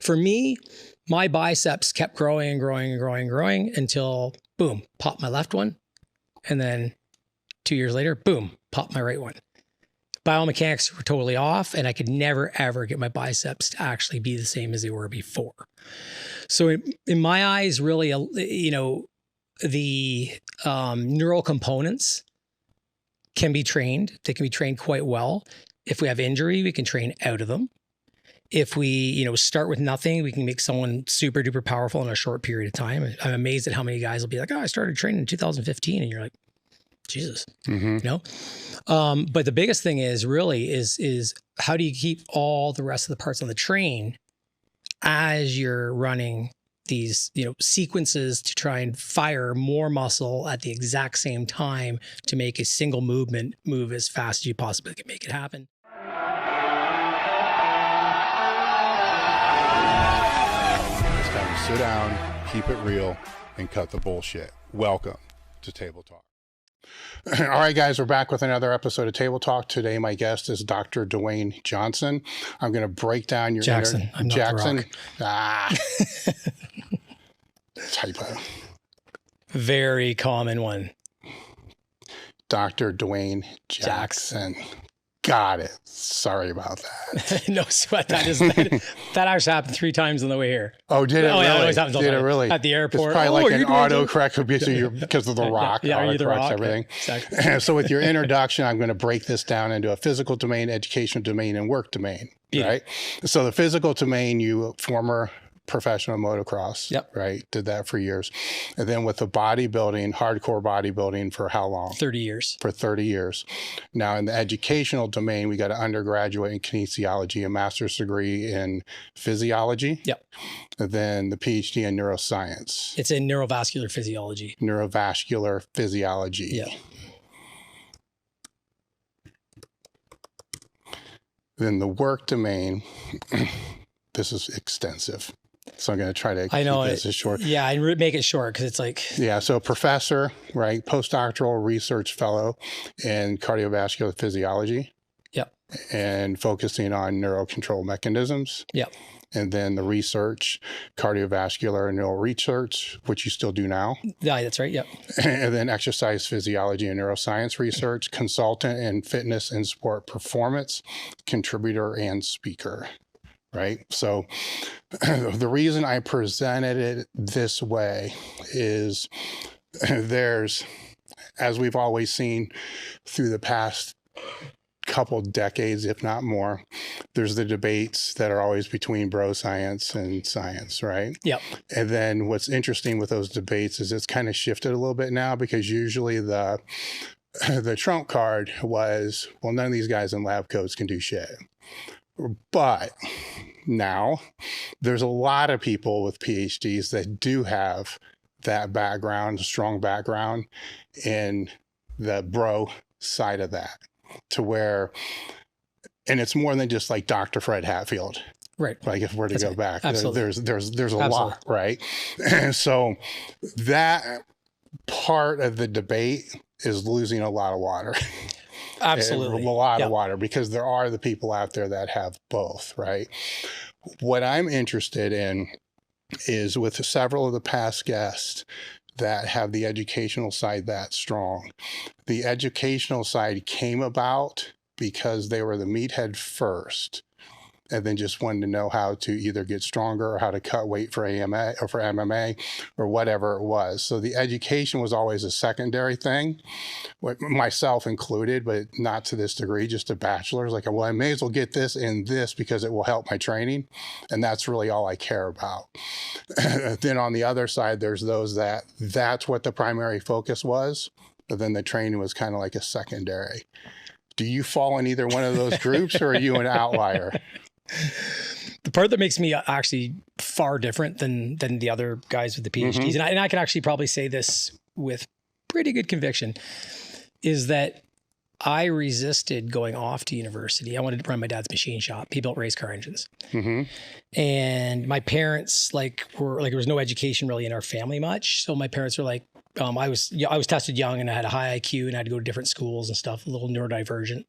for me, my biceps kept growing and growing and growing and growing until boom, popped my left one. And then 2 years later, boom, popped my right one. Biomechanics were totally off, and I could never, ever get my biceps to actually be the same as they were before. So in my eyes, really, you know, the neural components can be trained. They can be trained quite well. If we have injury, we can train out of them. If we, you know, start with nothing, we can make someone super duper powerful in a short period of time. I'm amazed at how many guys will be like, oh, I started training in 2015. And you're like, Jesus, you know? But the biggest thing is really is how do you keep all the rest of the parts on the train as you're running these, you know, sequences to try and fire more muscle at the exact same time to make a single movement move as fast as you possibly can make it happen. It's time to sit down, keep it real, and cut the bullshit. Welcome to Table Talk. All right, guys, we're back with another episode of Table Talk. Today, my guest is Dr. Dwyane Jackson. I'm going to break down your Jackson. I'm not Jackson. The Rock. Typo. Very common one. Dr. Dwyane Jackson. Got it. Sorry about that. No sweat. That actually happened 3 times on the way here. Oh, did it really? Yeah, it always happens all the Did it time. really? At the airport. It's probably like an doing autocorrect because of the Rock. Yeah, are you the autocorrects Rock? everything. Yeah, exactly. So with your introduction, I'm going to break this down into a physical domain, educational domain, and work domain. Yeah. Right? So the physical domain, you former professional motocross, Yep. right? Did that for years. And then with the bodybuilding, hardcore bodybuilding for how long? 30 years. For 30 years. Now in the educational domain, we got an undergraduate in kinesiology, a master's degree in physiology. Yep. And then the PhD in neuroscience. It's in neurovascular physiology. Neurovascular physiology. Yeah. Then the work domain, this is extensive. So I'm going to try to keep this as short. Yeah, and make it short because it's like... Yeah, so professor, right? Postdoctoral research fellow in cardiovascular physiology. Yep. And focusing on neurocontrol mechanisms. Yep. And then the research, cardiovascular and neural research, which you still do now. Yeah, that's right. Yep. And then exercise physiology and neuroscience research, consultant in fitness and sport performance, contributor and speaker. Right. So the reason I presented it this way is there's, as we've always seen through the past couple decades, if not more, there's the debates that are always between bro science and science, right? Yep. And then what's interesting with those debates is it's kind of shifted a little bit now because usually the trump card was, well, none of these guys in lab coats can do shit. But now there's a lot of people with PhDs that do have that background, strong background in the bro side of that, to where, and it's more than just like Dr. Fred Hatfield. Right. Like if we're to go back, Absolutely. there's a lot, right? And so that part of the debate is losing a lot of water. Absolutely. A lot of water, because there are the people out there that have both, right? What I'm interested in is with several of the past guests that have the educational side that strong. The educational side came about because they were the meathead first, and then just wanted to know how to either get stronger or how to cut weight for AMA or for MMA or whatever it was. So the education was always a secondary thing, myself included, but not to this degree, just a bachelor's. Like, well, I may as well get this and this because it will help my training. And that's really all I care about. Then on the other side, there's those that's what the primary focus was, but then the training was kind of like a secondary. Do you fall in either one of those groups, or are you an outlier? The part that makes me actually far different than the other guys with the PhDs, and I can actually probably say this with pretty good conviction, is that I resisted going off to university. I wanted to run my dad's machine shop. He built race car engines. And my parents were there was no education really in our family much. So my parents were like, I was tested young and I had a high IQ and I had to go to different schools and stuff, a little neurodivergent.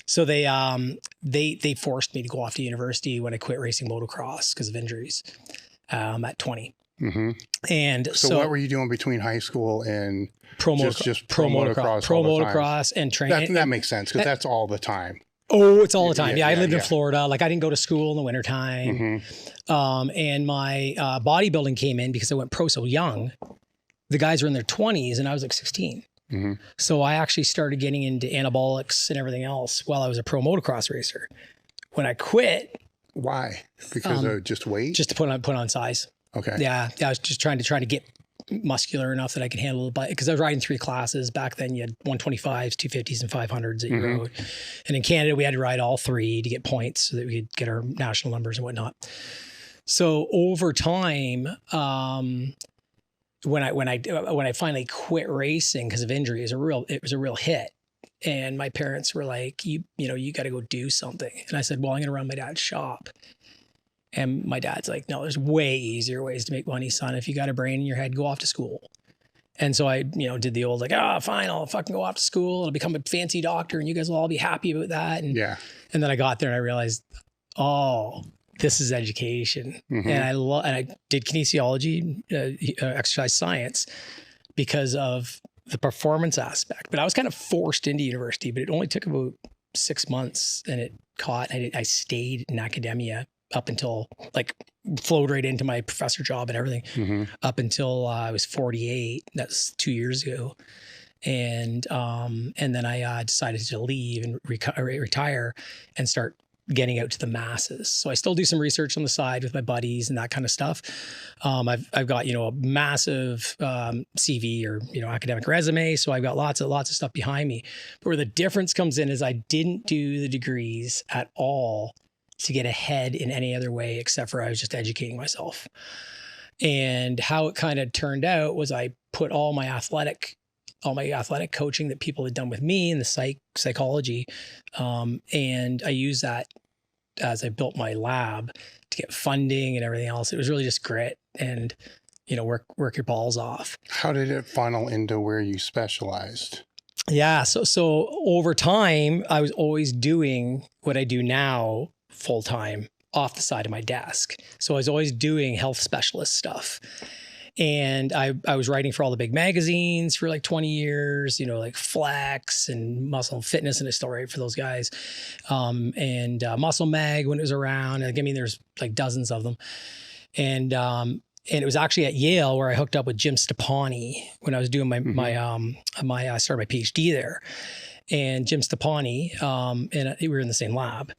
So they forced me to go off to university when I quit racing motocross because of injuries at 20. Mm-hmm. And so what were you doing between high school and just pro motocross and training? That makes sense because that's all the time. Oh, it's all the time. Yeah, I lived in Florida. Like I didn't go to school in the wintertime. Mm-hmm. And my bodybuilding came in because I went pro so young. The guys were in their 20s and I was like 16. Mm-hmm. So I actually started getting into anabolics and everything else while I was a pro motocross racer. When I quit. Why? Because of just weight? Just to put on size. Okay. Yeah. I was just trying to get muscular enough that I could handle the bike because I was riding 3 classes. Back then you had 125s, 250s, and 500s that you rode. And in Canada, we had to ride all 3 to get points so that we could get our national numbers and whatnot. So over time, when I finally quit racing because of injury, it was a real hit. And my parents were like, you got to go do something. And I said, well, I'm going to run my dad's shop. And my dad's like, no, there's way easier ways to make money, son. If you got a brain in your head, go off to school. And so I, did the old like, fine, I'll fucking go off to school and I'll become a fancy doctor and you guys will all be happy about that. And then I got there and I realized, this is education. Mm-hmm. And I did kinesiology, exercise science because of the performance aspect. But I was kind of forced into university, but it only took about 6 months and it caught. I stayed in academia up until flowed right into my professor job and everything up until I was 48. That's 2 years ago. And then I decided to leave and retire and start getting out to the masses. So I still do some research on the side with my buddies and that kind of stuff. I've got, a massive CV or, academic resume. So I've got lots of stuff behind me. But where the difference comes in is I didn't do the degrees at all to get ahead in any other way, except for I was just educating myself. And how it kind of turned out was I put all my athletic coaching that people had done with me in the psychology. And I used that as I built my lab to get funding and everything else. It was really just grit and, work your balls off. How did it funnel into where you specialized? Yeah. So over time, I was always doing what I do now full time off the side of my desk. So I was always doing health specialist stuff. And I was writing for all the big magazines for 20 years, like Flex and Muscle Fitness, and I still write for those guys. And Muscle Mag when it was around. There's dozens of them. And it was actually at Yale where I hooked up with Jim Stepani when I was doing I started my PhD there. And Jim Stepani, and we were in the same lab.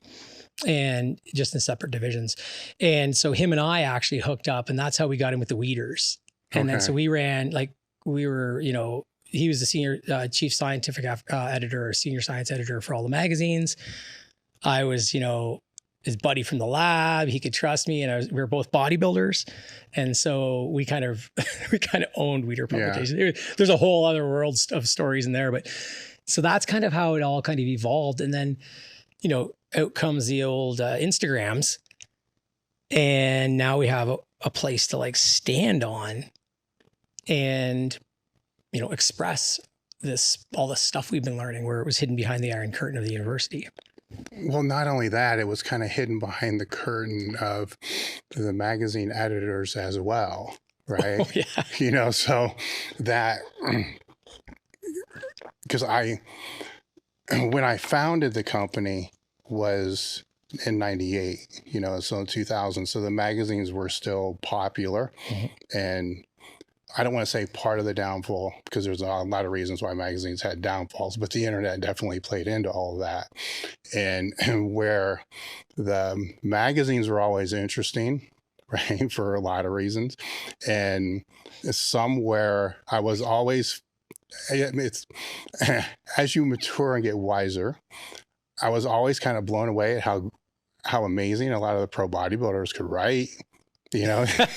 And just in separate divisions. And so him and I actually hooked up, and that's how we got in with the Weeders. And then so we ran, he was the senior chief scientific editor or senior science editor for all the magazines. I was, his buddy from the lab. He could trust me, and we were both bodybuilders. And so we kind of owned Weeder Publications. Yeah. There's a whole other world of stories in there, but so that's kind of how it all kind of evolved. And then, out comes the old Instagrams, and now we have a place to stand on and, express all the stuff we've been learning where it was hidden behind the iron curtain of the university. Well, not only that, it was kind of hidden behind the curtain of the magazine editors as well, right? Oh, yeah. So that, because when I founded the company, was in 98, so in 2000. So the magazines were still popular. Mm-hmm. And I don't want to say part of the downfall because there's a lot of reasons why magazines had downfalls, but the internet definitely played into all of that. And where the magazines were always interesting, right, for a lot of reasons. And somewhere I was always, as you mature and get wiser, I was always kind of blown away at how amazing a lot of the pro bodybuilders could write, you know what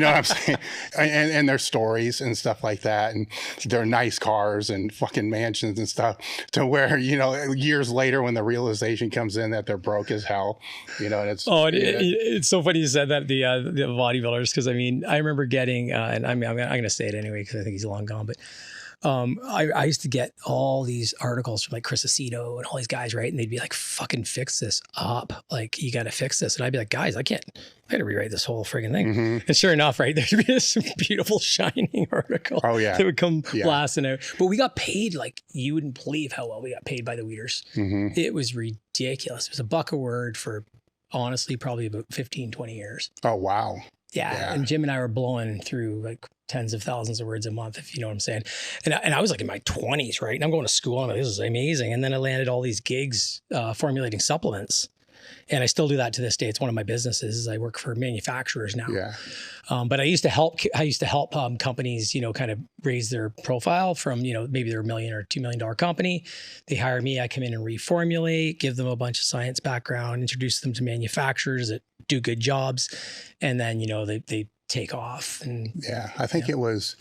I'm saying? And their stories and stuff like that. And their nice cars and fucking mansions and stuff, to where, years later when the realization comes in that they're broke as hell, and it's... it's so funny you said that, the bodybuilders, because I remember getting, and I'm going to say it anyway, because I think he's long gone, but I used to get all these articles from like Chris Aceto and all these guys, right? And they'd be like, fucking fix this up. Like, you got to fix this. And I'd be like, guys, I got to rewrite this whole friggin' thing. Mm-hmm. And sure enough, right, there'd be this beautiful shining article that would come blasting out. But we got paid like, you wouldn't believe how well we got paid by the Weeders. Mm-hmm. It was ridiculous. It was $1 a word for, honestly, probably about 15, 20 years. Oh, wow. Yeah. And Jim and I were blowing through like tens of thousands of words a month, if you know what I'm saying. And I was like in my 20s, right? And I'm going to school. And I'm like, this is amazing. And then I landed all these gigs formulating supplements. And I still do that to this day. It's one of my businesses. I work for manufacturers now. Yeah. But I used to help companies, you know, kind of raise their profile from, you know, maybe they're $1 million or $2 million company. They hire me. I come in and reformulate, give them a bunch of science background, introduce them to manufacturers that do good jobs. And then, you know, they take off. And I think it was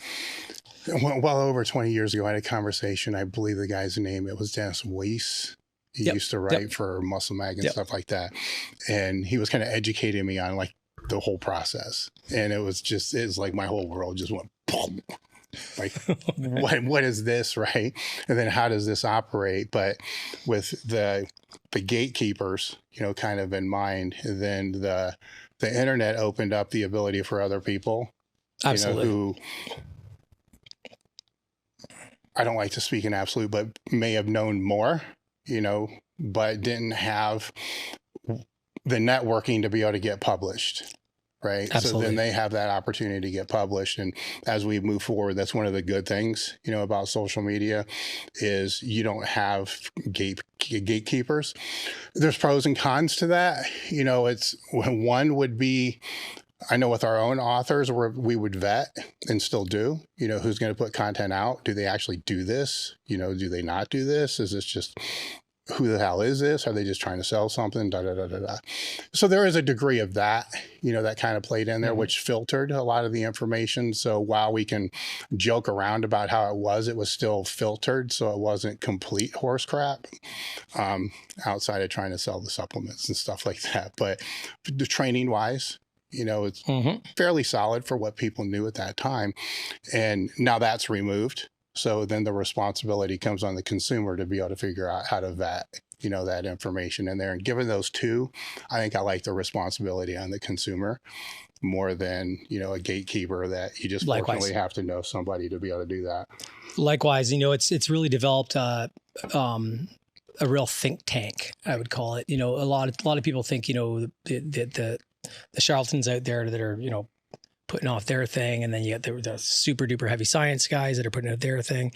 well over 20 years ago. I had a conversation. I believe the guy's name, it was Dennis Weiss. He used to write for Muscle Mag and stuff like that. And he was kind of educating me on like the whole process. And it was like my whole world just went boom. Like, what is this, right? And then how does this operate? But with the gatekeepers, you know, kind of in mind, then the internet opened up the ability for other people, absolutely, you know, who, I don't like to speak in absolute, but may have known more, you know, but didn't have the networking to be able to get published. Right. Absolutely. So then they have that opportunity to get published. And as we move forward, that's one of the good things, you know, about social media is you don't have gatekeepers. There's pros and cons to that. You know, it's one would be, I know with our own authors, we would vet and still do, you know, who's going to put content out. Do they actually do this? You know, do they not do this? Is this just, who the hell is this? Are they just trying to sell something? So there is a degree of that, you know, that kind of played in there, which filtered a lot of the information. So while we can joke around about how it was still filtered. So it wasn't complete horse crap outside of trying to sell the supplements and stuff like that. But the training wise, you know, it's fairly solid for what people knew at that time. And now that's removed. So then the responsibility comes on the consumer to be able to figure out how to vet, you know, that information in there. And given those two, I think I like the responsibility on the consumer more than, you know, a gatekeeper that you just fortunately have to know somebody to be able to do that. Likewise, you know, it's really developed a real think tank, I would call it. You know, a lot of people think, you know, the charlatans out there that are, you know, putting off their thing, and then you get the super duper heavy science guys that are putting out their thing.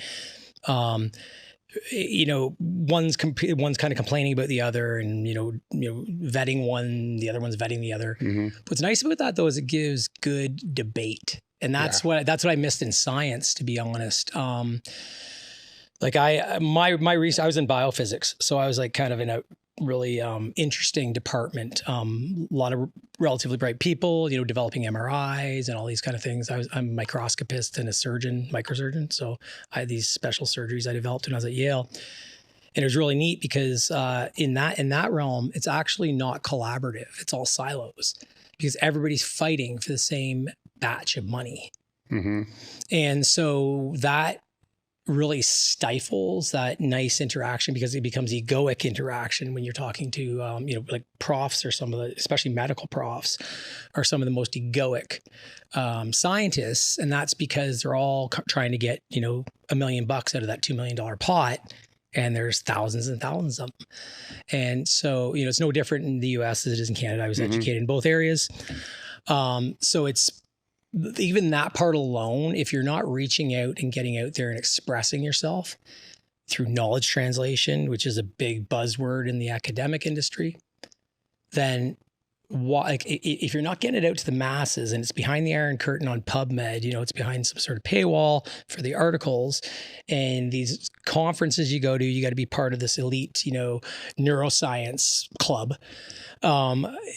You know, one's kind of complaining about the other, and you know, vetting one, the other one's vetting the other. What's nice about that though is it gives good debate, and that's what I missed in science, to be honest. Like my research, I was in biophysics, so I was like kind of in a really interesting department. A lot of relatively bright people, you know, developing MRIs and all these kind of things. I'm a microscopist and a surgeon, microsurgeon. So I had these special surgeries I developed when I was at Yale. And it was really neat because in that realm, it's actually not collaborative. It's all silos because everybody's fighting for the same batch of money. And so that really stifles that nice interaction because it becomes egoic interaction when you're talking to, you know, like profs or some of the, especially medical profs are some of the most egoic scientists. And that's because they're all trying to get, you know, $1 million out of that $2 million pot. And there's thousands and thousands of them. And so, you know, it's no different in the US as it is in Canada. I was educated in both areas. So it's, even that part alone, if you're not reaching out and getting out there and expressing yourself through knowledge translation, which is a big buzzword in the academic industry, then like if you're not getting it out to the masses and it's behind the Iron Curtain on PubMed, you know, it's behind some sort of paywall for the articles, and these conferences you go to, you got to be part of this elite, you know, neuroscience club.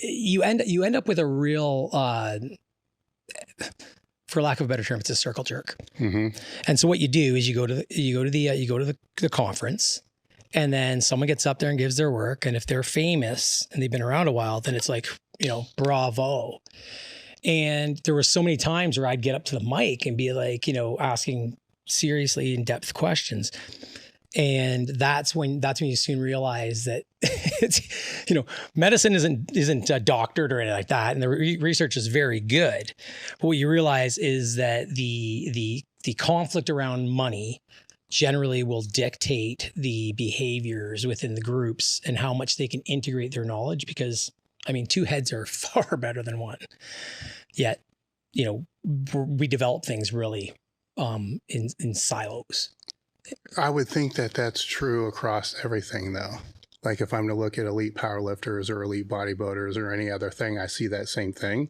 You end up with a real, for lack of a better term, it's a circle jerk. And so what you do is you go to the conference, and then someone gets up there and gives their work. And if they're famous and they've been around a while, then it's like, you know, bravo. And there were so many times where I'd get up to the mic and be like, you know, asking seriously in-depth questions. And that's when you soon realize that it's, medicine isn't doctored or anything like that. And the research is very good. But what you realize is that the conflict around money generally will dictate the behaviors within the groups and how much they can integrate their knowledge, because two heads are far better than one. Yet, we develop things really in silos. I would think that that's true across everything, though. Like if I'm to look at elite powerlifters or elite bodybuilders or any other thing, I see that same thing.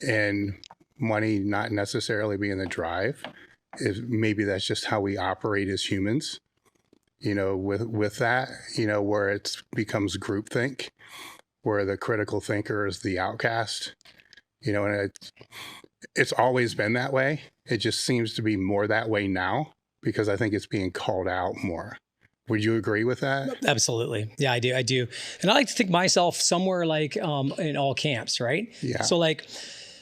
And money not necessarily being the drive, is maybe that's just how we operate as humans. With that, where it becomes groupthink, where the critical thinker is the outcast. And it's always been that way. It just seems to be more that way now, because I think it's being called out more. Would you agree with that? Absolutely. Yeah, I do. And I like to think myself somewhere like in all camps, right? Yeah. So like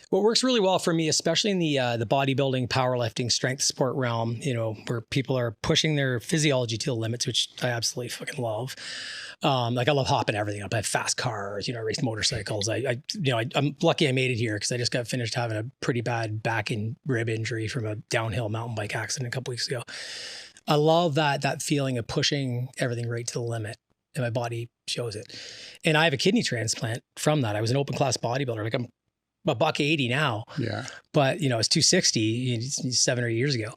what works really well for me, especially in the bodybuilding, powerlifting, strength sport realm, where people are pushing their physiology to the limits, which I absolutely fucking love. Like I love hopping everything up. I have fast cars, I race motorcycles. I'm lucky I made it here because I just got finished having a pretty bad back and rib injury from a downhill mountain bike accident a couple weeks ago. I love that feeling of pushing everything right to the limit, and my body shows it. And I have a kidney transplant from that. I was an open class bodybuilder. Like I'm $180 now. Yeah. But I was 260 7 or 8 years ago.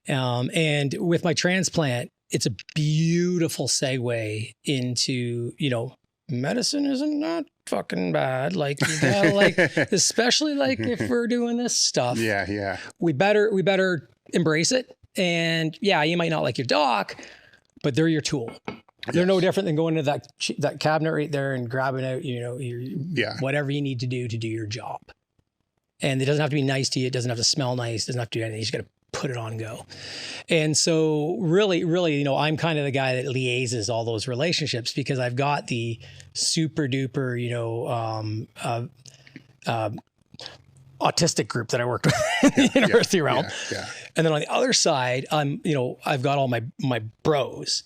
And with my transplant, it's a beautiful segue into, medicine isn't not fucking bad. Like you gotta especially like if we're doing this stuff. Yeah. Yeah. We better embrace it. And yeah, you might not like your doc, but they're your tool. They're no different than going to that cabinet right there and grabbing out, your whatever you need to do your job. And it doesn't have to be nice to you. It doesn't have to smell nice. It doesn't have to do anything. You just got to put it on and go. And so really, I'm kind of the guy that liaises all those relationships, because I've got the super duper, autistic group that I worked with in the university realm. Yeah. And then on the other side, I've got all my bros.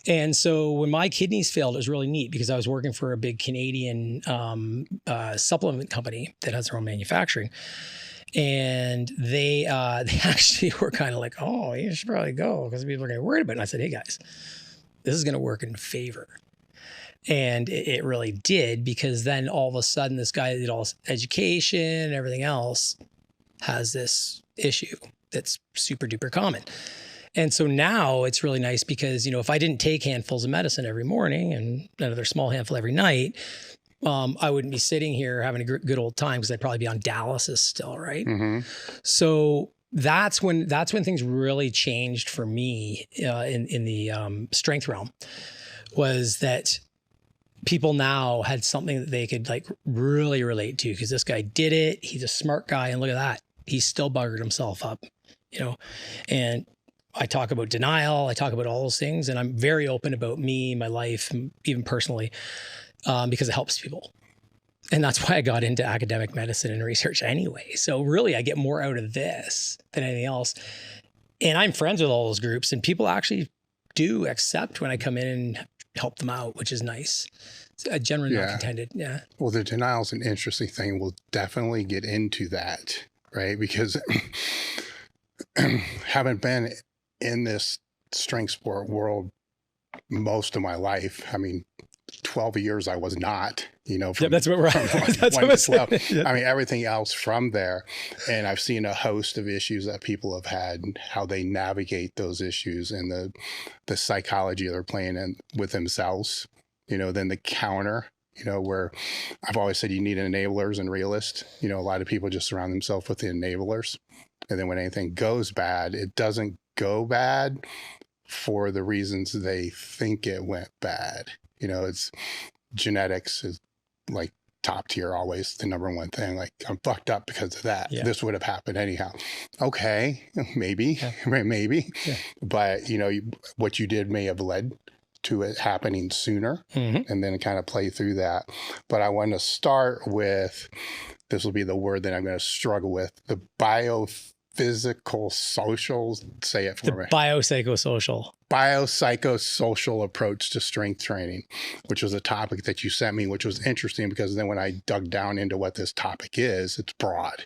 And so when my kidneys failed, it was really neat, because I was working for a big Canadian supplement company that has their own manufacturing. And they actually were kind of like, oh, you should probably go because people are going to be worried about it. And I said, hey guys, this is going to work in favor. And it really did, because then all of a sudden this guy that did all this education and everything else has this issue that's super duper common. And so now it's really nice because, if I didn't take handfuls of medicine every morning and another small handful every night, I wouldn't be sitting here having a good old time, because I'd probably be on dialysis still, right? Mm-hmm. So that's when things really changed for me in the strength realm, was that people now had something that they could like really relate to, because this guy did it. He's a smart guy, and look at that. He's still buggered himself up, and I talk about denial. I talk about all those things, and I'm very open about me, my life, and even personally, because it helps people. And that's why I got into academic medicine and research anyway. So really, I get more out of this than anything else. And I'm friends with all those groups, and people actually do accept when I come in and help them out, which is nice. It's generally not contended. Yeah. Well, the denial is an interesting thing. We'll definitely get into that, right? Because having been in this strength sport world most of my life, 12 years I was not, that's what we're at. That's what I'm saying. Yeah. Everything else from there. And I've seen a host of issues that people have had, and how they navigate those issues, and the psychology they're playing in with themselves, then the counter, where I've always said you need enablers and realists. A lot of people just surround themselves with the enablers. And then when anything goes bad, it doesn't go bad for the reasons they think it went bad. It's genetics is like top tier, always the number one thing. Like, I'm fucked up because of that. Yeah. This would have happened anyhow. Okay, maybe, maybe. Yeah. But, what you did may have led to it happening sooner, and then kind of play through that. But I want to start with, this will be the word that I'm going to struggle with, the biophysical Biophysical Socials, say it for me. Biopsychosocial. Biopsychosocial approach to strength training, which was a topic that you sent me, which was interesting because then when I dug down into what this topic is, it's broad.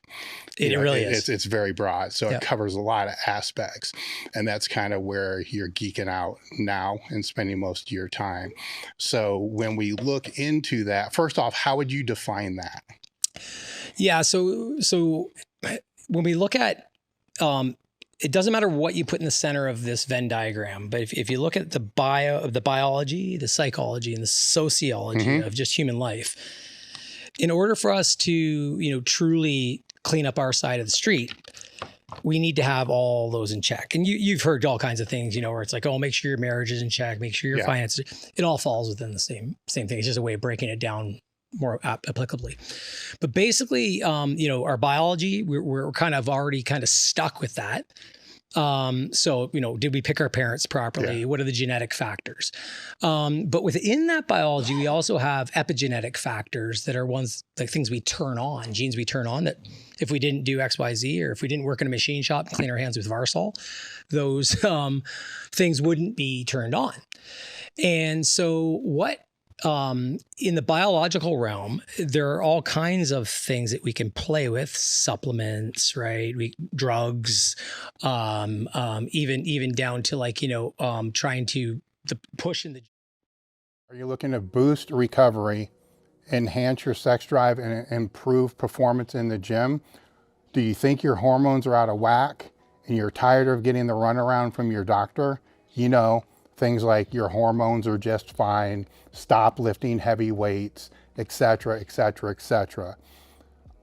It really is. It's very broad. So Yep. it covers a lot of aspects. And that's kind of where you're geeking out now and spending most of your time. So when we look into that, first off, how would you define that? Yeah. So when we look at, it doesn't matter what you put in the center of this Venn diagram, but if you look at the biology, the psychology, and the sociology of just human life, in order for us to, truly clean up our side of the street, we need to have all those in check. And you've heard all kinds of things, where it's like, oh, make sure your marriage is in check, make sure your finances, it all falls within the same thing. It's just a way of breaking it down more applicably. But basically, our biology, we're kind of already kind of stuck with that. So, did we pick our parents properly? Yeah. What are the genetic factors? But within that biology, we also have epigenetic factors that are ones like things we turn on, genes we turn on that if we didn't do X, Y, Z, or if we didn't work in a machine shop and clean our hands with Varsol, those things wouldn't be turned on. And so in the biological realm, there are all kinds of things that we can play with, supplements, right? Drugs, even down to like, trying to push in the. Are you looking to boost recovery, enhance your sex drive, and improve performance in the gym? Do you think your hormones are out of whack and you're tired of getting the runaround from your doctor? Things like your hormones are just fine, stop lifting heavy weights, et cetera, et cetera, et cetera.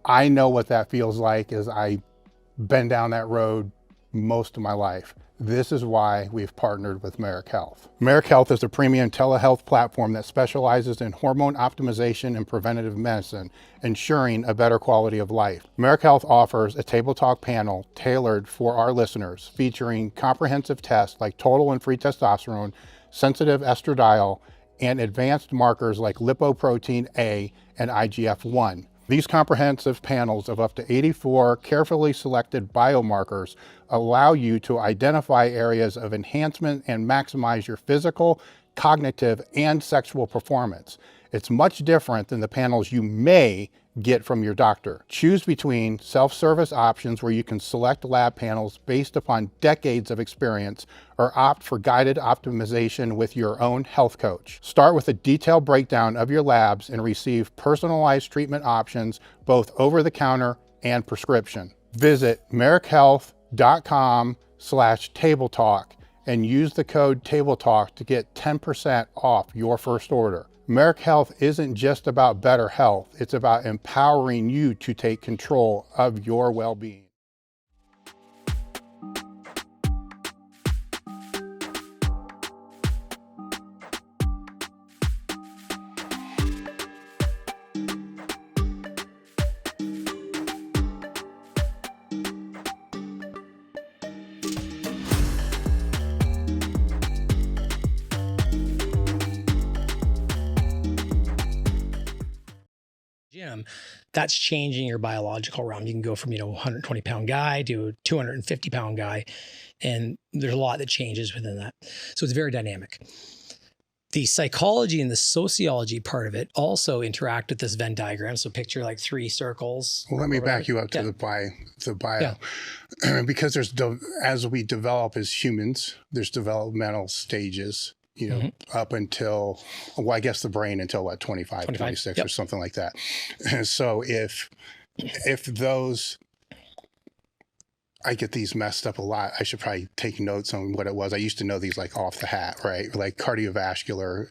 I know what that feels like as I've been down that road most of my life. This is why we've partnered with MER Health. MER Health is a premium telehealth platform that specializes in hormone optimization and preventative medicine, ensuring a better quality of life. MER Health offers a table talk panel tailored for our listeners, featuring comprehensive tests like total and free testosterone, sensitive estradiol, and advanced markers like lipoprotein A and IGF-1. These comprehensive panels of up to 84 carefully selected biomarkers allow you to identify areas of enhancement and maximize your physical, cognitive, and sexual performance. It's much different than the panels you may get from your doctor. Choose between self-service options where you can select lab panels based upon decades of experience, or opt for guided optimization with your own health coach. Start with a detailed breakdown of your labs and receive personalized treatment options, both over the counter and prescription. Visit merrickhealth.com/tabletalk and use the code TABLETALK to get 10% off your first order. MER Health isn't just about better health, it's about empowering you to take control of your well-being. Gym, that's changing your biological realm. You can go from, 120 pound guy to a 250 pound guy. And there's a lot that changes within that. So it's very dynamic. The psychology and the sociology part of it also interact with this Venn diagram. So picture like 3 circles. Well, let me back you up to the bio. Yeah. Because as we develop as humans, there's developmental stages. Up until, I guess the brain until 25, 26 or something like that. So if those, I get these messed up a lot. I should probably take notes on what it was. I used to know these like off the hat, right? Like cardiovascular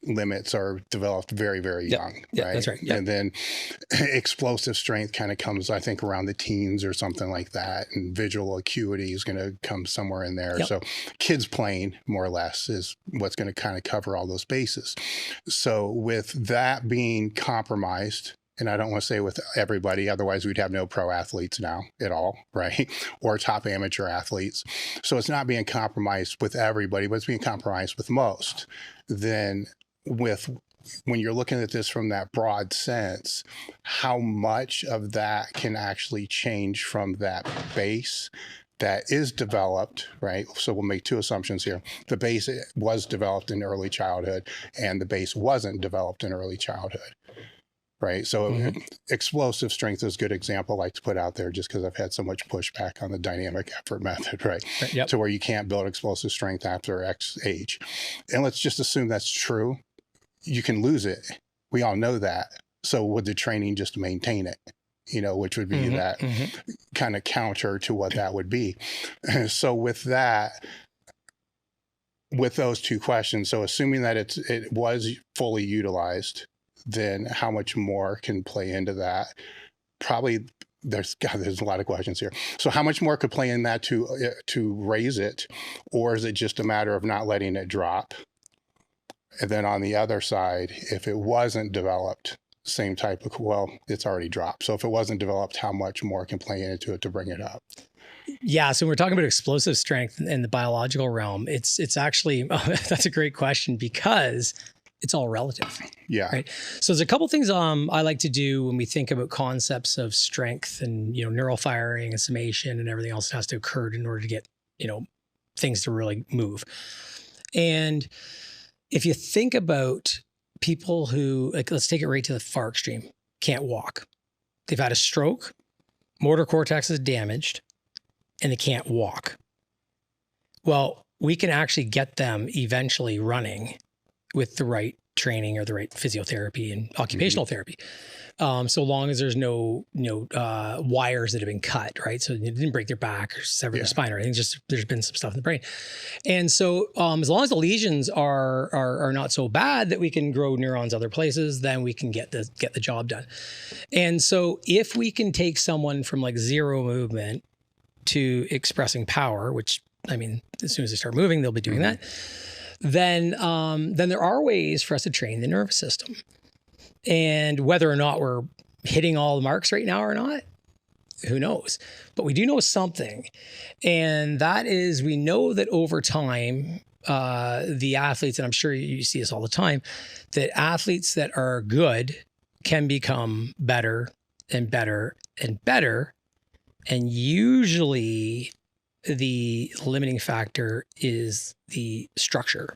limits are developed very, very young, right? That's right. Yep. And then explosive strength kind of comes, I think, around the teens or something like that. And visual acuity is going to come somewhere in there. Yep. So kids playing, more or less, is what's going to kind of cover all those bases. So with that being compromised, and I don't want to say with everybody, otherwise we'd have no pro athletes now at all, right? Or top amateur athletes. So it's not being compromised with everybody, but it's being compromised with most. Then with when you're looking at this from that broad sense, how much of that can actually change from that base that is developed, right? So we'll make two assumptions here. The base was developed in early childhood and the base wasn't developed in early childhood, right? So explosive strength is a good example I like to put out there just because I've had so much pushback on the dynamic effort method, right? Yep. To where you can't build explosive strength after X age. And let's just assume that's true. You can lose it. We all know that. So would the training just maintain it? You know, which would be that kind of counter to what that would be. So with that, with those two questions, so assuming that it was fully utilized, then how much more can play into that? Probably there's a lot of questions here. So how much more could play in that to raise it, or is it just a matter of not letting it drop? And then on the other side, if it wasn't developed, same type of, well, it's already dropped. So if it wasn't developed, how much more can play into it to bring it up? Yeah. So when we're talking about explosive strength in the biological realm, it's actually, that's a great question because it's all relative. Yeah. Right. So there's a couple things I like to do when we think about concepts of strength and, neural firing and summation and everything else that has to occur in order to get, things to really move. And if you think about people who, like, let's take it right to the far extreme, can't walk. They've had a stroke, motor cortex is damaged, and they can't walk. Well, we can actually get them eventually running with the right training or the right physiotherapy and occupational therapy. So long as there's no wires that have been cut, right? So it didn't break their back or sever their spine or anything, just there's been some stuff in the brain. And so as long as the lesions are not so bad that we can grow neurons other places, then we can get the job done. And so if we can take someone from like zero movement to expressing power, which, I mean, as soon as they start moving, they'll be doing that, then there are ways for us to train the nervous system. And whether or not we're hitting all the marks right now or not, who knows? But we do know something. And that is, we know that over time, the athletes, and I'm sure you see this all the time, that athletes that are good can become better and better and better. And usually the limiting factor is the structure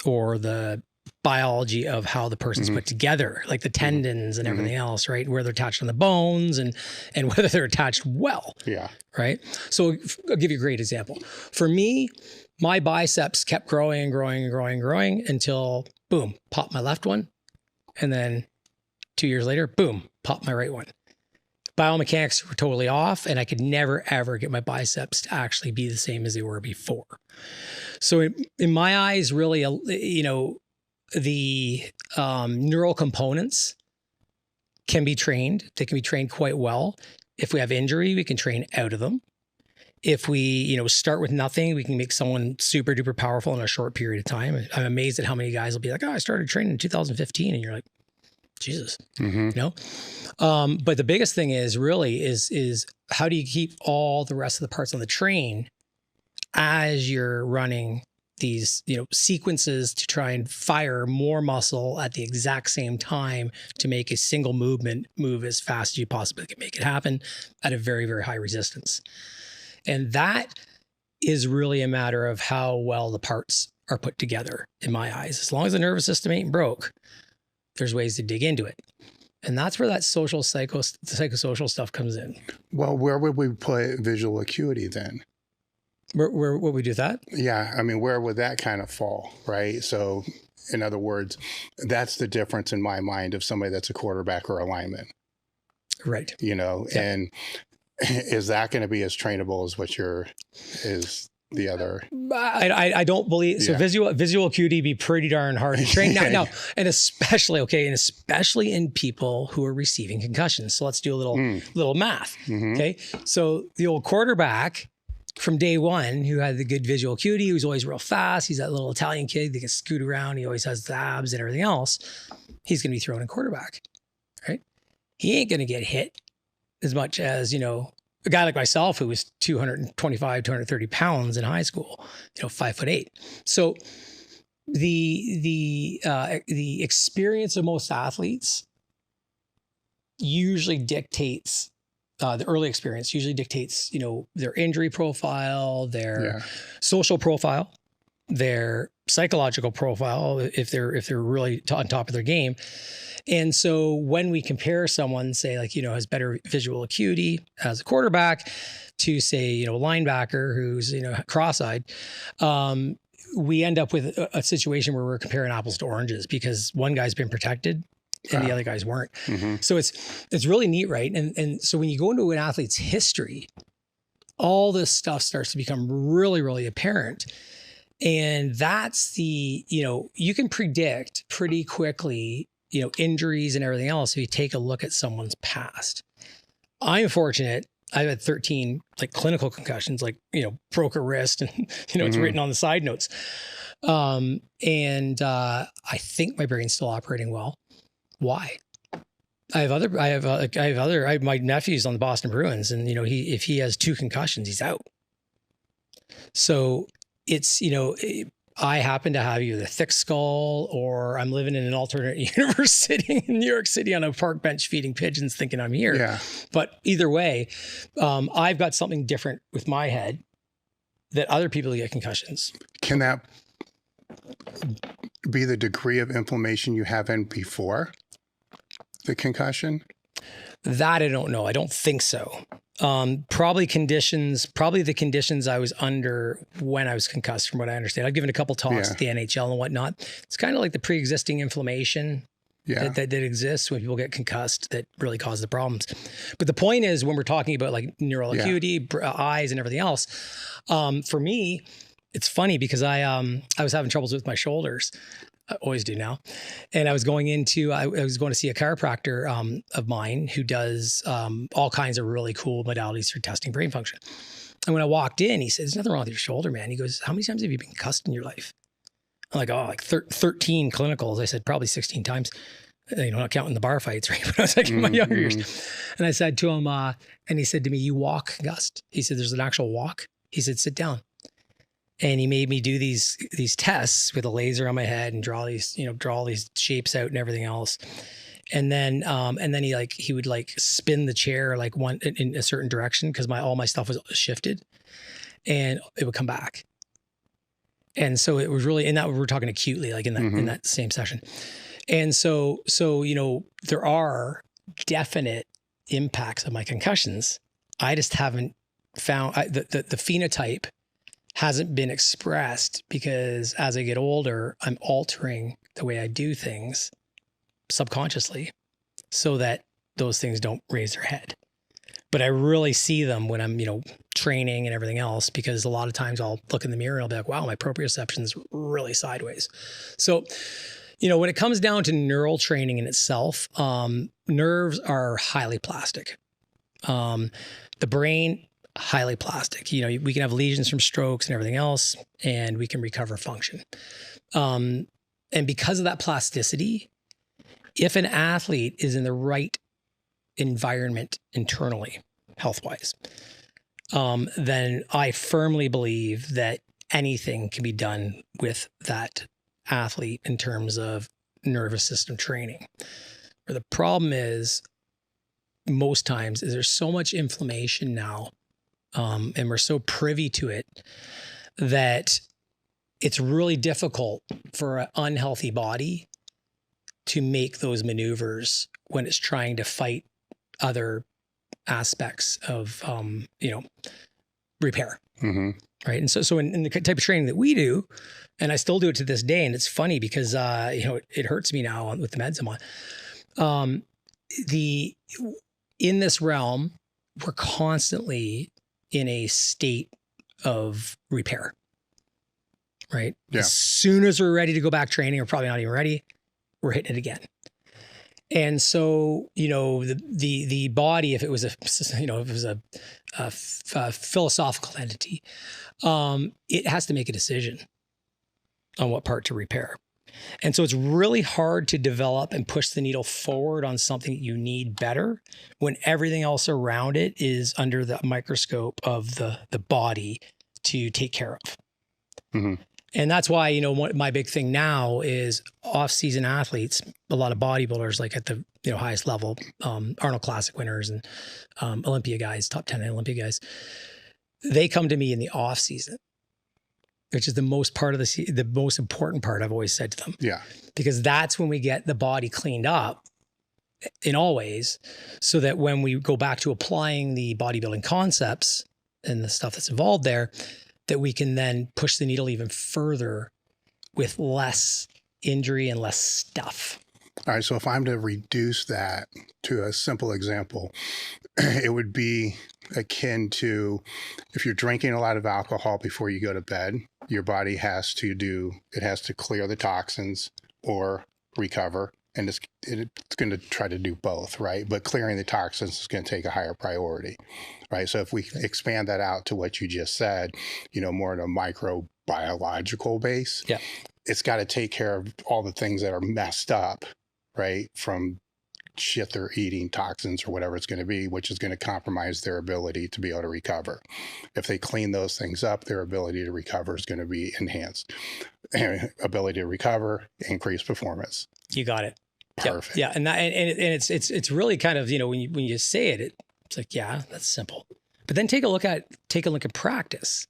or the biology of how the person's put together, like the tendons and everything else, right? Where they're attached on the bones and whether they're attached well. Yeah. Right. So I'll give you a great example. For me, my biceps kept growing and growing and growing and growing until boom, popped my left one. And then 2 years later, boom, popped my right one. Biomechanics were totally off, and I could never, ever get my biceps to actually be the same as they were before. So in my eyes, really, the neural components can be trained. They can be trained quite well. If we have injury, we can train out of them. If we, start with nothing, we can make someone super duper powerful in a short period of time. I'm amazed at how many guys will be like, oh, I started training in 2015. And you're like, Jesus, but the biggest thing is really is how do you keep all the rest of the parts on the train as you're running these, sequences to try and fire more muscle at the exact same time to make a single movement move as fast as you possibly can make it happen at a very, very high resistance. And that is really a matter of how well the parts are put together in my eyes. As long as the nervous system ain't broke, there's ways to dig into it. And that's where that psychosocial stuff comes in. Well, where would we put visual acuity then? Where would we do that? Yeah. I mean, where would that kind of fall, right? So in other words, that's the difference in my mind of somebody that's a quarterback or a lineman. Right. And is that going to be as trainable as is the other? I don't believe so. Visual acuity be pretty darn hard to train now, and especially in people who are receiving concussions. So let's do a little math. Okay, so the old quarterback from day one who had the good visual acuity, he was always real fast. He's that little Italian kid that can scoot around. He always has the abs and everything else. He's going to be thrown in quarterback, right? He ain't going to get hit as much as a guy like myself who was 225, 230 pounds in high school, 5'8". So the experience of most athletes usually dictates, the early experience usually dictates, their injury profile, their social profile, their psychological profile, if they're really on top of their game. And so when we compare someone, say has better visual acuity as a quarterback to say, a linebacker who's, cross-eyed, we end up with a situation where we're comparing apples to oranges because one guy's been protected and the other guys weren't. Mm-hmm. So it's really neat, right? And so when you go into an athlete's history, all this stuff starts to become really, really apparent. And that's you can predict pretty quickly, injuries and everything else if you take a look at someone's past. I'm fortunate. I've had 13 clinical concussions, broke a wrist and, it's written on the side notes. And I think my brain's still operating well. Why? My nephew's on the Boston Bruins and, if he has 2 concussions, he's out. So it's, I happen to have either a thick skull or I'm living in an alternate universe sitting in New York City on a park bench feeding pigeons thinking I'm here. Yeah. But either way, I've got something different with my head that other people get concussions. Can that be the degree of inflammation you have in before the concussion? That I don't know. I don't think so. Probably the conditions I was under when I was concussed, from what I understand. I've given a couple talks at the NHL and whatnot. It's kind of like the pre-existing inflammation that exists when people get concussed that really cause the problems. But the point is, when we're talking about neural acuity, eyes and everything else, for me, it's funny because I was having troubles with my shoulders. I always do now. And I was going to see a chiropractor of mine who does all kinds of really cool modalities for testing brain function. And when I walked in, he said, "There's nothing wrong with your shoulder, man." He goes, "How many times have you been concussed in your life?" I'm like, 13 clinicals. I said, probably 16 times, not counting the bar fights, right? But I was in my younger years. And I said to him, and he said to me, "You walk concussed." He said, "There's an actual walk." He said, "Sit down." And he made me do these tests with a laser on my head and draw all these shapes out and everything else. And then he would spin the chair one in a certain direction because all my stuff was shifted, and it would come back. And so it was really, and that we're talking acutely, in that same session. And so there are definite impacts of my concussions. I just haven't found the phenotype hasn't been expressed because as I get older, I'm altering the way I do things subconsciously so that those things don't raise their head. But I really see them when I'm, training and everything else, because a lot of times I'll look in the mirror and I'll be like, wow, my proprioception is really sideways. So, when it comes down to neural training in itself, nerves are highly plastic. The brain, highly plastic. We can have lesions from strokes and everything else, and we can recover function. And because of that plasticity, if an athlete is in the right environment internally, health-wise, then I firmly believe that anything can be done with that athlete in terms of nervous system training. Where the problem is, most times, is there's so much inflammation now, and we're so privy to it that it's really difficult for an unhealthy body to make those maneuvers when it's trying to fight other aspects of, repair. Mm-hmm. Right. And so in the type of training that we do, and I still do it to this day, and it's funny because, it hurts me now with the meds I'm on. In this realm, we're constantly in a state of repair, right? Yeah. As soon as we're ready to go back training, or probably not even ready, we're hitting it again. And so, the body, if it was a philosophical entity, it has to make a decision on what part to repair. And so it's really hard to develop and push the needle forward on something that you need better when everything else around it is under the microscope of the body to take care of. Mm-hmm. And that's why, you know, my big thing now is off-season athletes, a lot of bodybuilders, like at the, you know, highest level, Arnold Classic winners and Olympia guys, top 10 Olympia guys, they come to me in the off-season, which is the most important part, I've always said to them. Yeah. Because that's when we get the body cleaned up in all ways, so that when we go back to applying the bodybuilding concepts and the stuff that's involved there, that we can then push the needle even further with less injury and less stuff. All right. So if I'm to reduce that to a simple example, it would be akin to if you're drinking a lot of alcohol before you go to bed, your body has to clear the toxins or recover. And it's going to try to do both, right? But clearing the toxins is going to take a higher priority, right? So if we expand that out to what you just said, you know, more on a microbiological base, yeah, it's got to take care of all the things that are messed up, right? From shit they're eating, toxins or whatever it's going to be, which is going to compromise their ability to be able to recover. If they clean those things up, their ability to recover is going to be enhanced. Ability to recover, increased performance. You got it. Perfect. Yeah. And it's really kind of, you know, when you say it, it's like, yeah, that's simple. But then take a look at practice,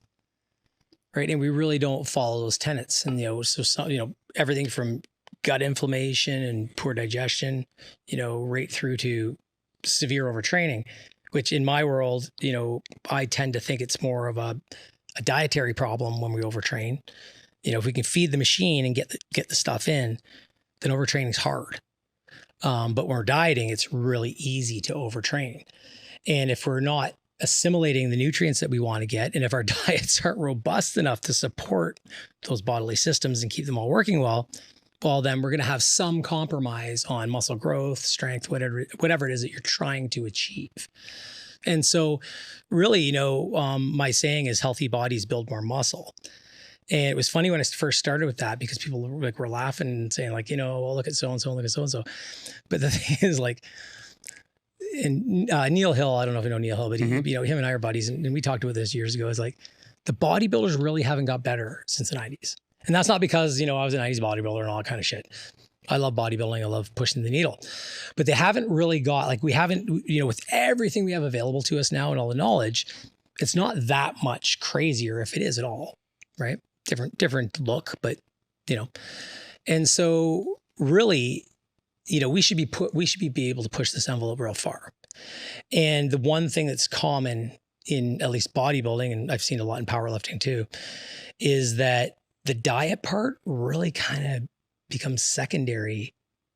right? And we really don't follow those tenets. And, you know, so some, you know, everything from gut inflammation and poor digestion, you know, right through to severe overtraining, which in my world, you know, I tend to think it's more of a dietary problem when we overtrain. You know, if we can feed the machine and get the stuff in, then overtraining is hard. But when we're dieting, it's really easy to overtrain. And if we're not assimilating the nutrients that we want to get, and if our diets aren't robust enough to support those bodily systems and keep them all working well, then we're going to have some compromise on muscle growth, strength, whatever it is that you're trying to achieve. And so really, you know, my saying is healthy bodies build more muscle. And it was funny when I first started with that, because people were laughing and saying like, you know, well, look at so-and-so, look at so-and-so. But the thing is like, and Neil Hill, I don't know if you know Neil Hill, but he, you know, him and I are buddies, and we talked about this years ago. It's like the bodybuilders really haven't got better since the 90s. And that's not because, you know, I was a 90s bodybuilder and all that kind of shit. I love bodybuilding. I love pushing the needle. But they haven't really got, like, we haven't, you know, with everything we have available to us now and all the knowledge, it's not that much crazier, if it is at all, right? Different look, but, you know. And so really, you know, we should be able to push this envelope real far. And the one thing that's common in at least bodybuilding, and I've seen a lot in powerlifting too, is that the diet part really kind of becomes secondary,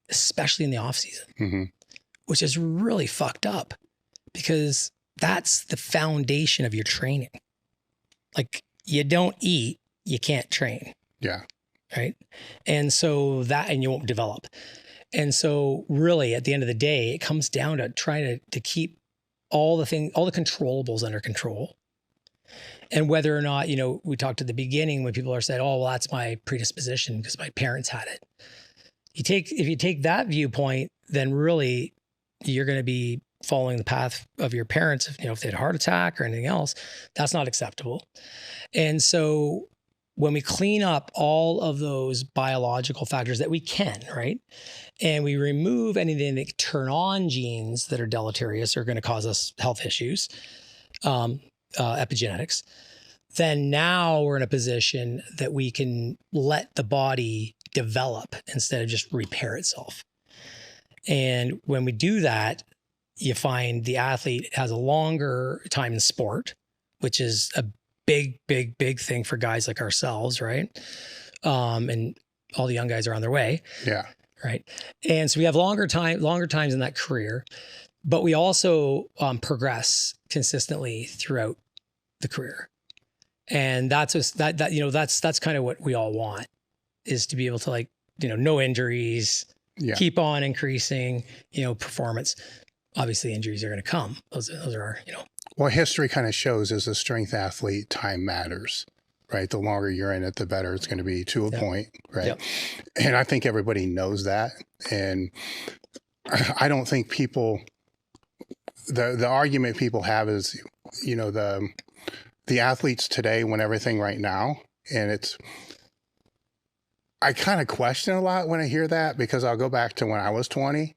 especially in the off season, which is really fucked up, because that's the foundation of your training. Like, you don't eat, you can't train. Yeah. Right. And so and you won't develop. And so really at the end of the day, it comes down to trying to keep all the controllables under control. And whether or not, you know, we talked at the beginning when people are saying, oh, well, that's my predisposition because my parents had it. If you take that viewpoint, then really you're going to be following the path of your parents. If, you know, if they had a heart attack or anything else, that's not acceptable. And so when we clean up all of those biological factors that we can, right? And we remove anything that turn on genes that are deleterious or going to cause us health issues, epigenetics, then now we're in a position that we can let the body develop instead of just repair itself. And when we do that, you find the athlete has a longer time in sport, which is a big thing for guys like ourselves, right? And all the young guys are on their way. Yeah. Right. And so we have longer times in that career, but we also progress consistently throughout the career. And that's you know, that's kind of what we all want, is to be able to, like, you know, no injuries, keep on increasing, you know, performance. Obviously injuries are going to come. Those are, you know. Well, history kind of shows as a strength athlete, time matters, right? The longer you're in it, the better it's going to be to a point, right? Yep. And I think everybody knows that. And I don't think the argument people have is, you know, the athletes today want everything right now. And I kind of question a lot when I hear that, because I'll go back to when I was 20.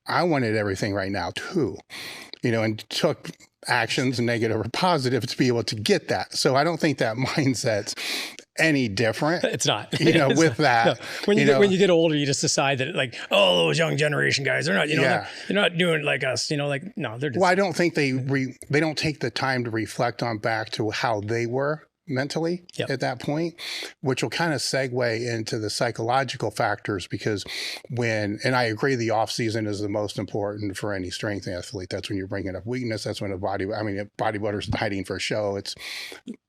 I wanted everything right now too, and took actions, negative or positive, to be able to get that. So I don't think that mindset's any different. It's not, with that. No. When you get older, you just decide that like, oh, those young generation guys, they're not, they're not doing like us, like, no, they're just. Well, I don't think they don't take the time to reflect on back to how they were mentally at that point, which will kind of segue into the psychological factors, because and I agree, the off season is the most important for any strength athlete. That's when you're bringing up weakness. That's when a bodybuilder's hiding for a show. It's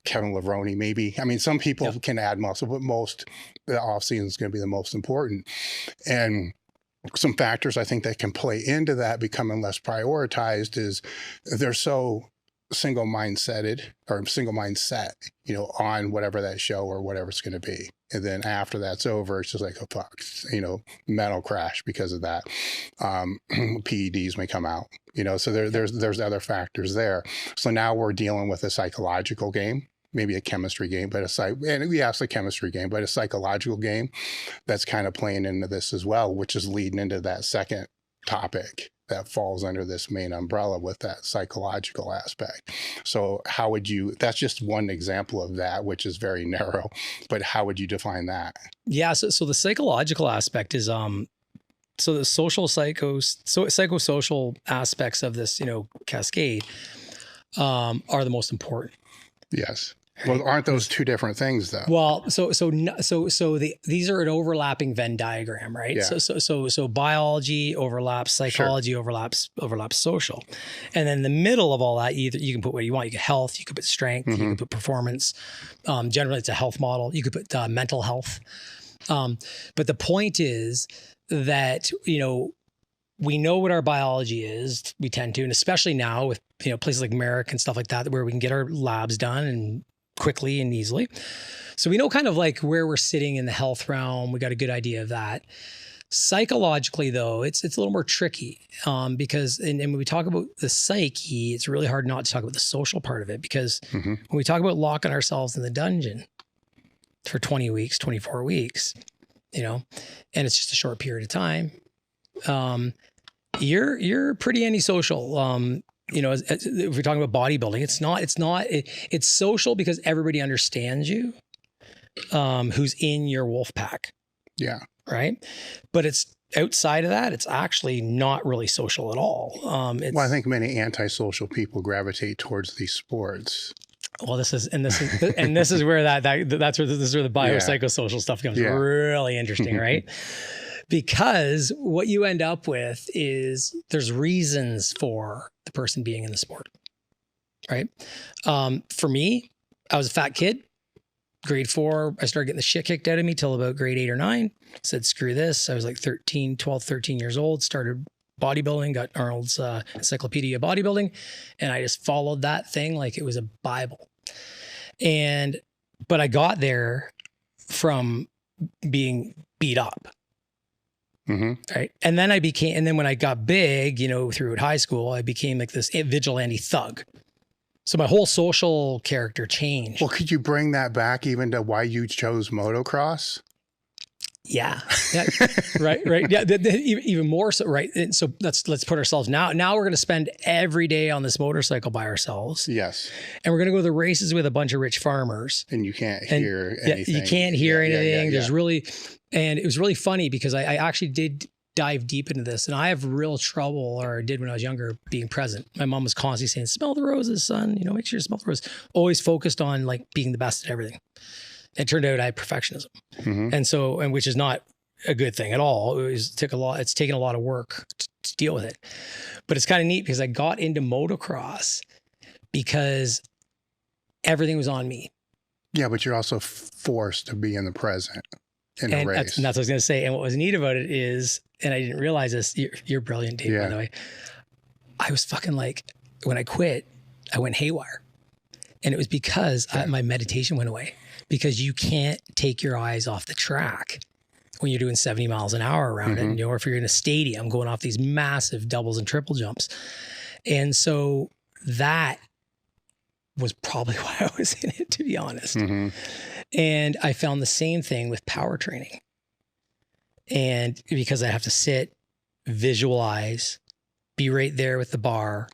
Kevin Levrone, maybe. I mean, some people can add muscle, but the off season is going to be the most important. And some factors I think that can play into that becoming less prioritized is they're so single mindset, on whatever that show or whatever it's going to be. And then after that's over, it's just like, oh, fuck, mental crash because of that. PEDs may come out, so there's other factors there. So now we're dealing with a psychological game, maybe a chemistry game, but a chemistry game, but a psychological game that's kind of playing into this as well, which is leading into that second topic that falls under this main umbrella with that psychological aspect. So that's just one example of that, which is very narrow, but how would you define that? Yeah. So the psychological aspect is, so the psychosocial aspects of this, cascade, are the most important. Yes. Well, aren't those two different things though? Well, these are an overlapping Venn diagram, right? Yeah. So biology overlaps, psychology overlaps social. And then in the middle of all that, you can put what you want. You can health, you could put strength, you can put performance. Generally it's a health model. You could put mental health. But the point is that, we know what our biology is. We tend to, and especially now with, places like MER and stuff like that, where we can get our labs done and quickly and easily. So we know kind of like where we're sitting in the health realm. We got a good idea of that. Psychologically though, it's a little more tricky, because when we talk about the psyche, it's really hard not to talk about the social part of it, because when we talk about locking ourselves in the dungeon for 20 weeks, 24 weeks, and it's just a short period of time, you're pretty antisocial. If we're talking about bodybuilding, it's social because everybody understands you, who's in your wolf pack. Yeah. Right. But it's outside of that, it's actually not really social at all. I think many antisocial people gravitate towards these sports. Well, this is where this is where the biopsychosocial stuff becomes really interesting, right? Because what you end up with is there's reasons for the person being in the sport, right? For me, I was a fat kid. Grade 4, I started getting the shit kicked out of me till about grade 8 or 9. Said, screw this. I was like 13 years old, started bodybuilding, got Arnold's Encyclopedia of Bodybuilding, and I just followed that thing like it was a Bible. But I got there from being beat up. Right. And then when I got big, through high school, I became like this vigilante thug. So my whole social character changed. Well, could you bring that back even to why you chose motocross? Yeah. Right. Yeah. Even more so. Right. And so let's put ourselves now we're going to spend every day on this motorcycle by ourselves. Yes. And we're going to go to the races with a bunch of rich farmers. And you can't hear anything. You can't hear anything. And it was really funny because I actually did dive deep into this, and I have real trouble, or did when I was younger, being present. My mom was constantly saying, smell the roses, son, make sure you smell the roses. Always focused on like being the best at everything. It turned out I had perfectionism. And which is not a good thing at all. It's taken a lot of work to deal with it, but it's kind of neat because I got into motocross because everything was on me. Yeah. But you're also forced to be in the present. In a race. That's what I was going to say. And what was neat about it is, and I didn't realize this, you're brilliant, Tate, by the way. I was fucking like, when I quit, I went haywire. And it was because my meditation went away, because you can't take your eyes off the track when you're doing 70 miles an hour around it. Or if you're in a stadium going off these massive doubles and triple jumps. And so that was probably why I was in it, to be honest. And I found the same thing with power training. And because I have to sit, visualize, be right there with the bar.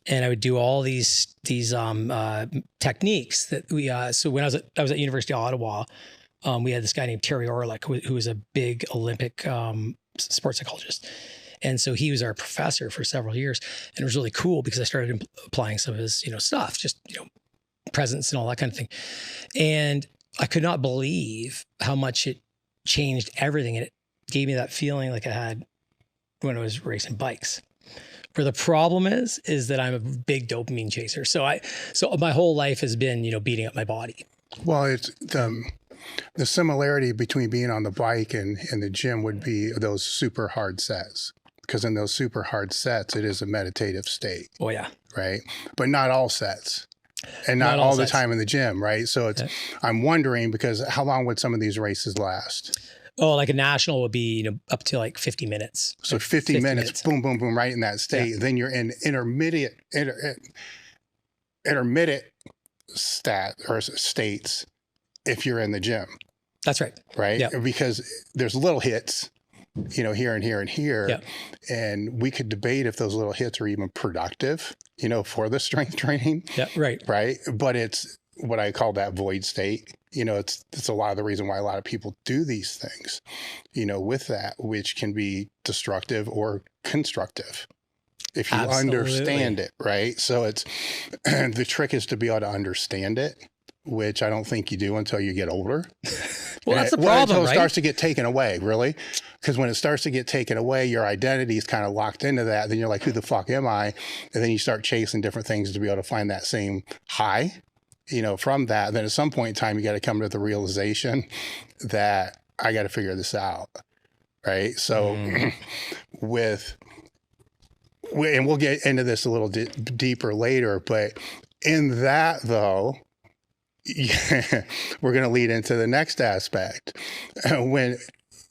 And I would do all these techniques that we, so when I was at University of Ottawa, we had this guy named Terry Orlick, who was a big Olympic sports psychologist. And so he was our professor for several years. And it was really cool because I started applying some of his, stuff, just, presence and all that kind of thing. And I could not believe how much it changed everything. And it gave me that feeling like I had when I was racing bikes. Where the problem is that I'm a big dopamine chaser. So my whole life has been, beating up my body. Well, it's the similarity between being on the bike and the gym would be those super hard sets. Because in those super hard sets, it is a meditative state. Oh, yeah. Right. But not all sets. And not all the time in the gym, right? So it's, I'm wondering, because how long would some of these races last? Oh, like a national would be, up to like 50 minutes. So 50 minutes, boom, boom, boom, right in that state. Yeah. Then you're in intermittent states if you're in the gym. That's right. Right? Yeah. Because there's little hits, here and here and here. Yeah. And we could debate if those little hits are even productive, for the strength training. Yeah, right. Right. But it's what I call that void state. It's a lot of the reason why a lot of people do these things, with that, which can be destructive or constructive if you understand it. Right. So it's the trick is to be able to understand it, which I don't think you do until you get older. Well, that's the problem, until it starts to get taken away, really. Because when it starts to get taken away, your identity is kind of locked into that. Then you're like, who the fuck am I? And then you start chasing different things to be able to find that same high, from that. Then at some point in time, you got to come to the realization that I got to figure this out. Right. So and we'll get into this a little deeper later, but in that though, we're going to lead into the next aspect. When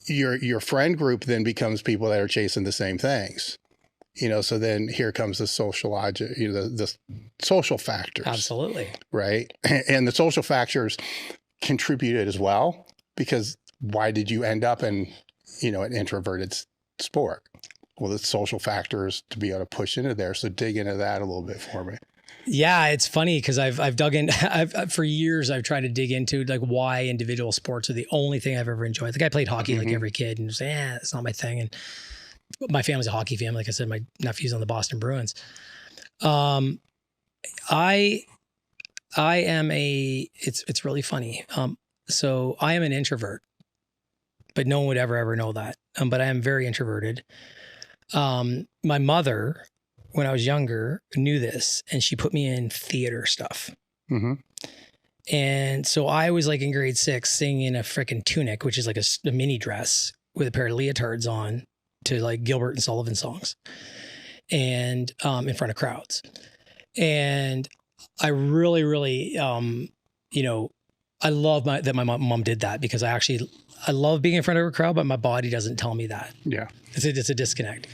your friend group then becomes people that are chasing the same things, so then here comes the the social factors. Absolutely. Right. And the social factors contributed as well, because why did you end up in, an introverted sport? Well, the social factors to be able to push into there. So dig into that a little bit for me. Yeah, it's funny because I've dug in. For years I've tried to dig into like why individual sports are the only thing I've ever enjoyed. Like I played hockey like every kid, and say, it's not my thing. And my family's a hockey family. Like I said, my nephew's on the Boston Bruins. I am it's really funny. So I am an introvert, but no one would ever know that. But I am very introverted. My mother, when I was younger, knew this, and she put me in theater stuff. Mm-hmm. And so I was like in grade 6 singing in a freaking tunic, which is like a mini dress with a pair of leotards on, to like Gilbert and Sullivan songs, and in front of crowds. And I really, really, I love that my mom did that, because I love being in front of a crowd, but my body doesn't tell me that. Yeah. It's a disconnect.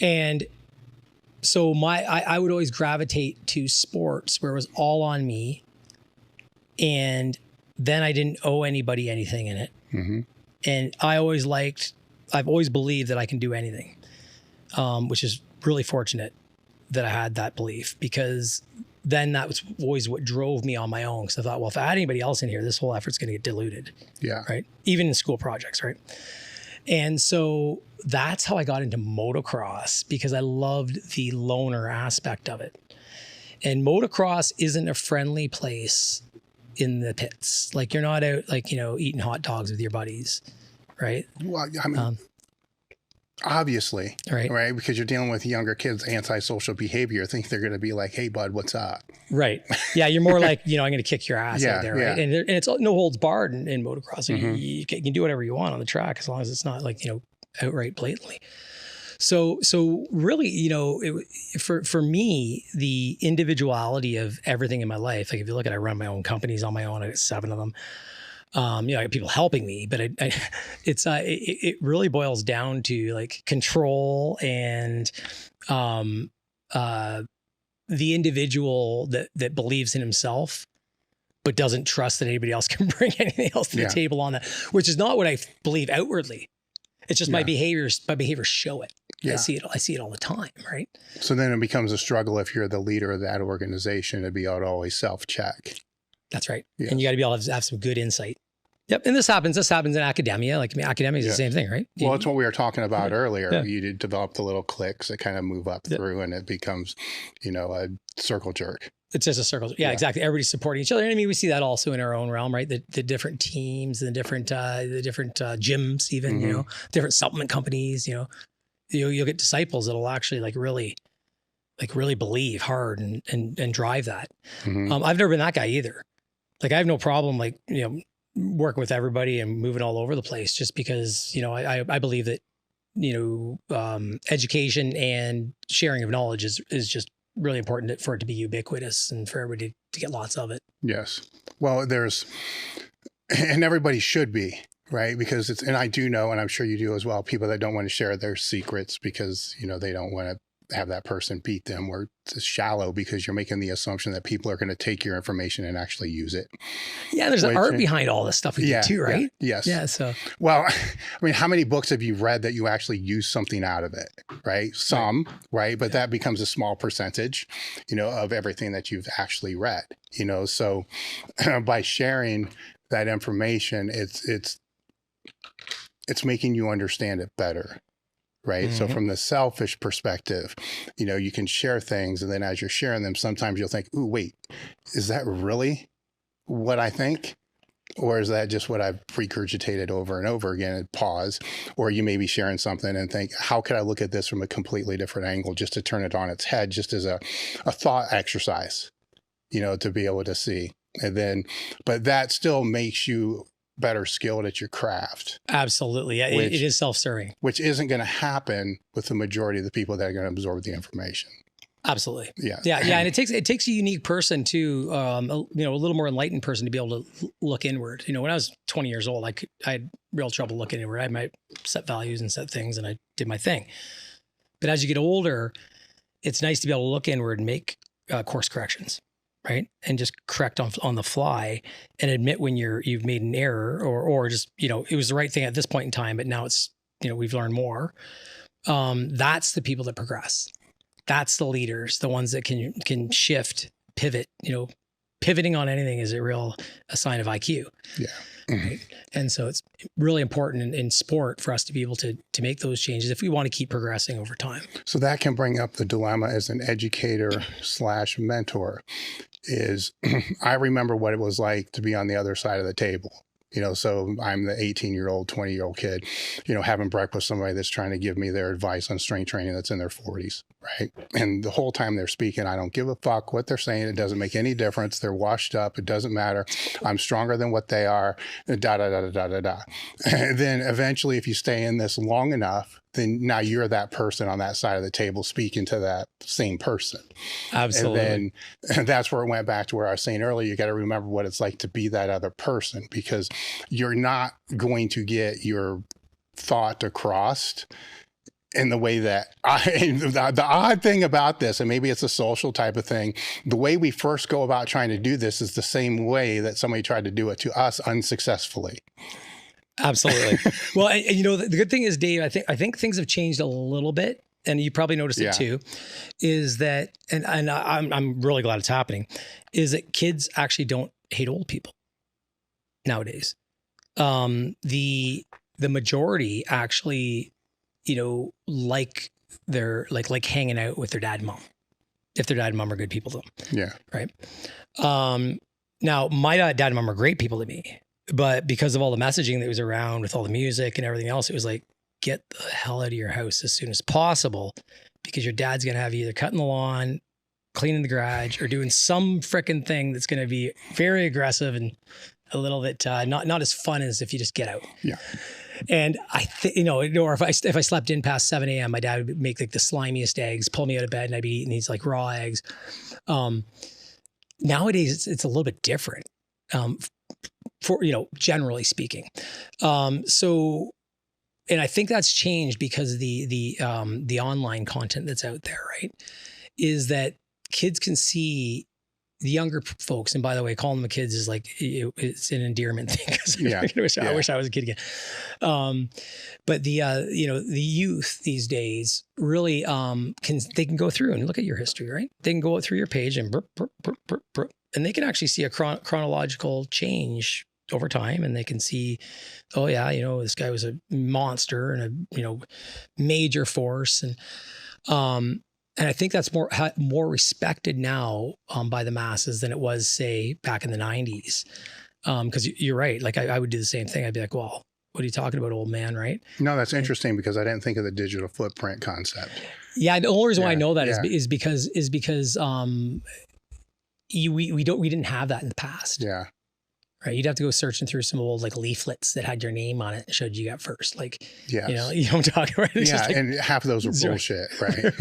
And so I would always gravitate to sports where it was all on me, and then I didn't owe anybody anything in it. Mm-hmm. And I've always believed that I can do anything, which is really fortunate that I had that belief, because then that was always what drove me on my own. Because I thought, well, if I had anybody else in here, this whole effort's going to get diluted. Yeah. Right. Even in school projects. Right. And so that's how I got into motocross, because I loved the loner aspect of it. And motocross isn't a friendly place in the pits. Like you're not out like, eating hot dogs with your buddies. Right. Well, I mean, obviously, right? Because you're dealing with younger kids, antisocial behavior. I think they're going to be like, hey, bud, what's up? Right. Yeah. You're more like, I'm going to kick your ass out there. Right. And it's no holds barred in motocross. So you can do whatever you want on the track, as long as it's not like, outright blatantly. So really, for me, the individuality of everything in my life, like if you look at, I run my own companies on my own, I got 7 of them. I got people helping me, but it really boils down to like control and the individual that believes in himself, but doesn't trust that anybody else can bring anything else to the table on that, which is not what I believe outwardly. It's just my behaviors show it. Yeah. I see it all the time, right? So then it becomes a struggle if you're the leader of that organization to be able to always self-check. That's right. Yes. And you got to be able to have some good insight. Yep. And this happens in academia. Like, I mean, academia is the same thing, right? Well, it's what we were talking about earlier. Yeah. You develop the little cliques that kind of move up through, and it becomes, a circle jerk. It's just a circle. Yeah, exactly. Everybody's supporting each other. And I mean, we see that also in our own realm, right? The different teams and the different gyms, even, different supplement companies, you'll get disciples that'll actually really believe hard and drive that. I've never been that guy either. Like, I have no problem, working with everybody and moving all over the place, just because, I believe that, education and sharing of knowledge is just really important for it to be ubiquitous and for everybody to get lots of it. Yes. Well, and everybody should be, right? Because and I do know, and I'm sure you do as well, people that don't want to share their secrets because, they don't want to have that person beat them, or it's shallow because you're making the assumption that people are going to take your information and actually use it. Yeah. There's an art behind all this stuff we do too, right? Yeah, yes. Yeah. So, well, I mean, how many books have you read that you actually use something out of it? Right. Some, right. But that becomes a small percentage, of everything that you've actually read, so by sharing that information, it's making you understand it better. Right. So from the selfish perspective, you can share things, and then as you're sharing them, sometimes you'll think, ooh, wait, is that really what I think? Or is that just what I've regurgitated over and over again, and pause? Or you may be sharing something and think, how could I look at this from a completely different angle, just to turn it on its head, just as a thought exercise, to be able to see. And then, but that still makes you better skilled at your craft. Absolutely. Yeah, it is self-serving. Which isn't going to happen with the majority of the people that are going to absorb the information. Absolutely. Yeah. Yeah. Yeah. And it takes a unique person to, a little more enlightened person to be able to look inward. When I was 20 years old, I had real trouble looking inward. I had my set values and set things, and I did my thing. But as you get older, it's nice to be able to look inward and make course corrections. Right. And just correct on the fly and admit when you've made an error, or just, it was the right thing at this point in time, but now it's, we've learned more. That's the people that progress. That's the leaders, the ones that can shift, pivot, pivoting on anything is a sign of IQ. Yeah. Right? And so it's really important in sport for us to be able to make those changes if we want to keep progressing over time. So that can bring up the dilemma as an educator / mentor is I remember what it was like to be on the other side of the table. So I'm the 18-year-old, 20-year-old kid, having breakfast with somebody that's trying to give me their advice on strength training that's in their 40s, right? And the whole time they're speaking, I don't give a fuck what they're saying. It doesn't make any difference. They're washed up. It doesn't matter. I'm stronger than what they are, da, da, da, da, da, da. And then eventually, if you stay in this long enough, then now you're that person on that side of the table speaking to that same person. Absolutely. And that's where it went back to where I was saying earlier, you got to remember what it's like to be that other person, because you're not going to get your thought across in the way that the odd thing about this, and maybe it's a social type of thing, the way we first go about trying to do this is the same way that somebody tried to do it to us unsuccessfly. Absolutely. Well, the good thing is, Dave, I think things have changed a little bit, and you probably noticed it too, is that, and I'm really glad it's happening, is that kids actually don't hate old people nowadays. The majority actually, like hanging out with their dad and mom, if their dad and mom are good people to them. Yeah. Right. Now my dad and mom are great people to me. But because of all the messaging that was around with all the music and everything else, it was like, get the hell out of your house as soon as possible, because your dad's going to have you either cutting the lawn, cleaning the garage, or doing some frickin' thing that's going to be very aggressive and a little bit not as fun as if you just get out. Yeah. And or if I slept in past 7 a.m., my dad would make like the slimiest eggs, pull me out of bed, and I'd be eating these like raw eggs. Nowadays, it's a little bit different. For, generally speaking. So, and I think that's changed because the online content that's out there, right? Is that kids can see the younger folks, and by the way, calling them kids is like, it's an endearment thing. Yeah. I wish I was a kid again. But the youth these days really they can go through and look at your history, right? They can go through your page and and they can actually see a chronological change over time, and they can see, oh yeah, this guy was a monster and a major force, and I think that's more respected now by the masses than it was, say, back in the 90s. Because you're right. Like I would do the same thing. I'd be like, well, what are you talking about, old man, right? No, that's interesting because I didn't think of the digital footprint concept. Yeah, the only reason why I know that is because we didn't have that in the past. Yeah. Right. You'd have to go searching through some old like leaflets that had your name on it and showed you got first. Like, yes. you know what I'm talking about? It's yeah. And half of those are bullshit, right?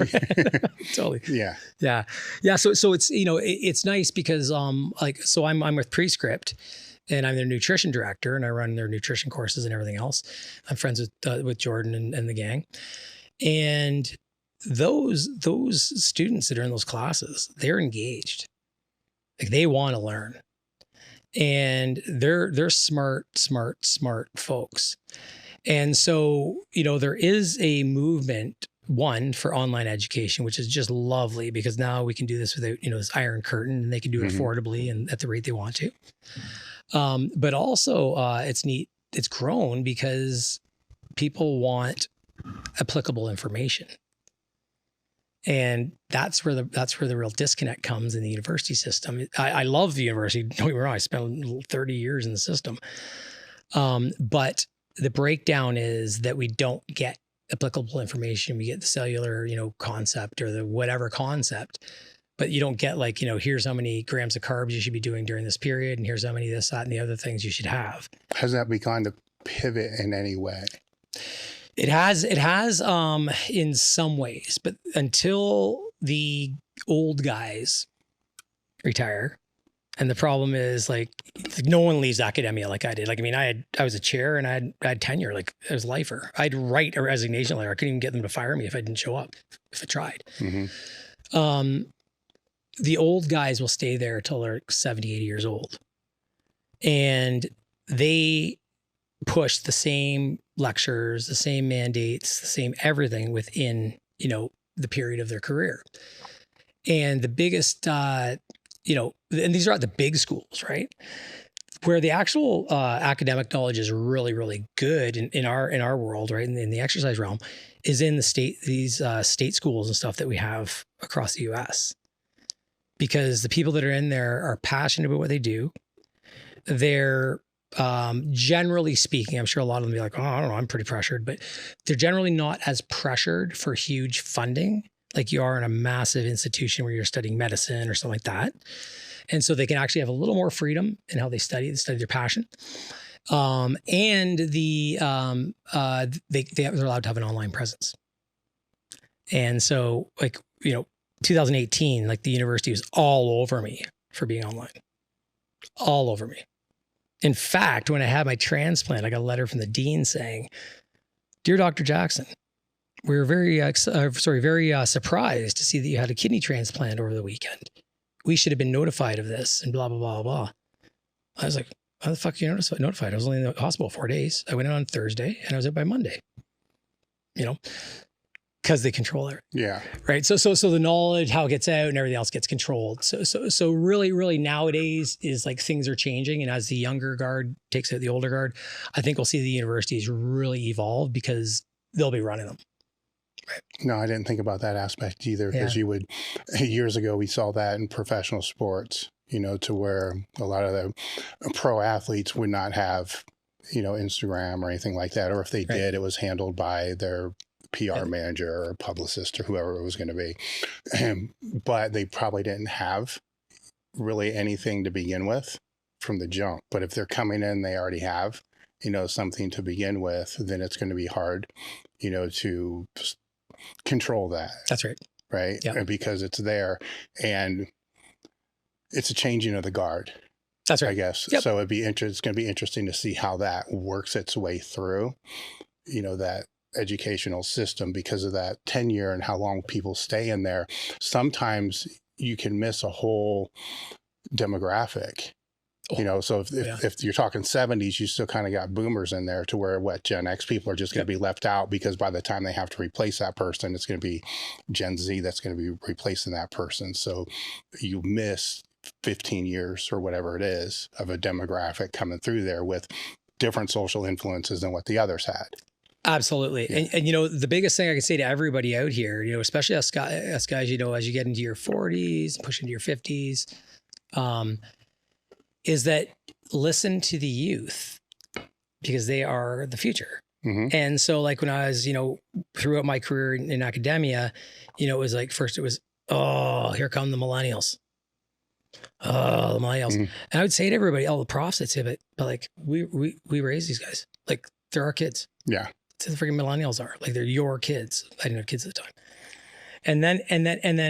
Totally. Yeah. Yeah. Yeah. So it's, it's nice because I'm with Prescript and I'm their nutrition director and I run their nutrition courses and everything else. I'm friends with Jordan and the gang. And those students that are in those classes, they're engaged. Like they want to learn. And they're smart folks. And so, there is a movement, one, for online education, which is just lovely because now we can do this without, this iron curtain, and they can do it affordably and at the rate they want to. But also it's neat. It's grown because people want applicable information. And that's where the real disconnect comes in the university system. I love the university. Don't get me wrong. I spent 30 years in the system. But the breakdown is that we don't get applicable information. We get the cellular, concept or the whatever concept, but you don't get like, here's how many grams of carbs you should be doing during this period. And here's how many this, that, and the other things you should have. Has that begun to pivot in any way? It has in some ways, but until the old guys retire, and the problem is like no one leaves academia like I did. Like, I mean, I was a chair and I had tenure, like I was lifer. I'd write a resignation letter. I couldn't even get them to fire me if I didn't show up, if I tried. Mm-hmm. The old guys will stay there till they're 70, 80 years old. And they push the same lectures, the same mandates, the same everything within, the period of their career. And the biggest, and these are at the big schools, right? Where the actual academic knowledge is really, really good in our world, right? In the exercise realm, is in these state schools and stuff that we have across the US. Because the people that are in there are passionate about what they do. They're generally speaking, I'm sure a lot of them be like, oh, I don't know, I'm pretty pressured, but they're generally not as pressured for huge funding like you are in a massive institution where you're studying medicine or something like that. And so they can actually have a little more freedom in how they study their passion. And they're allowed to have an online presence. And so 2018, like the university was all over me for being online, all over me. In fact, when I had my transplant, I got a letter from the dean saying, "Dear Dr. Jackson, we were very surprised to see that you had a kidney transplant over the weekend. We should have been notified of this," and blah, blah, blah, blah. I was like, how the fuck are you notified? I was only in the hospital 4 days. I went in on Thursday and I was out by Monday, because they control it. Yeah. Right. So the knowledge, how it gets out and everything else gets controlled. So really, really nowadays is like things are changing. And as the younger guard takes out the older guard, I think we'll see the universities really evolve because they'll be running them. Right. No, I didn't think about that aspect either. Because years ago, we saw that in professional sports, to where a lot of the pro athletes would not have, Instagram or anything like that. Or if they did, it was handled by their PR manager or publicist or whoever it was going to be. But they probably didn't have really anything to begin with from the jump. But if they're coming in, they already have, something to begin with, then it's going to be hard, to control that. That's right. Right. Yep. Because it's there and it's a changing of the guard. That's right. I guess. Yep. So it's going to be interesting to see how that works its way through, that educational system because of that tenure and how long people stay in there. Sometimes you can miss a whole demographic. So if you're talking 70s, you still kind of got boomers in there to where Gen X people are just going to be left out, because by the time they have to replace that person, it's going to be Gen Z that's going to be replacing that person. So you miss 15 years or whatever it is of a demographic coming through there with different social influences than what the others had. Absolutely. Yeah. And the biggest thing I can say to everybody out here, especially us guys, as you get into your 40s, push into your 50s, is that listen to the youth, because they are the future. Mm-hmm. And so like when I was, throughout my career in academia, it was like, first it was, oh, here come the millennials. Oh, the millennials. Mm-hmm. And I would say to everybody, all the profs, I'd say, but like, we raise these guys. Like, they're our kids. Yeah. So the freaking millennials are. Like, they're your kids. I didn't have kids at the time. And then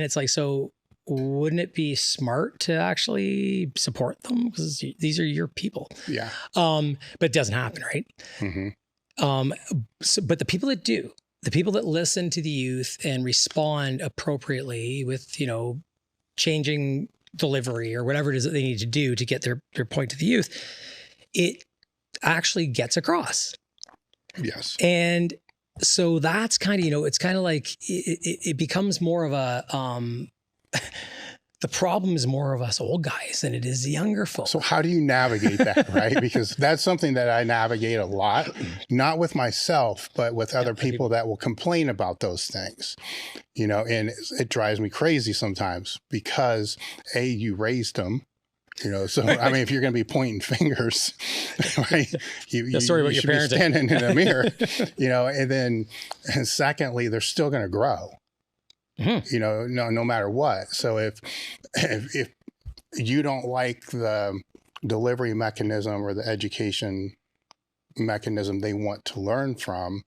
it's like, so wouldn't it be smart to actually support them? Because these are your people. Yeah. But it doesn't happen, right? Mm-hmm. But the people that do, the people that listen to the youth and respond appropriately with, changing delivery or whatever it is that they need to do to get their point to the youth, it actually gets across. Yes. And so that's kind of, it's kind of like it becomes more of a, the problem is more of us old guys than it is the younger folks. So how do you navigate that, right? Because that's something that I navigate a lot, not with myself, but with other people that will complain about those things, and it drives me crazy sometimes because you raised them. So I mean, if you're going to be pointing fingers, right? The story about your parents standing in a mirror, and secondly, they're still going to grow. Mm-hmm. No matter what. So if you don't like the delivery mechanism or the education mechanism they want to learn from,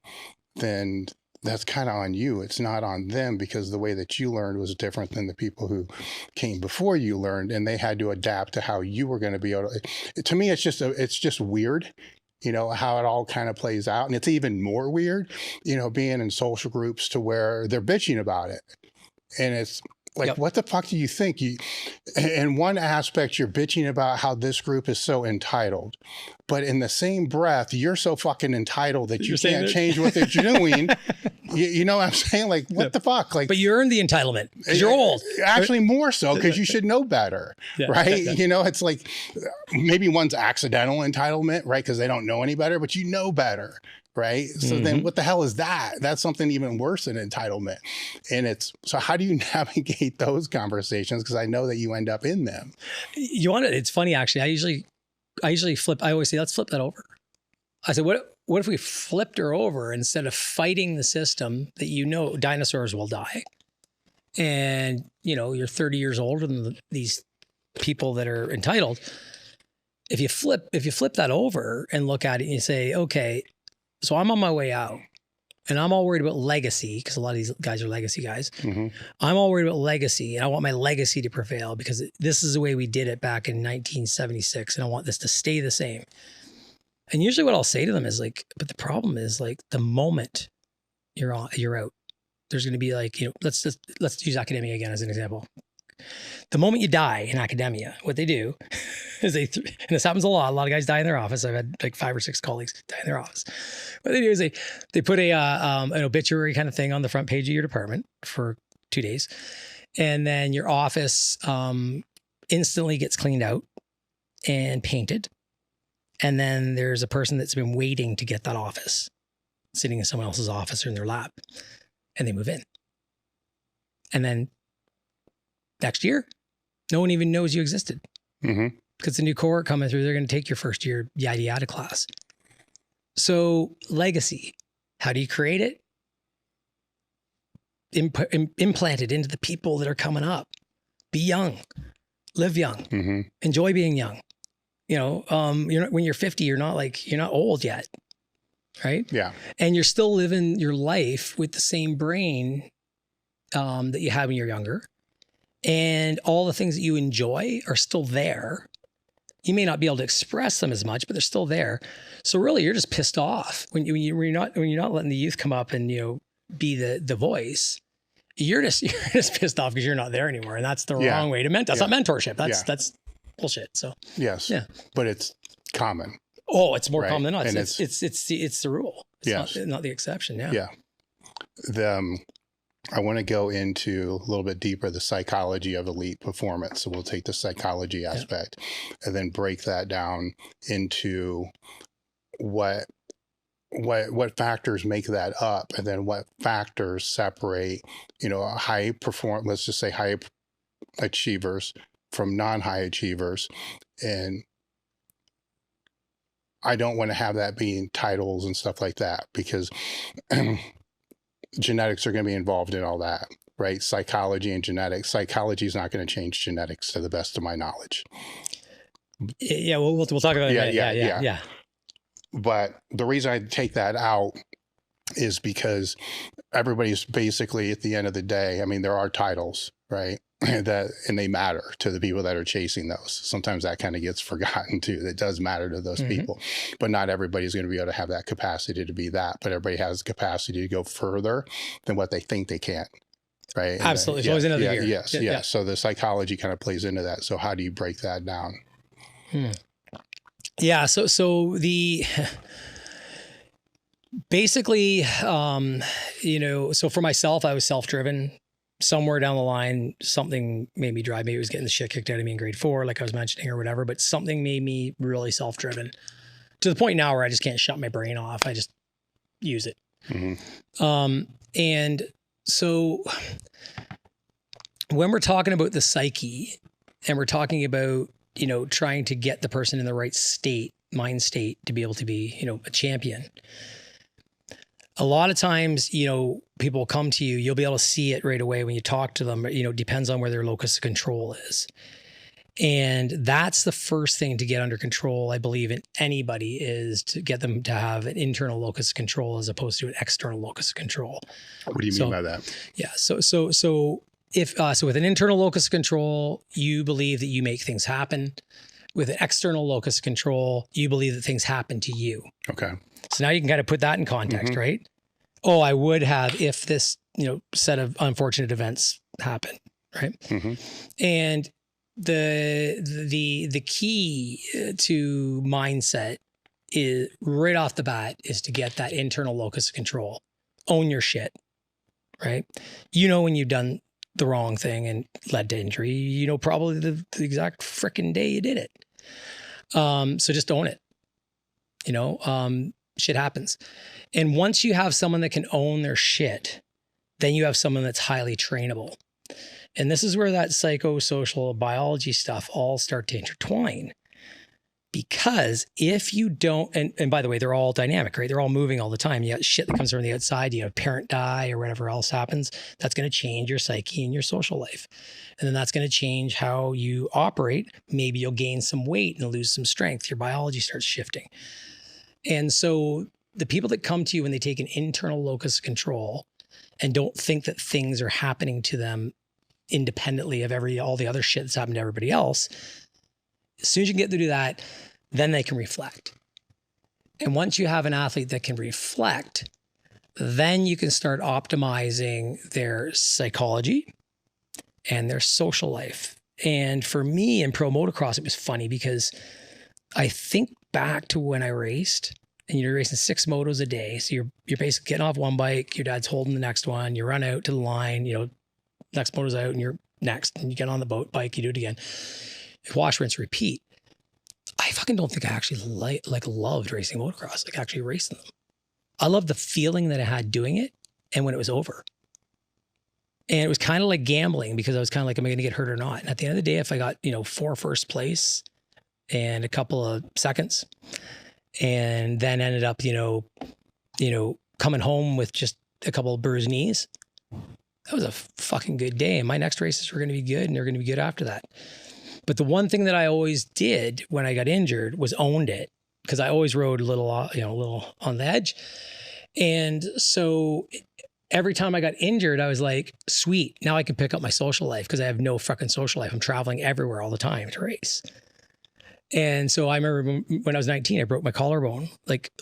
then that's kind of on you. It's not on them, because the way that you learned was different than the people who came before you learned, and they had to adapt to how you were going to be able to. Me, it's just weird. How it all kind of plays out. And it's even more weird, being in social groups to where they're bitching about it. And it's like, What the fuck do you think? In one aspect, you're bitching about how this group is so entitled. But in the same breath, you're so fucking entitled that you can't change what they're doing. You know what I'm saying? Like, what the fuck? Like, but you earned the entitlement because you're old. Actually, more so, because you should know better, right? Yeah. It's like maybe one's accidental entitlement, right? Because they don't know any better, but you know better, right? So then what the hell is that? That's something even worse than entitlement. And so how do you navigate those conversations? Because I know that you end up in them. It's funny, actually. I usually flip. I always say, let's flip that over. I said, what if we flipped her over instead of fighting the system that dinosaurs will die, and you're 30 years older than these people that are entitled. If you flip that over and look at it and you say, okay, so I'm on my way out, and I'm all worried about legacy, because a lot of these guys are legacy guys. Mm-hmm. I'm all worried about legacy, and I want my legacy to prevail because this is the way we did it back in 1976, and I want this to stay the same. And usually what I'll say to them is like, but the problem is like the moment you're out, there's going to be like, let's use academia again as an example. The moment you die in academia, what they do is and this happens a lot of guys die in their office. I've had like 5 or 6 colleagues die in their office. What they do is they put an obituary kind of thing on the front page of your department for 2 days. And then your office instantly gets cleaned out and painted. And then there's a person that's been waiting to get that office, sitting in someone else's office or in their lap, and they move in. And then next year, no one even knows you existed. Mm-hmm. Because the new cohort coming through, they're going to take your first year yada yada class. So legacy, how do you create it? Implant it into the people that are coming up. Be young, live young, enjoy being young. When you're 50, you're not old yet, right? Yeah. And you're still living your life with the same brain that you had when you're younger. And all the things that you enjoy are still there. You may not be able to express them as much, but they're still there. So really, you're just pissed off when you're not letting the youth come up and be the voice. You're just pissed off because you're not there anymore, and that's the wrong way to mentor. That's not mentorship. That's bullshit. So yes, yeah, but it's common. oh, it's more Right. common than not. And It's the rule. It's Yes. not the exception. Yeah. Yeah. I want to go into a little bit deeper the psychology of elite performance. So we'll take the psychology aspect and then break that down into what factors make that up, and then what factors separate, let's just say high achievers from non-high achievers. And I don't want to have that being titles and stuff like that, because genetics are going to be involved in all that, right? Psychology and genetics. Psychology is not going to change genetics, to the best of my knowledge. Yeah. We'll talk about it. Yeah. But the reason I take that out is because everybody's basically, at the end of the day, I mean, there are titles, right? And they matter to the people that are chasing those. Sometimes that kind of gets forgotten too. That does matter to those people, but not everybody's going to be able to have that capacity to be that. But everybody has the capacity to go further than what they think they can, right? Absolutely. It's always another gear. Yes. Yeah. So the psychology kind of plays into that. So how do you break that down? Yeah. So the basically, so for myself, I was self-driven. Somewhere down the line, something made me drive. Maybe it was getting the shit kicked out of me in grade 4, like I was mentioning, or whatever, but something made me really self-driven to the point now where I just can't shut my brain off. I just use it. And so when we're talking about the psyche and we're talking about, trying to get the person in the right mind state to be able to be, a champion, a lot of times, people come to you, you'll be able to see it right away when you talk to them, depends on where their locus of control is. And that's the first thing to get under control, I believe, in anybody, is to get them to have an internal locus of control as opposed to an external locus of control. What do you mean by that? Yeah. So with an internal locus of control, you believe that you make things happen. With an external locus of control, you believe that things happen to you. Okay. So now you can kind of put that in context, right? Oh, I would have if this, set of unfortunate events happen, right? And the key to mindset is right off the bat is to get that internal locus of control. Own your shit, right? When you've done the wrong thing and led to injury, probably the exact frickin' day you did it. So just own it. Shit happens. And once you have someone that can own their shit, then you have someone that's highly trainable. And this is where that psychosocial biology stuff all start to intertwine. Because if you don't, and by the way, they're all dynamic, right? They're all moving all the time. You got shit that comes from the outside, a parent die or whatever else happens. That's going to change your psyche and your social life. And then that's going to change how you operate. Maybe you'll gain some weight and lose some strength. Your biology starts shifting. And so the people that come to you when they take an internal locus of control and don't think that things are happening to them independently of all the other shit that's happened to everybody else, as soon as you can get to do that, then they can reflect. And once you have an athlete that can reflect, then you can start optimizing their psychology and their social life. And for me in pro motocross, it was funny because I think back to when I raced, and you're racing 6 motos a day. So you're basically getting off one bike, your dad's holding the next one, you run out to the line, next moto's out and you're next, and you get on the bike, you do it again. Wash, rinse, repeat. I fucking don't think I actually loved racing motocross, actually racing them. I loved the feeling that I had doing it and when it was over. And it was kind of like gambling, because I was kind of like, am I going to get hurt or not? And at the end of the day, if I got, 4 first place and a couple of seconds, and then ended up, coming home with just a couple of bruised knees, that was a fucking good day. And my next races were going to be good, and they're going to be good after that. But the one thing that I always did when I got injured was owned it, because I always rode a little on the edge. And so every time I got injured, I was like, sweet, now I can pick up my social life, because I have no fucking social life. I'm traveling everywhere all the time to race. And so I remember when I was 19, I broke my collarbone,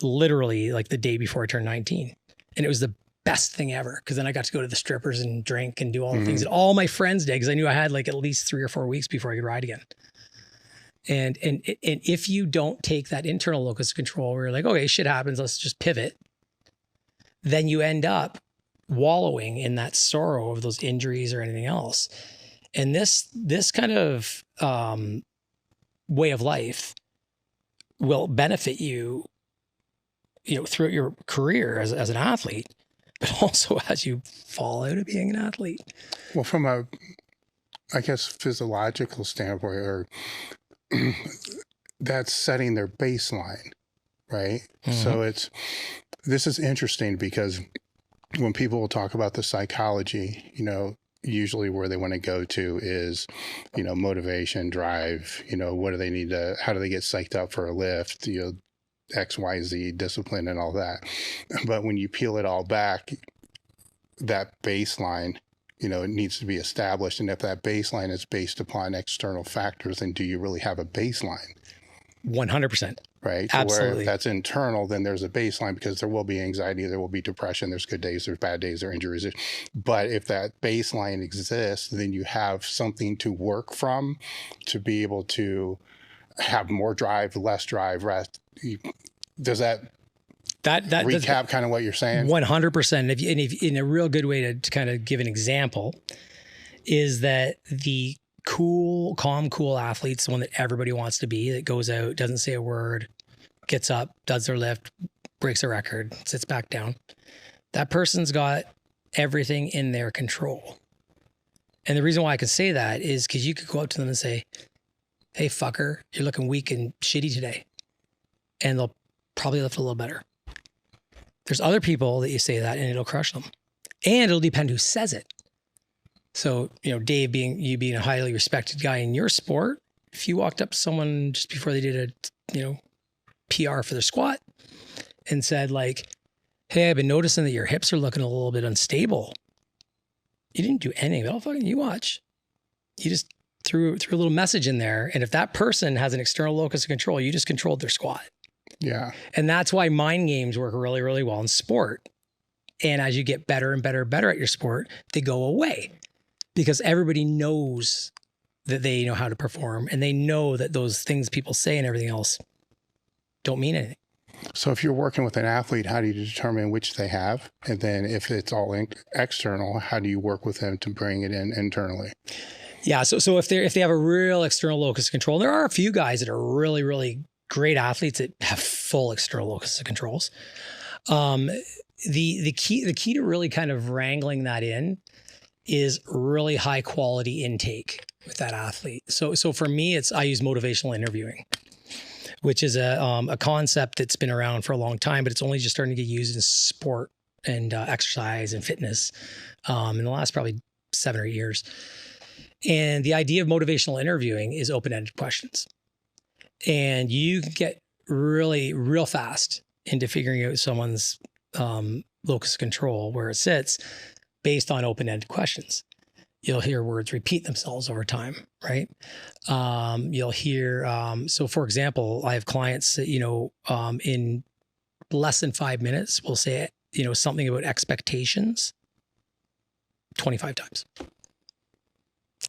literally the day before I turned 19. And it was the best thing ever, because then I got to go to the strippers and drink and do all the things that all my friends did, because I knew I had at least 3 or 4 weeks before I could ride again. And if you don't take that internal locus of control where you're like, okay, shit happens, let's just pivot, then you end up wallowing in that sorrow of those injuries or anything else. And this kind of way of life will benefit you, throughout your career as an athlete, but also as you fall out of being an athlete. Well, from a, I guess, physiological standpoint, or that's setting their baseline, right? Mm-hmm. So this is interesting because when people will talk about the psychology, usually where they want to go to is, motivation, drive, what do they need to, how do they get psyched up for a lift, X, Y, Z, discipline and all that. But when you peel it all back, that baseline, it needs to be established. And if that baseline is based upon external factors, then do you really have a baseline? 100%. Right. Absolutely. Where if that's internal, then there's a baseline because there will be anxiety, there will be depression, there's good days, there's bad days, there are injuries. But if that baseline exists, then you have something to work from to be able to have more drive, less drive, rest. Does that recap kind of what you're saying? 100%. If in a real good way to kind of give an example is that the calm, cool athlete's the one that everybody wants to be, that goes out, doesn't say a word, gets up, does their lift, breaks a record, sits back down. That person's got everything in their control. And the reason why I can say that is because you could go up to them and say, hey, fucker, you're looking weak and shitty today. And they'll probably lift a little better. There's other people that you say that and it'll crush them. And it'll depend who says it. So, Dave, being a highly respected guy in your sport, if you walked up to someone just before they did a, PR for their squat and said like, hey, I've been noticing that your hips are looking a little bit unstable. You didn't do anything. Oh, fucking you watch. You just threw a little message in there. And if that person has an external locus of control, you just controlled their squat. Yeah. And that's why mind games work really, really well in sport. And as you get better and better and better at your sport, they go away because everybody knows that they know how to perform and they know that those things people say and everything else don't mean anything. So if you're working with an athlete, how do you determine which they have? And then if it's all external, how do you work with them to bring it in internally? Yeah. So if they have a real external locus of control, there are a few guys that are really, really great athletes that have full external locus of controls. The key to really kind of wrangling that in is really high quality intake with that athlete. So for me, I use motivational interviewing, which is a concept that's been around for a long time, but it's only just starting to get used in sport and exercise and fitness in the last probably 7 or 8 years. And the idea of motivational interviewing is open-ended questions. And you can get really, real fast into figuring out someone's locus of control, where it sits, based on open-ended questions. You'll hear words repeat themselves over time, right? You'll hear, so for example, I have clients that, in less than 5 minutes will say, something about expectations 25 times.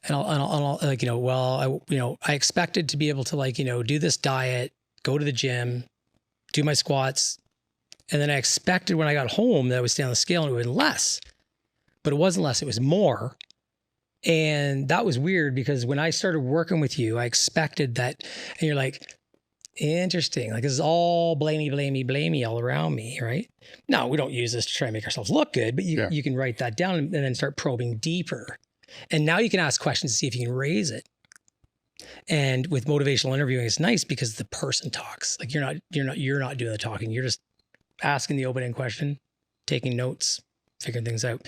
And I'll like, I expected to be able to do this diet, go to the gym, do my squats. And then I expected when I got home that I would stay on the scale and it would be less, but it wasn't less, it was more. And that was weird because when I started working with you, I expected that, and you're like, interesting. Like, this is all blamey all around me, right? No, we don't use this to try and make ourselves look good, but you can write that down and then start probing deeper. And now you can ask questions to see if you can raise it. And with motivational interviewing, it's nice because the person talks. Like, you're not doing the talking. You're just asking the open-end question, taking notes, figuring things out.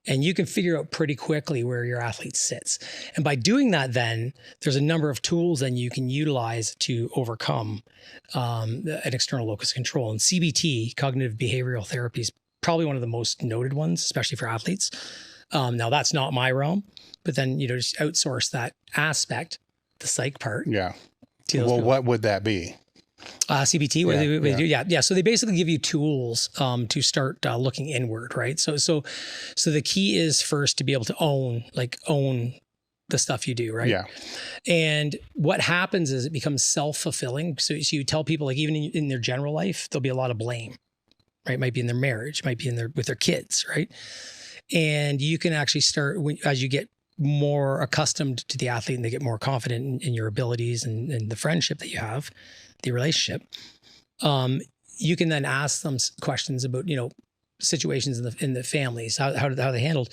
And you can figure out pretty quickly where your athlete sits. And by doing that, then there's a number of tools then you can utilize to overcome an external locus of control. And CBT, cognitive behavioral therapy, is probably one of the most noted ones, especially for athletes. Now that's not my realm, but then, just outsource that aspect, the psych part. Yeah. Well, what would that be? CBT, what do they do? Yeah. So they basically give you tools to start looking inward, right? So the key is first to be able to own the stuff you do, right? Yeah. And what happens is it becomes self-fulfilling. So you tell people, like, even in their general life, there'll be a lot of blame, right? It might be in their marriage, might be with their kids, right? And you can actually start, as you get more accustomed to the athlete and they get more confident in your abilities and the friendship that you have, the relationship, you can then ask them questions about, situations in the families, how they handled.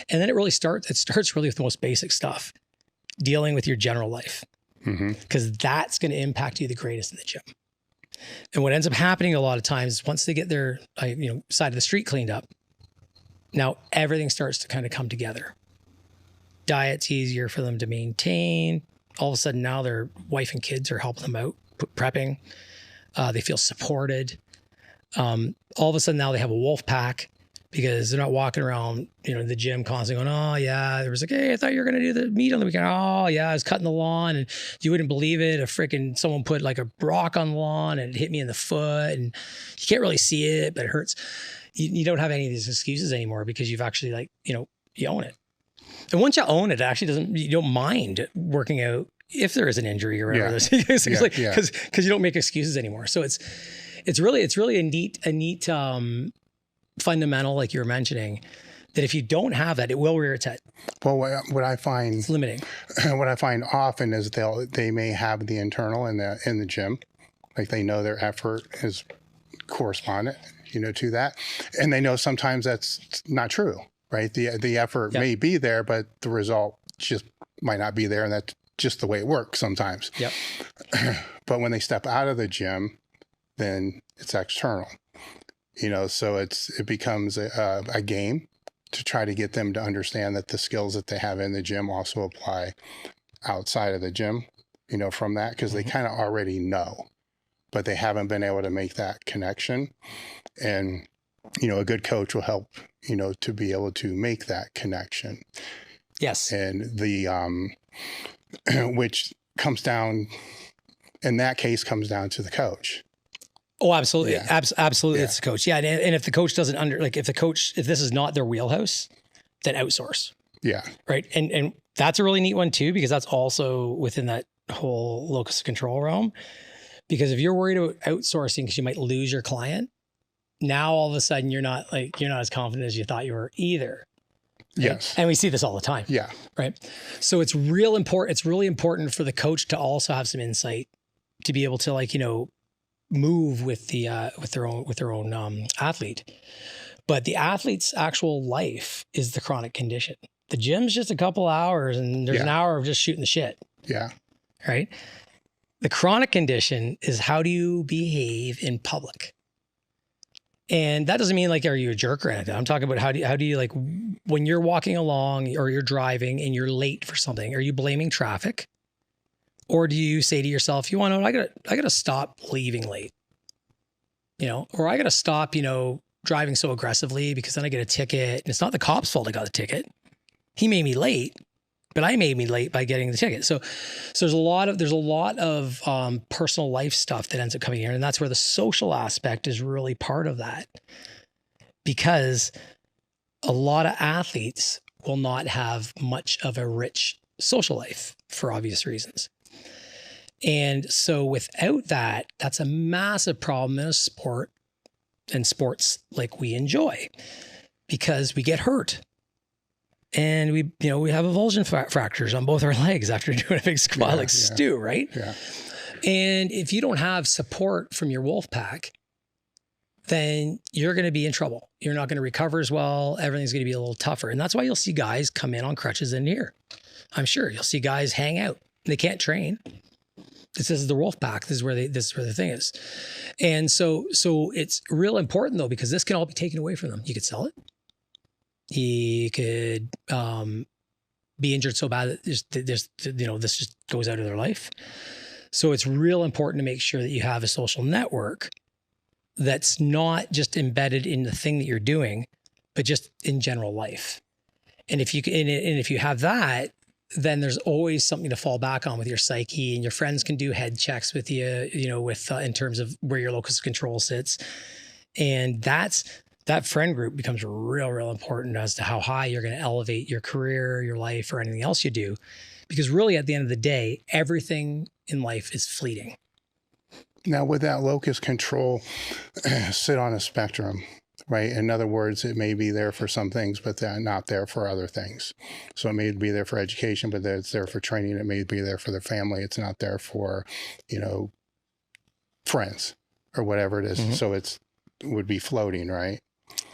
And then it starts really with the most basic stuff, dealing with your general life, because that's going to impact you the greatest in the gym. And what ends up happening a lot of times, once they get their, side of the street cleaned up, now everything starts to kind of come together. Diet's easier for them to maintain. All of a sudden now their wife and kids are helping them out, prepping. They feel supported. All of a sudden now they have a wolf pack because they're not walking around, the gym constantly going, oh yeah, there was like, hey, I thought you were going to do the meet on the weekend. Oh yeah, I was cutting the lawn and you wouldn't believe it. Someone put like a rock on the lawn and it hit me in the foot and you can't really see it, but it hurts. You don't have any of these excuses anymore because you've actually you own it. And once you own it, you don't mind working out if there is an injury or whatever. Because you don't make excuses anymore. So it's really a neat fundamental, like you were mentioning, that if you don't have that, it will rear its head. Well, what I find it's limiting. What I find often is they may have the internal in the gym, like they know their effort is correspondent, to that, and they know sometimes that's not true, right? The effort may be there, but the result just might not be there, and that's just the way it works sometimes. Yep. But when they step out of the gym, then it's external, so it becomes a game to try to get them to understand that the skills that they have in the gym also apply outside of the gym, from that, because they kind of already know, but they haven't been able to make that connection. And, a good coach will help, to be able to make that connection. Yes. And which comes down, in that case, comes down to the coach. Oh, absolutely. Yeah. Absolutely. Yeah. It's the coach. Yeah. And if the coach doesn't if this is not their wheelhouse, then outsource. Yeah. Right. And that's a really neat one too, because that's also within that whole locus of control realm. Because if you're worried about outsourcing because you might lose your client, now all of a sudden you're not as confident as you thought you were either. Right? Yes. And we see this all the time. Yeah. Right. So it's really important for the coach to also have some insight to be able to move with their own athlete. But the athlete's actual life is the chronic condition. The gym's just a couple hours and there's an hour of just shooting the shit. Yeah. Right. The chronic condition is, how do you behave in public? And that doesn't mean are you a jerk or anything. I'm talking about how do you when you're walking along or you're driving and you're late for something, are you blaming traffic? Or do you say to yourself, I gotta stop leaving late, or I gotta stop, driving so aggressively because then I get a ticket and it's not the cop's fault I got the ticket. He made me late, but I made me late by getting the ticket. So there's a lot of personal life stuff that ends up coming in, and that's where the social aspect is really part of that, because a lot of athletes will not have much of a rich social life for obvious reasons. And so without that, that's a massive problem in a sport and sports like we enjoy, because we get hurt. And we have avulsion fractures on both our legs after doing a big squat Stu, right? Yeah. And if you don't have support from your wolf pack, then you're going to be in trouble. You're not going to recover as well. Everything's going to be a little tougher. And that's why you'll see guys come in on crutches in here. I'm sure you'll see guys hang out. They can't train. This is the wolf pack. This is where the thing is. And so it's real important though, because this can all be taken away from them. You could sell it. He could be injured so bad that this just goes out of their life. So it's real important to make sure that you have a social network that's not just embedded in the thing that you're doing, but just in general life. And if you have that, then there's always something to fall back on with your psyche, and your friends can do head checks with you, in terms of where your locus of control sits. And that's that friend group becomes real important as to how high you're going to elevate your career, your life, or anything else you do. Because really, at the end of the day, everything in life is fleeting. Now, would that locus control sit on a spectrum, right? In other words, it may be there for some things, but they're not there for other things. So it may be there for education, but it's there for training. It may be there for their family. It's not there for, friends or whatever it is. Mm-hmm. So would be floating, right?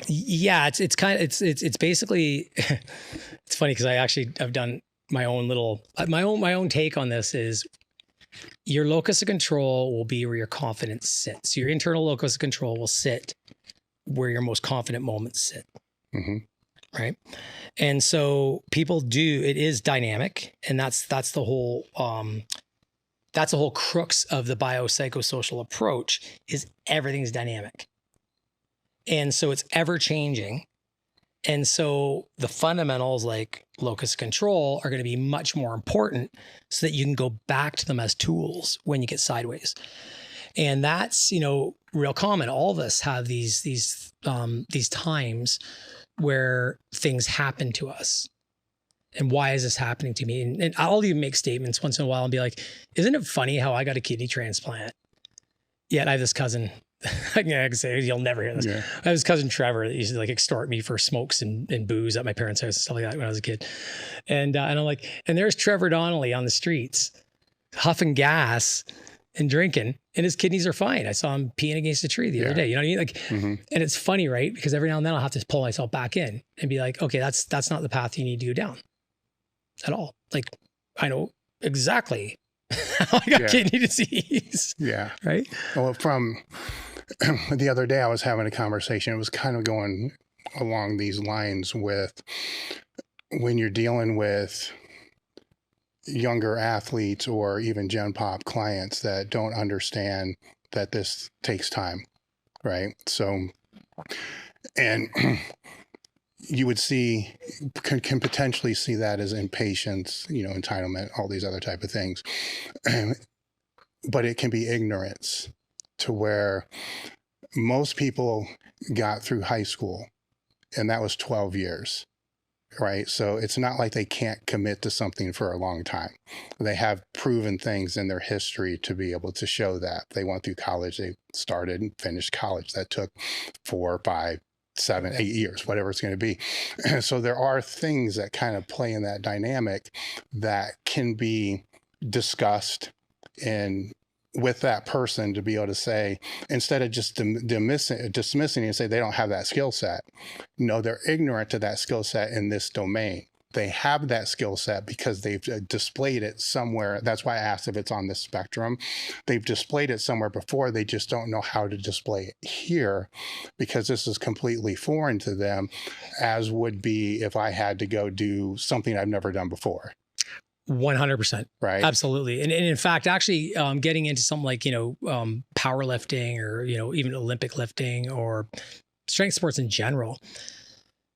Yeah, it's basically, it's funny because I've done my own my own take on this is your locus of control will be where your confidence sits. Your internal locus of control will sit where your most confident moments sit. Mm-hmm. Right. And so it is dynamic. And that's the whole crux of the biopsychosocial approach is everything's dynamic. And so it's ever changing. And so the fundamentals like locus of control are going to be much more important so that you can go back to them as tools when you get sideways. And that's, real common. All of us have these times where things happen to us. And why is this happening to me? And I'll even make statements once in a while and be like, isn't it funny how I got a kidney transplant? Yet I have this cousin, I can say, you'll never hear this. Yeah. I have this cousin Trevor that used to like extort me for smokes and booze at my parents' house and stuff like that when I was a kid. And I'm like, and there's Trevor Donnelly on the streets, huffing gas and drinking, and his kidneys are fine. I saw him peeing against a tree the other day. You know what I mean? Like, mm-hmm. And it's funny, right? Because every now and then I'll have to pull myself back in and be like, okay, that's not the path you need to go down at all. Like, I know exactly how I got kidney disease. Yeah. Right. Well, from the other day, I was having a conversation. It was kind of going along these lines with when you're dealing with younger athletes or even Gen Pop clients that don't understand that this takes time, right? So, and you would can potentially see that as impatience, entitlement, all these other type of things. But it can be ignorance to where most people got through high school and that was 12 years, right? So it's not like they can't commit to something for a long time. They have proven things in their history to be able to show that. They went through college, they started and finished college. That took 4, 5, 7, 8 years, whatever it's going to be. So there are things that kind of play in that dynamic that can be discussed and with that person to be able to say, instead of just dismissing and say they don't have that skill set. No, they're ignorant to that skill set in this domain. They have that skill set because they've displayed it somewhere. That's why I asked if it's on the spectrum. They've displayed it somewhere before. They just don't know how to display it here because this is completely foreign to them, as would be if I had to go do something I've never done before. 100%. Right. Absolutely. And in fact, actually getting into something like, powerlifting or, even Olympic lifting or strength sports in general,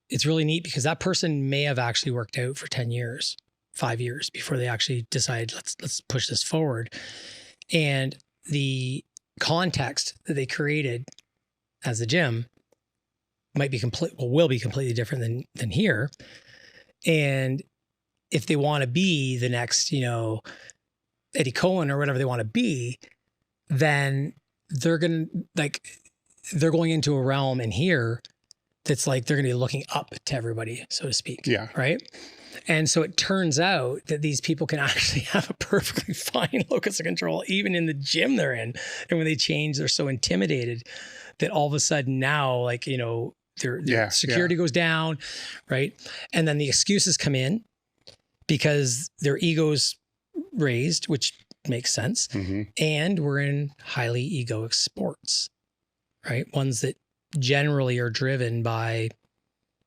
it's really neat because that person may have actually worked out for 10 years, 5 years before they actually decide, let's push this forward. And the context that they created as a gym will be completely different than here. And if they want to be the next, Eddie Cohen or whatever they want to be, then they're going into a realm in here that's like, they're going to be looking up to everybody, so to speak. Yeah. Right. And so it turns out that these people can actually have a perfectly fine locus of control, even in the gym they're in. And when they change, they're so intimidated that all of a sudden now, their security goes down. Right. And then the excuses come in, because their ego's raised, which makes sense. Mm-hmm. And we're in highly egoic sports, right? Ones that generally are driven by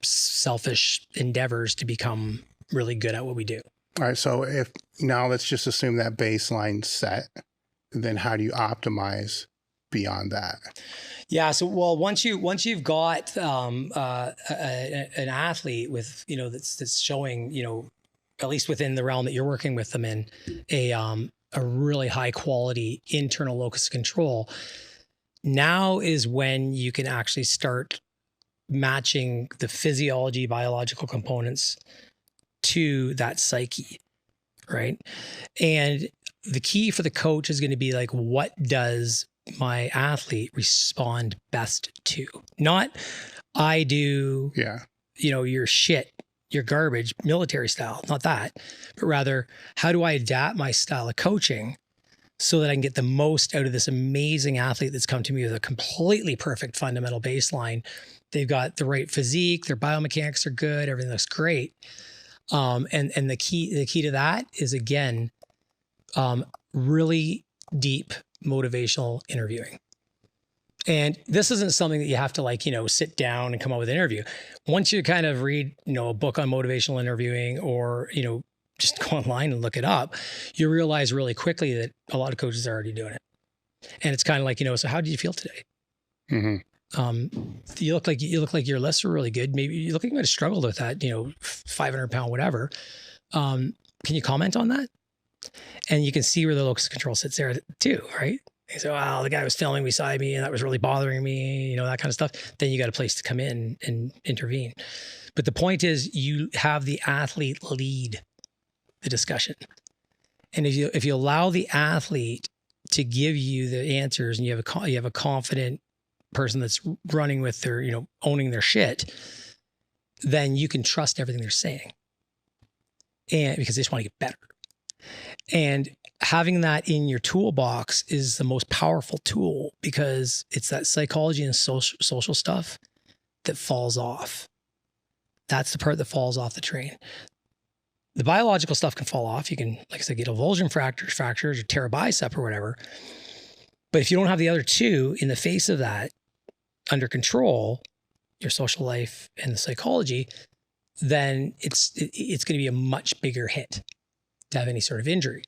selfish endeavors to become really good at what we do. All right. So now let's just assume that baseline set, then how do you optimize beyond that? Yeah. So, once you've got an athlete with, that's showing, at least within the realm that you're working with them in, a really high quality internal locus of control, now is when you can actually start matching the physiology, biological components to that psyche, right? And the key for the coach is going to be like, what does my athlete respond best to? Not, I do, your shit, your garbage, military style, not that, but rather, how do I adapt my style of coaching so that I can get the most out of this amazing athlete that's come to me with a completely perfect fundamental baseline? They've got the right physique, their biomechanics are good, everything looks great. And the key to that is, again, really deep motivational interviewing. And this isn't something that you have to sit down and come up with an interview. Once you kind of read, a book on motivational interviewing, or, just go online and look it up, you realize really quickly that a lot of coaches are already doing it. And it's kind of like, so how did you feel today? Mm-hmm. You look like your lifts were really good. Maybe you look like you might have struggled with that, 500-pound, whatever. Can you comment on that? And you can see where the locus of control sits there too, right? You say, wow, the guy was filming beside me and that was really bothering me, that kind of stuff. Then you got a place to come in and intervene. But the point is, you have the athlete lead the discussion. And if you allow the athlete to give you the answers, and you have a confident person that's running with their, owning their shit, then you can trust everything they're saying. And because they just want to get better. And having that in your toolbox is the most powerful tool, because it's that psychology and social stuff that falls off. That's the part that falls off the train. The biological stuff can fall off. You can, like I said, get avulsion fractures or tear a bicep or whatever. But if you don't have the other two in the face of that under control, your social life and the psychology, then it's going to be a much bigger hit to have any sort of injury.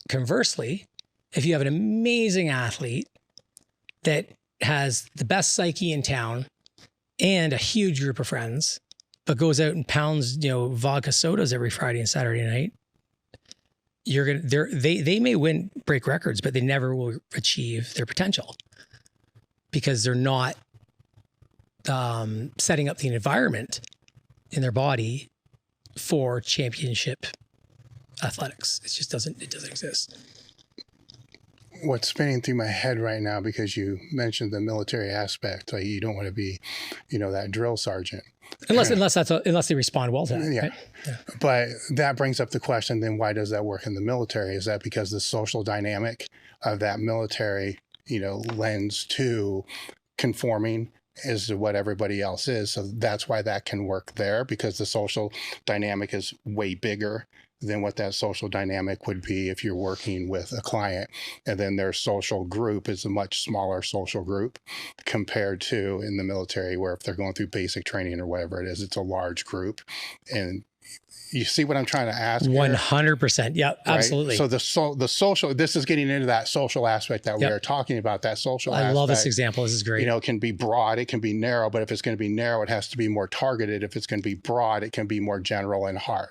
Conversely, if you have an amazing athlete that has the best psyche in town and a huge group of friends, but goes out and pounds, vodka sodas every Friday and Saturday night, they may break records, but they never will achieve their potential, because they're not setting up the environment in their body for championship athletics. It just doesn't exist. What's spinning through my head right now, because you mentioned the military aspect, like you don't want to be, that drill sergeant. Unless they respond well to that. Yeah. Right? Yeah. But that brings up the question, then why does that work in the military? Is that because the social dynamic of that military, lends to conforming as to what everybody else is? So that's why that can work there, because the social dynamic is way bigger than what that social dynamic would be if you're working with a client. And then their social group is a much smaller social group compared to in the military, where if they're going through basic training or whatever it is, it's a large group. And you see what I'm trying to ask? 100%. Yeah, absolutely. Right? So the social, this is getting into that social aspect that we are talking about, that social aspect. I love this example. This is great. It can be broad, it can be narrow, but if it's going to be narrow, it has to be more targeted. If it's going to be broad, it can be more general and hard.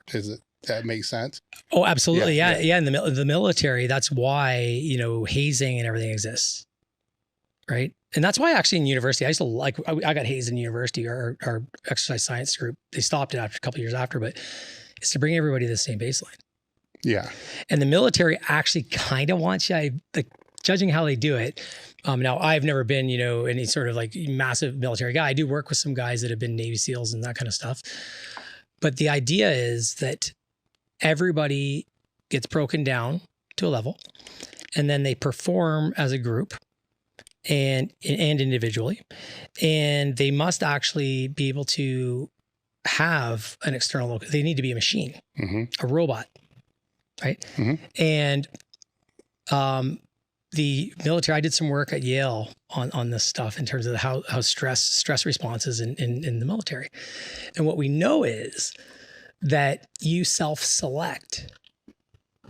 That makes sense? Oh, absolutely. Yeah. In the military, that's why, hazing and everything exists. Right. And that's why actually in university, I got hazed in university, our exercise science group. They stopped it after a couple of years after, but it's to bring everybody to the same baseline. Yeah. And the military actually kind of wants you, judging how they do it. Now I've never been, any sort of massive military guy. I do work with some guys that have been Navy SEALs and that kind of stuff. But the idea is that everybody gets broken down to a level, and then they perform as a group and individually, and they must actually be able to have an external. They need to be a machine, a robot, right? And the military. I did some work at Yale on this stuff in terms of how stress responses in the military, and what we know is that you self-select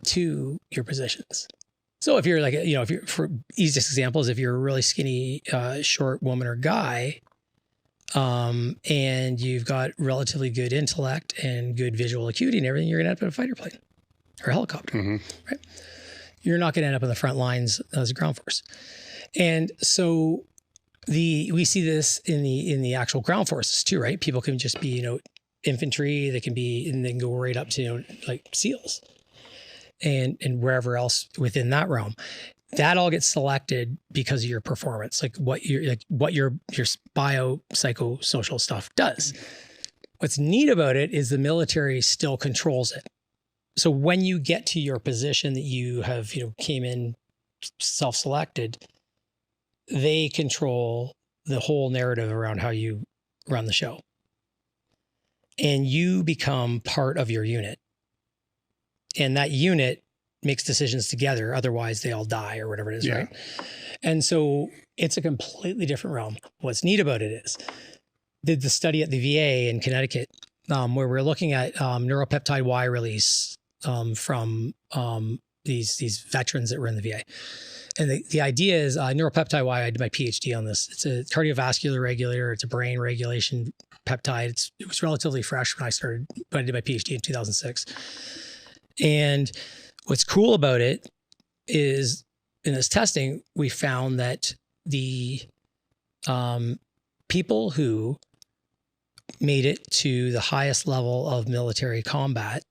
to your positions. So if you're for easiest examples, if you're a really skinny, short woman or guy, and you've got relatively good intellect and good visual acuity and everything, you're going to end up in a fighter plane or a helicopter, right? You're not going to end up in the front lines as a ground force. And so We see this in the actual ground forces too, right? People can just be, infantry, they can be, and they can go right up to, like SEALs and wherever else within that realm. That all gets selected because of your performance, like what your biopsychosocial stuff does. What's neat about it is the military still controls it. So when you get to your position that you have, came in self-selected, they control the whole narrative around how you run the show. And you become part of your unit. And that unit makes decisions together. Otherwise, they all die or whatever it is, right? And so it's a completely different realm. What's neat about it is, did the study at the VA in Connecticut, where we're looking at neuropeptide Y release from these veterans that were in the VA. And the idea is neuropeptide Y, I did my PhD on this. It's a cardiovascular regulator. It's a brain regulation peptide. It was relatively fresh when I did my PhD in 2006. And what's cool about it is in this testing, we found that the people who made it to the highest level of military combat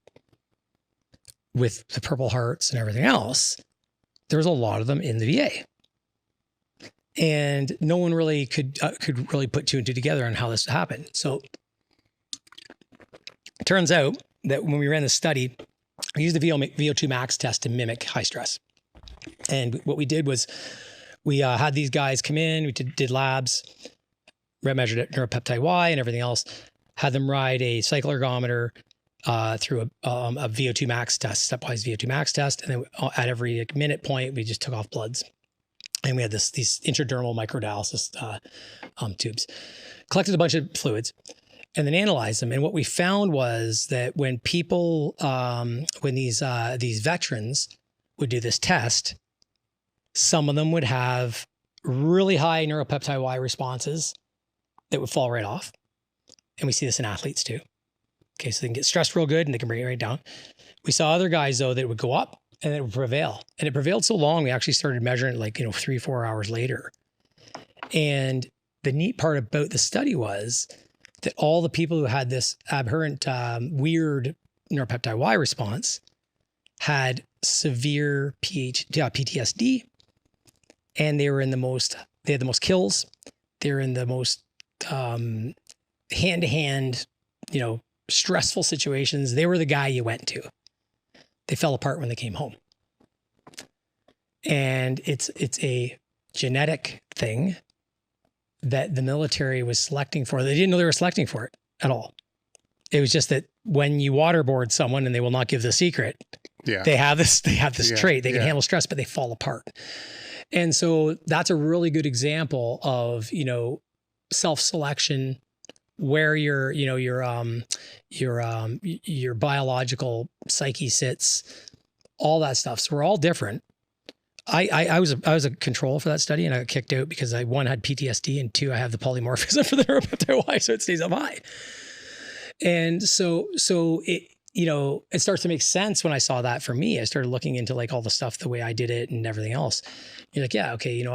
with the Purple Hearts and everything else, there was a lot of them in the VA, and no one really could really put two and two together on how this happened. So it turns out that when we ran the study, we used the VO2 max test to mimic high stress. And what we did was we had these guys come in, we did labs, measured it, neuropeptide Y and everything else, had them ride a cycle ergometer through a VO2 max test, stepwise VO2 max test. And then at every minute point, we just took off bloods. And we had these intradermal microdialysis tubes, collected a bunch of fluids, and then analyzed them. And what we found was that when people, when these veterans would do this test, some of them would have really high neuropeptide Y responses that would fall right off. And we see this in athletes too. Okay, so they can get stressed real good and they can bring it right down. We saw other guys though that would go up and it would prevail. And it prevailed so long, we actually started measuring it 3-4 hours later. And the neat part about the study was that all the people who had this aberrant, weird neuropeptide Y response had severe PTSD, and they had the most kills. They were in the most hand-to-hand, stressful situations. They were the guy you went to. They fell apart when they came home. And it's a genetic thing that the military was selecting for. They didn't know they were selecting for it at all. It was just that when you waterboard someone and they will not give the secret, they have this trait. They can handle stress, but they fall apart. And so that's a really good example of, self-selection, where your biological psyche sits, all that stuff. So we're all different. I was a control for that study, and I got kicked out because I, one, had PTSD, and two, I have the polymorphism for the neuropeptide Y, so it stays up high. And so it, it starts to make sense when I saw that for me. I started looking into all the stuff, the way I did it and everything else. You're like, yeah, okay,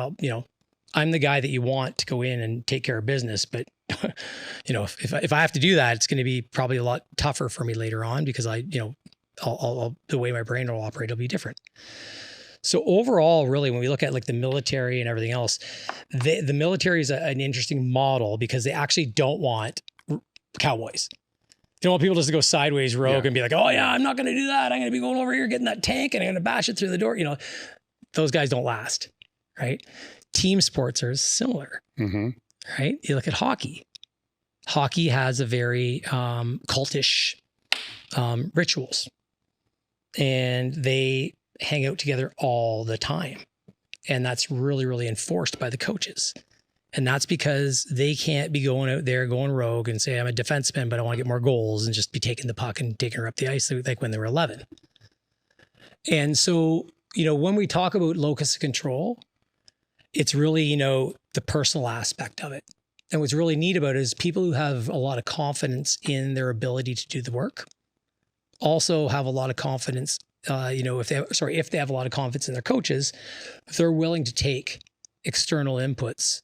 I'm the guy that you want to go in and take care of business, but if I have to do that, it's going to be probably a lot tougher for me later on because the way my brain will operate will be different. So overall, really, when we look at the military and everything else, the military is an interesting model because they actually don't want cowboys. They don't want people just to go sideways rogue and be like, oh yeah, I'm not going to do that. I'm going to be going over here, getting that tank, and I'm going to bash it through the door. Those guys don't last, right? Team sports are similar, right? You look at hockey. Hockey has a very cultish rituals, and they hang out together all the time. And that's really, really enforced by the coaches. And that's because they can't be going out there, going rogue and say, I'm a defenseman, but I want to get more goals, and just be taking the puck and taking her up the ice like when they were 11. And so, when we talk about locus of control, it's really, the personal aspect of it. And what's really neat about it is people who have a lot of confidence in their ability to do the work also have a lot of confidence, if they have a lot of confidence in their coaches, they're willing to take external inputs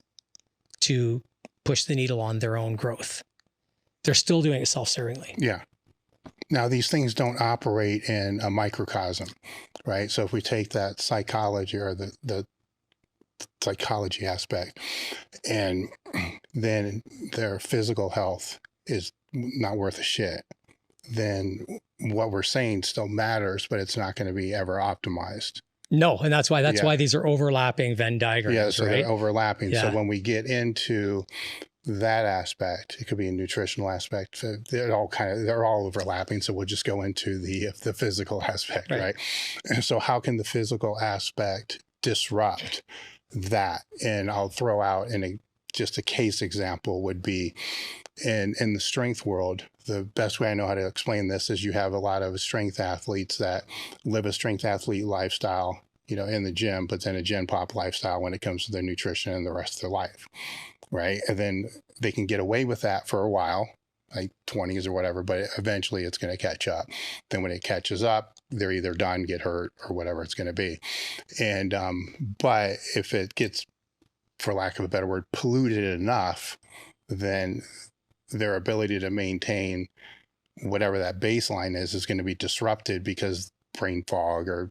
to push the needle on their own growth. They're still doing it self-servingly. Yeah. Now, these things don't operate in a microcosm, right? So if we take that psychology or the psychology aspect, and then their physical health is not worth a shit, then what we're saying still matters, but it's not going to be ever optimized. No, and that's why these are overlapping Venn diagrams, Yeah, so right? they're overlapping. Yeah. So when we get into that aspect, it could be a nutritional aspect. They're all overlapping. So we'll just go into the physical aspect, right? And so how can the physical aspect disrupt that? And I'll throw out just a case example would be in the strength world. The best way I know how to explain this is you have a lot of strength athletes that live a strength athlete lifestyle, in the gym, but then a gen pop lifestyle when it comes to their nutrition and the rest of their life. Right. And then they can get away with that for a while, like 20s or whatever, but eventually it's going to catch up. Then when it catches up, they're either done, get hurt, or whatever it's going to be. And, but if it gets, for lack of a better word, polluted enough, then their ability to maintain whatever that baseline is going to be disrupted because brain fog or,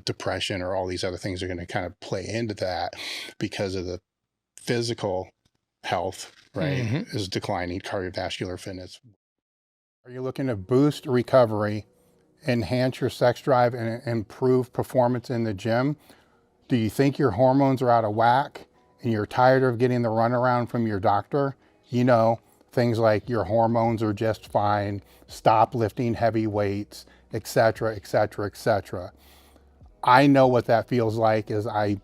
depression or all these other things are going to kind of play into that because of the physical health, right, is declining, cardiovascular fitness. Are you looking to boost recovery, enhance your sex drive, and improve performance in the gym? Do you think your hormones are out of whack and you're tired of getting the runaround from your doctor? Things like your hormones are just fine, stop lifting heavy weights, etc., etc., etc. I know what that feels like as I've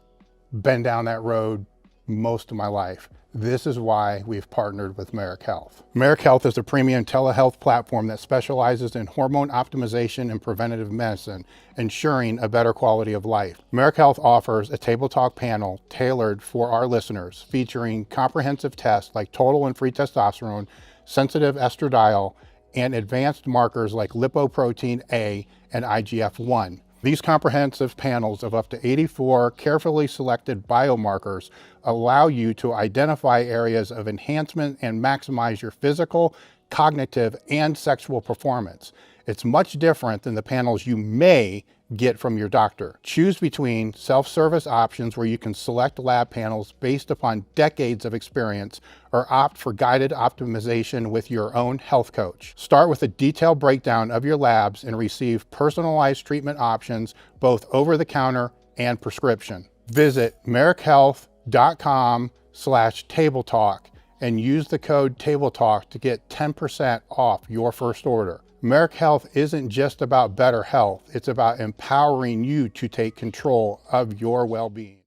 been down that road most of my life. This is why we've partnered with MER Health. MER Health is a premium telehealth platform that specializes in hormone optimization and preventative medicine, ensuring a better quality of life. MER Health offers a table talk panel tailored for our listeners, featuring comprehensive tests like total and free testosterone, sensitive estradiol, and advanced markers like lipoprotein A and IGF-1. These comprehensive panels of up to 84 carefully selected biomarkers allow you to identify areas of enhancement and maximize your physical, cognitive, and sexual performance. It's much different than the panels you may get from your doctor. Choose between self-service options where you can select lab panels based upon decades of experience, or opt for guided optimization with your own health coach. Start with a detailed breakdown of your labs and receive personalized treatment options, both over the counter and prescription. Visit merrickhealth.com/tabletalk and use the code TABLETALK to get 10% off your first order. MER Health isn't just about better health, it's about empowering you to take control of your well-being.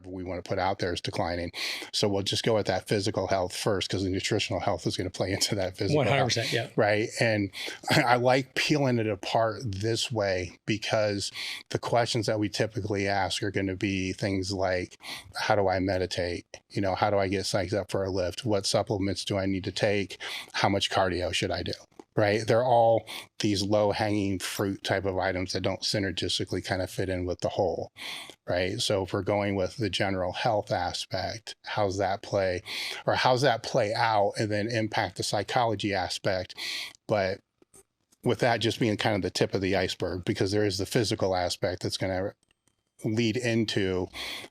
We want to put out there is declining. So we'll just go with that physical health first, because the nutritional health is going to play into that physical 100%, health. yeah. Right. And I like peeling it apart this way, because the questions that we typically ask are going to be things like, how do I meditate? How do I get psyched up for a lift? What supplements do I need to take? How much cardio should I do? Right? They're all these low-hanging fruit type of items that don't synergistically kind of fit in with the whole, right? So if we're going with the general health aspect, how's that play out and then impact the psychology aspect? But with that just being kind of the tip of the iceberg, because there is the physical aspect that's going to lead into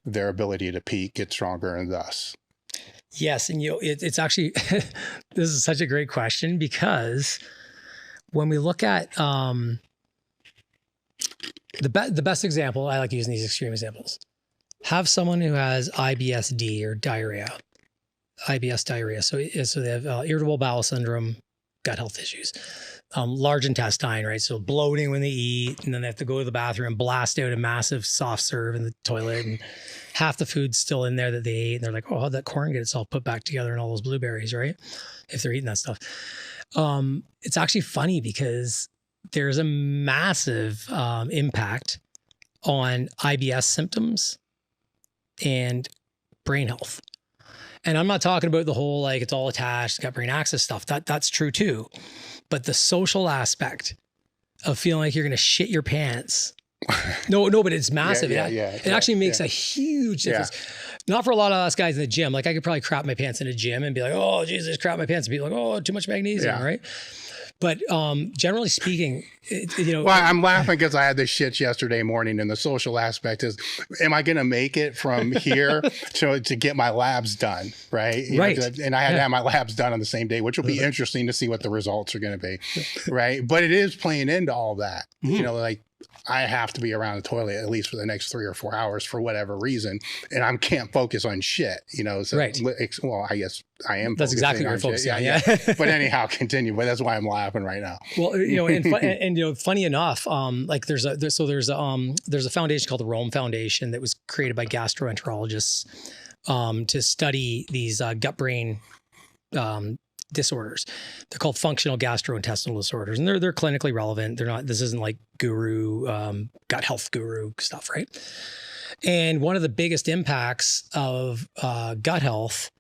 their ability to peak, get stronger, and thus. Yes. And it's actually, this is such a great question, because when we look at the best example, I like using these extreme examples. Have someone who has IBS-D or diarrhea, IBS diarrhea. So they have irritable bowel syndrome, gut health issues, large intestine, right? So bloating when they eat, and then they have to go to the bathroom and blast out a massive soft serve in the toilet, and half the food's still in there that they ate. And they're like, oh, how'd that corn get itself put back together and all those blueberries, right? If they're eating that stuff. It's actually funny because there's a massive impact on IBS symptoms and brain health. And I'm not talking about the whole, like, it's all attached, gut brain axis stuff. That's true too. But the social aspect of feeling like you're going to shit your pants. No, but it's massive. It actually makes a huge difference. Not for a lot of us guys in the gym. Like, I could probably crap my pants in a gym and be like, oh, Jesus, crap my pants. And be like, oh, too much magnesium, right? But generally speaking, well, I'm laughing because I had this shit yesterday morning, and the social aspect is, am I going to make it from here to get my labs done? Right. And I had to have my labs done on the same day, which will be interesting to see what the results are going to be. Right. But it is playing into all that, like, I have to be around the toilet at least for the next 3 or 4 hours for whatever reason. And I can't focus on shit, So, well, I guess I am. That's exactly what you're focusing on. Yeah. But anyhow, continue. But that's why I'm laughing right now. Well, and funny enough, like there's a foundation called the Rome Foundation that was created by gastroenterologists to study these gut-brain disorders. They're called functional gastrointestinal disorders, and they're clinically relevant. They're not. This isn't like guru gut health guru stuff, right? And one of the biggest impacts of gut health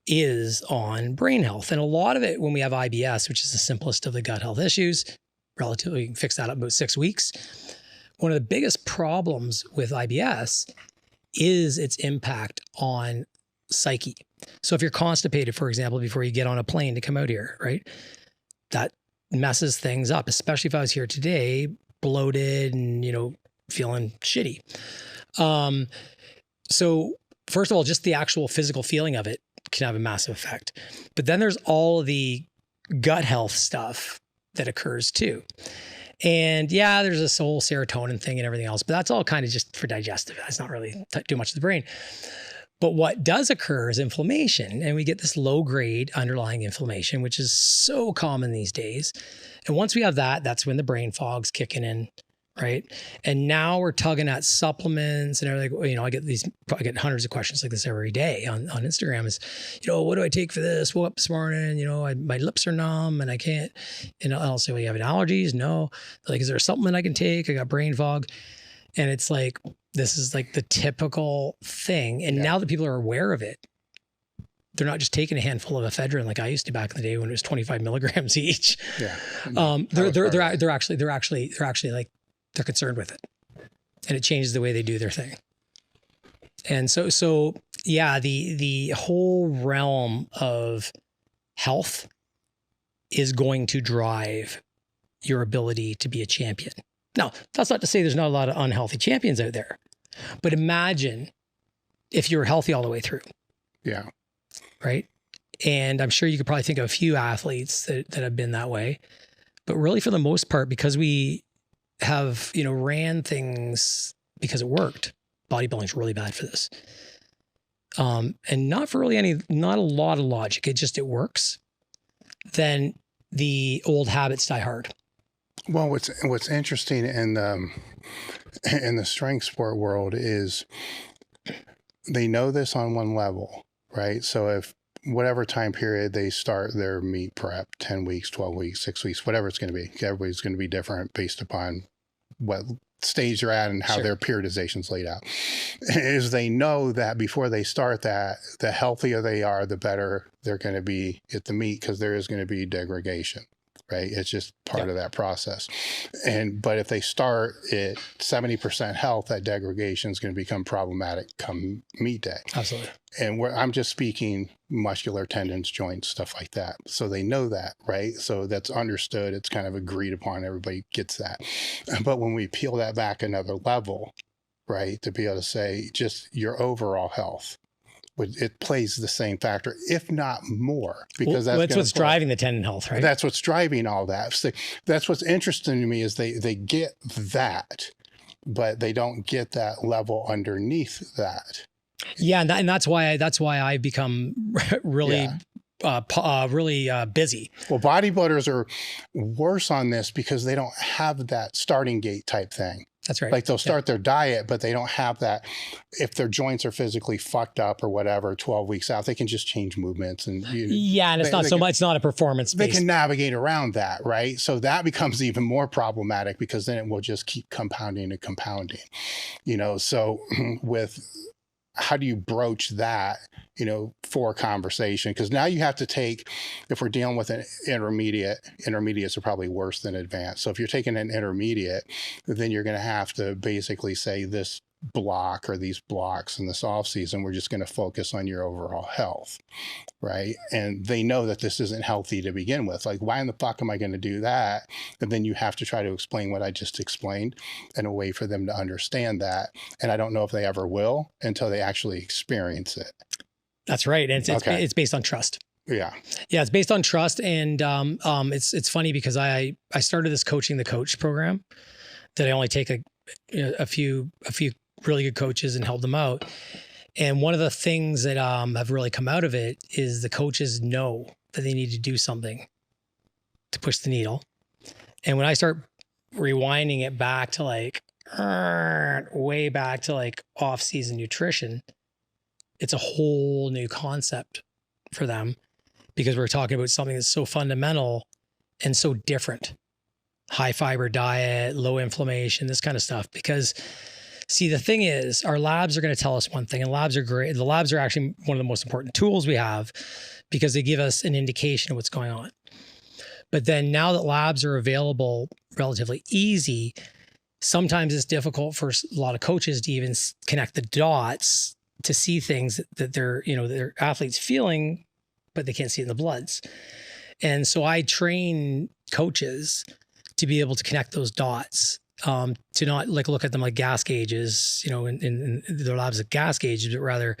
is on brain health, and a lot of it when we have IBS, which is the simplest of the gut health issues, relatively you can fix that up about 6 weeks. One of the biggest problems with IBS is its impact on psyche. So if you're constipated, for example, before you get on a plane to come out here, right, that messes things up, especially if I was here today, bloated and, feeling shitty. So first of all, just the actual physical feeling of it can have a massive effect. But then there's all of the gut health stuff that occurs too. And there's this whole serotonin thing and everything else, but that's all kind of just for digestive. That's not really too much of the brain. But what does occur is inflammation, and we get this low-grade underlying inflammation, which is so common these days. And once we have that, that's when the brain fog's kicking in, right? And now we're tugging at supplements and everything. I get hundreds of questions like this every day on Instagram. Is, what do I take for this? Woke up this morning, my lips are numb and I can't. I'll say, well, you have allergies? No. Like, is there a supplement I can take? I got brain fog, and it's like, this is like the typical thing. And now that people are aware of it, they're not just taking a handful of ephedrine like I used to back in the day when it was 25 milligrams each. Yeah. They're actually like, they're concerned with it, and it changes the way they do their thing. And so the whole realm of health is going to drive your ability to be a champion. Now, that's not to say there's not a lot of unhealthy champions out there, but imagine if you were healthy all the way through. Yeah. Right. And I'm sure you could probably think of a few athletes that have been that way, but really for the most part, because we have, ran things because it worked. Bodybuilding's really bad for this. And not for really not a lot of logic. It works. Then the old habits die hard. Well, what's interesting in the strength sport world is they know this on one level, right? So if whatever time period they start their meet prep, 10 weeks, 12 weeks, 6 weeks, whatever it's going to be, everybody's going to be different based upon what stage they're at and how their periodization's laid out, is they know that before they start that, the healthier they are, the better they're going to be at the meet, because there is going to be degradation. Right. It's just part of that process. But if they start at 70% health, that degradation is going to become problematic come meet day. Absolutely. And I'm just speaking muscular tendons, joints, stuff like that. So they know that, right? So that's understood. It's kind of agreed upon. Everybody gets that. But when we peel that back another level, right, to be able to say just your overall health, it plays the same factor, if not more, because that's what's driving the tendon health, right? That's what's driving all that. So that's what's interesting to me is they get that, but they don't get that level underneath that. Yeah, and that's why I've become really busy. Well, bodybuilders are worse on this because they don't have that starting gate type thing. That's right. Like they'll start their diet, but they don't have that. If their joints are physically fucked up or whatever, 12 weeks out, they can just change movements. And and it's not so much, it's not a performance. They can navigate around that, right? So that becomes even more problematic because then it will just keep compounding and compounding, so with how do you broach that, for a conversation? Because now you have to take, if we're dealing with an intermediates are probably worse than advanced. So if you're taking an intermediate, then you're going to have to basically say this block or these blocks in this off season, we're just going to focus on your overall health, right? And they know that this isn't healthy to begin with. Like, why in the fuck am I going to do that? And then you have to try to explain what I just explained in a way for them to understand that. And I don't know if they ever will until they actually experience it. That's right. And it's based on trust. Yeah. Yeah. It's based on trust. And it's funny because I started this Coaching the Coach program that I only take a few really good coaches and help them out. And one of the things that have really come out of it is the coaches know that they need to do something to push the needle. And when I start rewinding it back to way back to off-season nutrition, it's a whole new concept for them because we're talking about something that's so fundamental and so different. High fiber diet, low inflammation, this kind of stuff. Because see, the thing is, our labs are going to tell us one thing, and labs are great. The labs are actually one of the most important tools we have because they give us an indication of what's going on. But then now that labs are available relatively easy, sometimes it's difficult for a lot of coaches to even connect the dots to see things that their athletes feeling, but they can't see it in the bloods. And so I train coaches to be able to connect those dots. To not look at them like gas gauges, in their labs as gas gauges, but rather,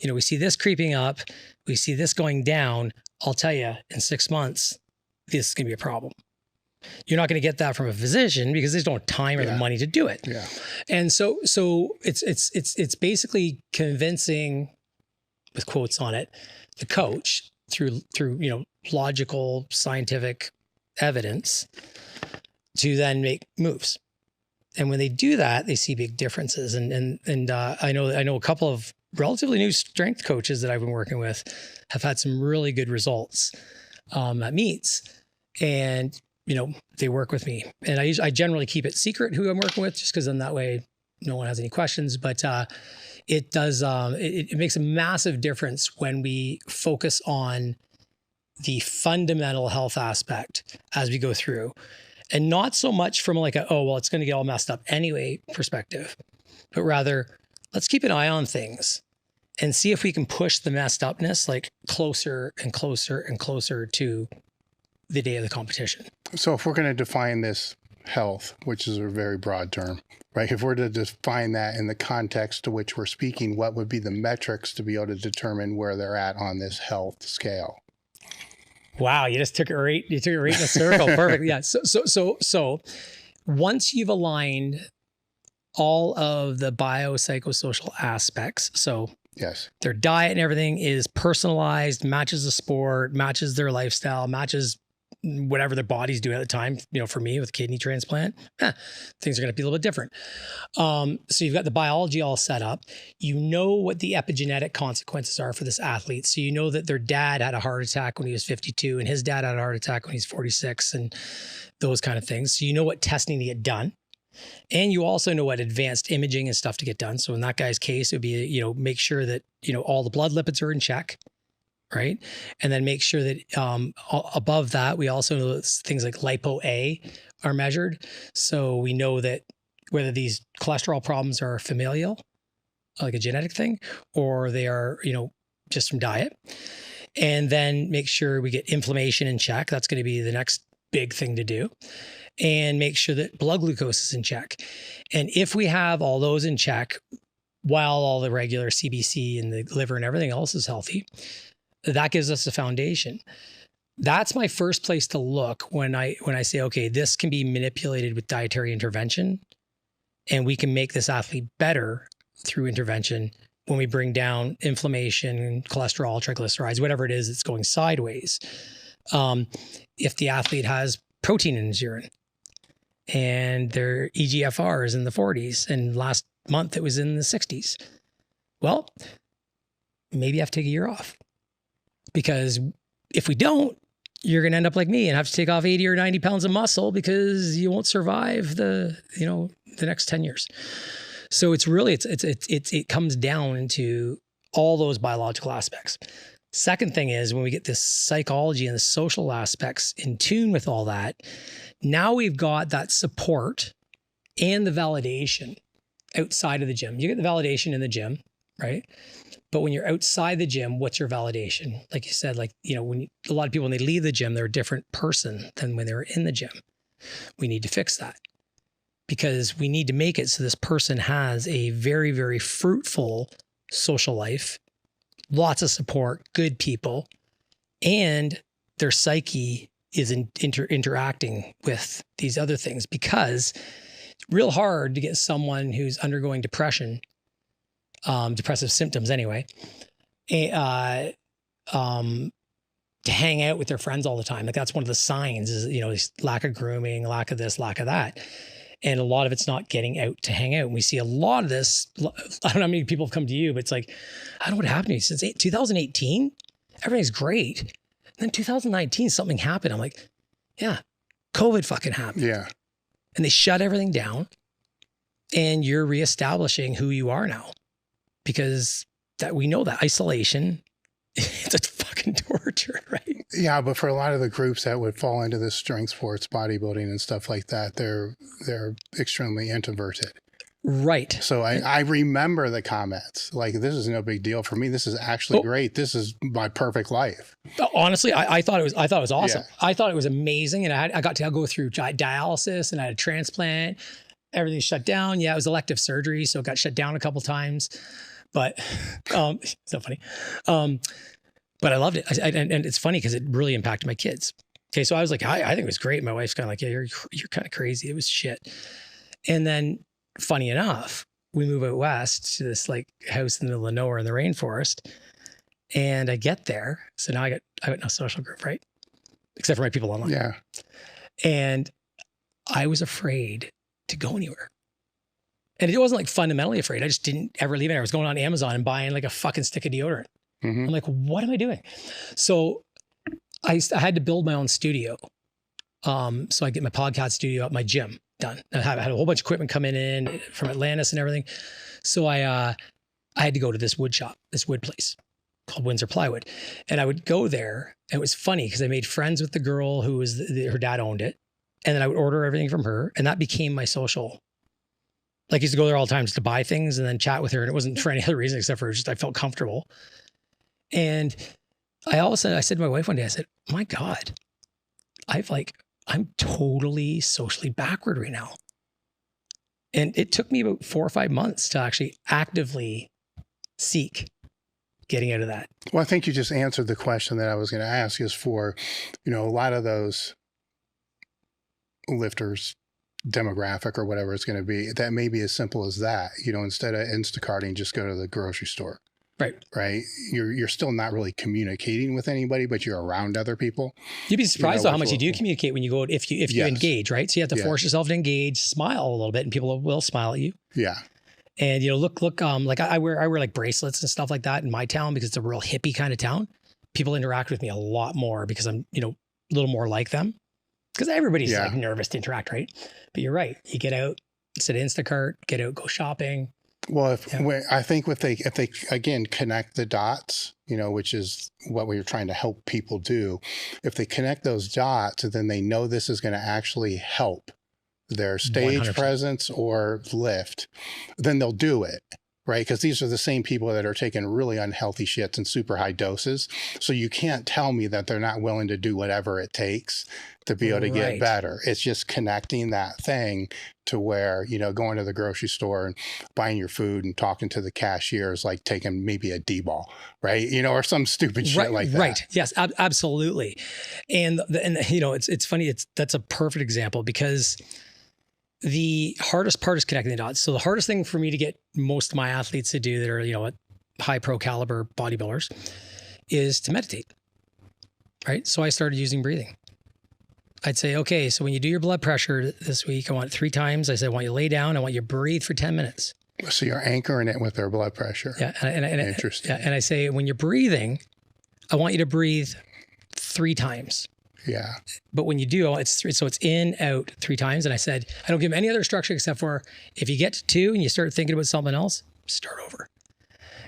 we see this creeping up, we see this going down. I'll tell you, in 6 months, this is going to be a problem. You're not going to get that from a physician because they just don't have time or the money to do it. Yeah. And so it's basically convincing, with quotes on it, the coach through logical scientific evidence to then make moves. And when they do that, they see big differences. And I know a couple of relatively new strength coaches that I've been working with have had some really good results at meets. And they work with me. And I generally keep it secret who I'm working with, just because then that way no one has any questions. But it does it makes a massive difference when we focus on the fundamental health aspect as we go through. And not so much from it's going to get all messed up anyway perspective, but rather let's keep an eye on things and see if we can push the messed upness closer and closer and closer to the day of the competition. So if we're going to define this health, which is a very broad term, right? If we're to define that in the context to which we're speaking, what would be the metrics to be able to determine where they're at on this health scale? Wow, you took it right in a circle. Perfect. Yeah. So once you've aligned all of the biopsychosocial aspects, so yes, their diet and everything is personalized, matches the sport, matches their lifestyle, matches whatever their body's doing at the time. For me with kidney transplant, things are going to be a little bit different. So you've got the biology all set up. You know what the epigenetic consequences are for this athlete. So you know that their dad had a heart attack when he was 52 and his dad had a heart attack when he's 46 and those kind of things. So you know what testing to get done. And you also know what advanced imaging and stuff to get done. So in that guy's case, it would be, make sure that, all the blood lipids are in check. Right. And then make sure that above that, we also know that things like lipo-A are measured. So we know that whether these cholesterol problems are familial, like a genetic thing, or they are, just from diet. And then make sure we get inflammation in check. That's going to be the next big thing to do. And make sure that blood glucose is in check. And if we have all those in check, while all the regular CBC and the liver and everything else is healthy, that gives us a foundation. That's my first place to look when I say, okay, this can be manipulated with dietary intervention and we can make this athlete better through intervention when we bring down inflammation, cholesterol, triglycerides, whatever it is that's going sideways. If the athlete has protein in his urine and their EGFR is in the 40s. And last month it was in the 60s. Well, maybe I have to take a year off, because if we don't, you're going to end up like me and have to take off 80 or 90 pounds of muscle because you won't survive the next 10 years. So it's really, it comes down to all those biological aspects. Second thing is, when we get this psychology and the social aspects in tune with all that, now we've got that support and the validation outside of the gym. You get the validation in the gym, right? But when you're outside the gym, what's your validation? Like you said, when a lot of people, when they leave the gym, they're a different person than when they were in the gym. We need to fix that, because we need to make it so this person has a very, very fruitful social life, lots of support, good people, and their psyche is interacting with these other things, because it's real hard to get someone who's undergoing depression, depressive symptoms anyway, to hang out with their friends all the time. Like, that's one of the signs is, lack of grooming, lack of this, lack of that. And a lot of it's not getting out to hang out. And we see a lot of this. I don't know how many people have come to you, but it's like, I don't know what happened to me since 2018. Everything's great. And then 2019, something happened. I'm like, yeah, COVID fucking happened. Yeah. And they shut everything down, and you're reestablishing who you are now, because that we know that isolation, it's a fucking torture, right? Yeah, but for a lot of the groups that would fall into this strength sports, bodybuilding and stuff like that, they're extremely introverted. Right. So I remember the comments like, this is no big deal for me. This is actually great. This is my perfect life. Honestly, I thought it was awesome. Yeah. I thought it was amazing. And I got to go through dialysis, and I had a transplant. Everything's shut down. Yeah, it was elective surgery, so it got shut down a couple times. But it's not funny. But I loved it. And it's funny because it really impacted my kids. Okay, so I was like, I think it was great. My wife's kind of like, yeah, you're kind of crazy. It was shit. And then, funny enough, we move out west to this like house in the middle of nowhere in the rainforest. And I get there. So now I got no social group, right? Except for my people online. Yeah. And I was afraid to go anywhere. And it wasn't like fundamentally afraid. I just didn't ever leave it. I was going on Amazon and buying like a fucking stick of deodorant. Mm-hmm. I'm like, what am I doing? So I had to build my own studio. So I get my podcast studio at my gym done. I had a whole bunch of equipment coming in from Atlantis and everything. So I had to go to this wood shop, this wood place called Windsor Plywood. And I would go there. And it was funny because I made friends with the girl who was, her dad owned it. And then I would order everything from her. And that became my social. Like, I used to go there all the time just to buy things and then chat with her. And it wasn't for any other reason except for just I felt comfortable. And all of a sudden I said to my wife one day, I said, my God, I'm totally socially backward right now. And it took me about 4 or 5 months to actually actively seek getting out of that. Well, I think you just answered the question that I was going to ask, is for, a lot of those lifters demographic or whatever it's going to be, that may be as simple as that, instead of Instacarting, just go to the grocery store. Right. You're still not really communicating with anybody, but you're around other people. You'd be surprised though how much you do communicate when you go, if you Yes. engage, right? So you have to force yourself to engage, smile a little bit, and people will smile at you. Yeah. And look, like I wear like bracelets and stuff like that in my town because it's a real hippie kind of town. People interact with me a lot more because I'm, a little more like them. Because everybody's like nervous to interact, right? But you're right. You get out, sit Instacart, get out, go shopping. Well, I think if they again connect the dots, which is what we're trying to help people do, if they connect those dots, then they know this is going to actually help their stage 100%. presence or lift, then they'll do it. Right. Because these are the same people that are taking really unhealthy shits in super high doses. So you can't tell me that they're not willing to do whatever it takes to be able to get better. It's just connecting that thing to where, going to the grocery store and buying your food and talking to the cashier is like taking maybe a D-ball, right? or some stupid shit like that. Right. Yes, absolutely. And it's funny. That's a perfect example because the hardest part is connecting the dots. So the hardest thing for me to get most of my athletes to do that are, high pro caliber bodybuilders is to meditate. Right. So I started using breathing. I'd say, okay, so when you do your blood pressure this week, I want it 3 times. I said, I want you to lay down. I want you to breathe for 10 minutes. So you're anchoring it with their blood pressure. Yeah. Interesting. And I say, when you're breathing, I want you to breathe 3 times. Yeah. But when you do, it's 3. So it's in, out 3 times. And I said, I don't give them any other instruction except for if you get to 2 and you start thinking about something else, start over.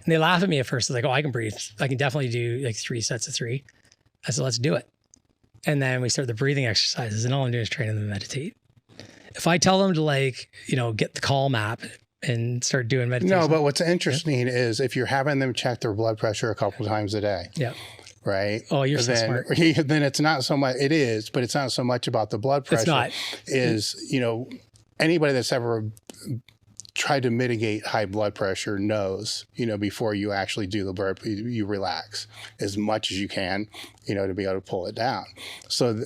And they laugh at me at first. They're like, oh, I can breathe. I can definitely do like 3 sets of 3. I said, let's do it. And then we start the breathing exercises, and all I'm doing is training them to meditate. If I tell them to get the Calm app and start doing meditation. No, but what's interesting is if you're having them check their blood pressure a couple times a day. Yeah. Right. Oh, you're so smart. Then it's not so much, it is, but it's not so much about the blood pressure. It's not. Anybody that's ever tried to mitigate high blood pressure knows, before you actually do the burp, you relax as much as you can, to be able to pull it down. So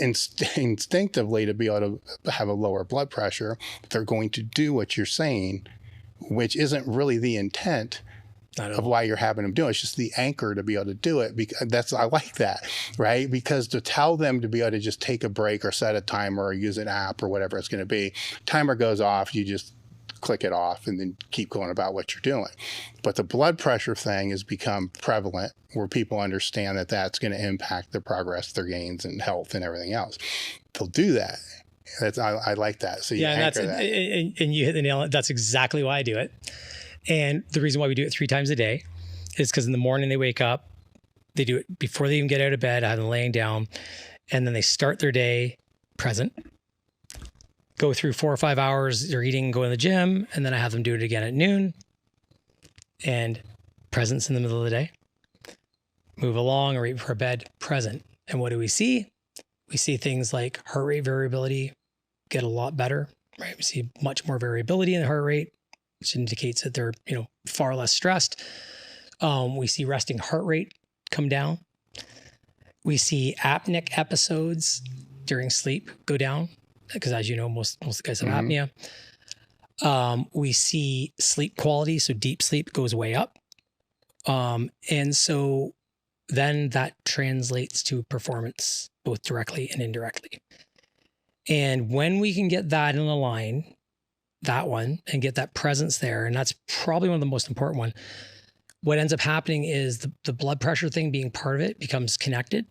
instinctively, to be able to have a lower blood pressure, they're going to do what you're saying, which isn't really the intent of why you're having them do it. It's just the anchor to be able to do it. Because I like that, right? Because to tell them to be able to just take a break or set a timer or use an app or whatever it's going to be, timer goes off, you just click it off and then keep going about what you're doing. But the blood pressure thing has become prevalent where people understand that that's going to impact their progress, their gains and health and everything else. They'll do that. I like that. So you anchor that. And you hit the nail. That's exactly why I do it. And the reason why we do it 3 times a day is because in the morning they wake up, they do it before they even get out of bed. I have them laying down, and then they start their day present. Go through 4 or 5 hours, they're eating, go to the gym, and then I have them do it again at noon, and presence in the middle of the day. Move along or right before bed, present. And what do we see? We see things like heart rate variability get a lot better, right? We see much more variability in the heart rate, which indicates that they're, far less stressed. We see resting heart rate come down. We see apneic episodes during sleep go down, because as you know, most guys have apnea. We see sleep quality, so deep sleep goes way up. And so then that translates to performance, both directly and indirectly. And when we can get that in a line, that one, and get that presence there, and that's probably one of the most important one, what ends up happening is the blood pressure thing being part of it becomes connected.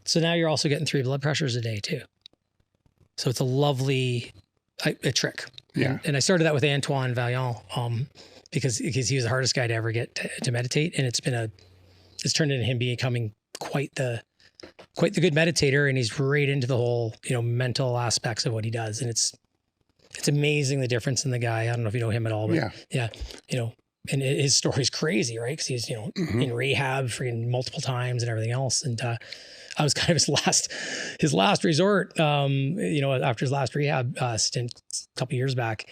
So now you're also getting 3 blood pressures a day too. So it's a lovely a trick. Yeah. And I started that with Antoine Vaillant, because he was the hardest guy to ever get to meditate. And it's turned into him becoming quite the good meditator. And he's right into the whole, mental aspects of what he does. And it's amazing the difference in the guy. I don't know if you know him at all, but yeah, and his story's crazy, right? Because he's, in rehab freaking multiple times and everything else. And I was kind of his last resort, after his last rehab stint a couple years back.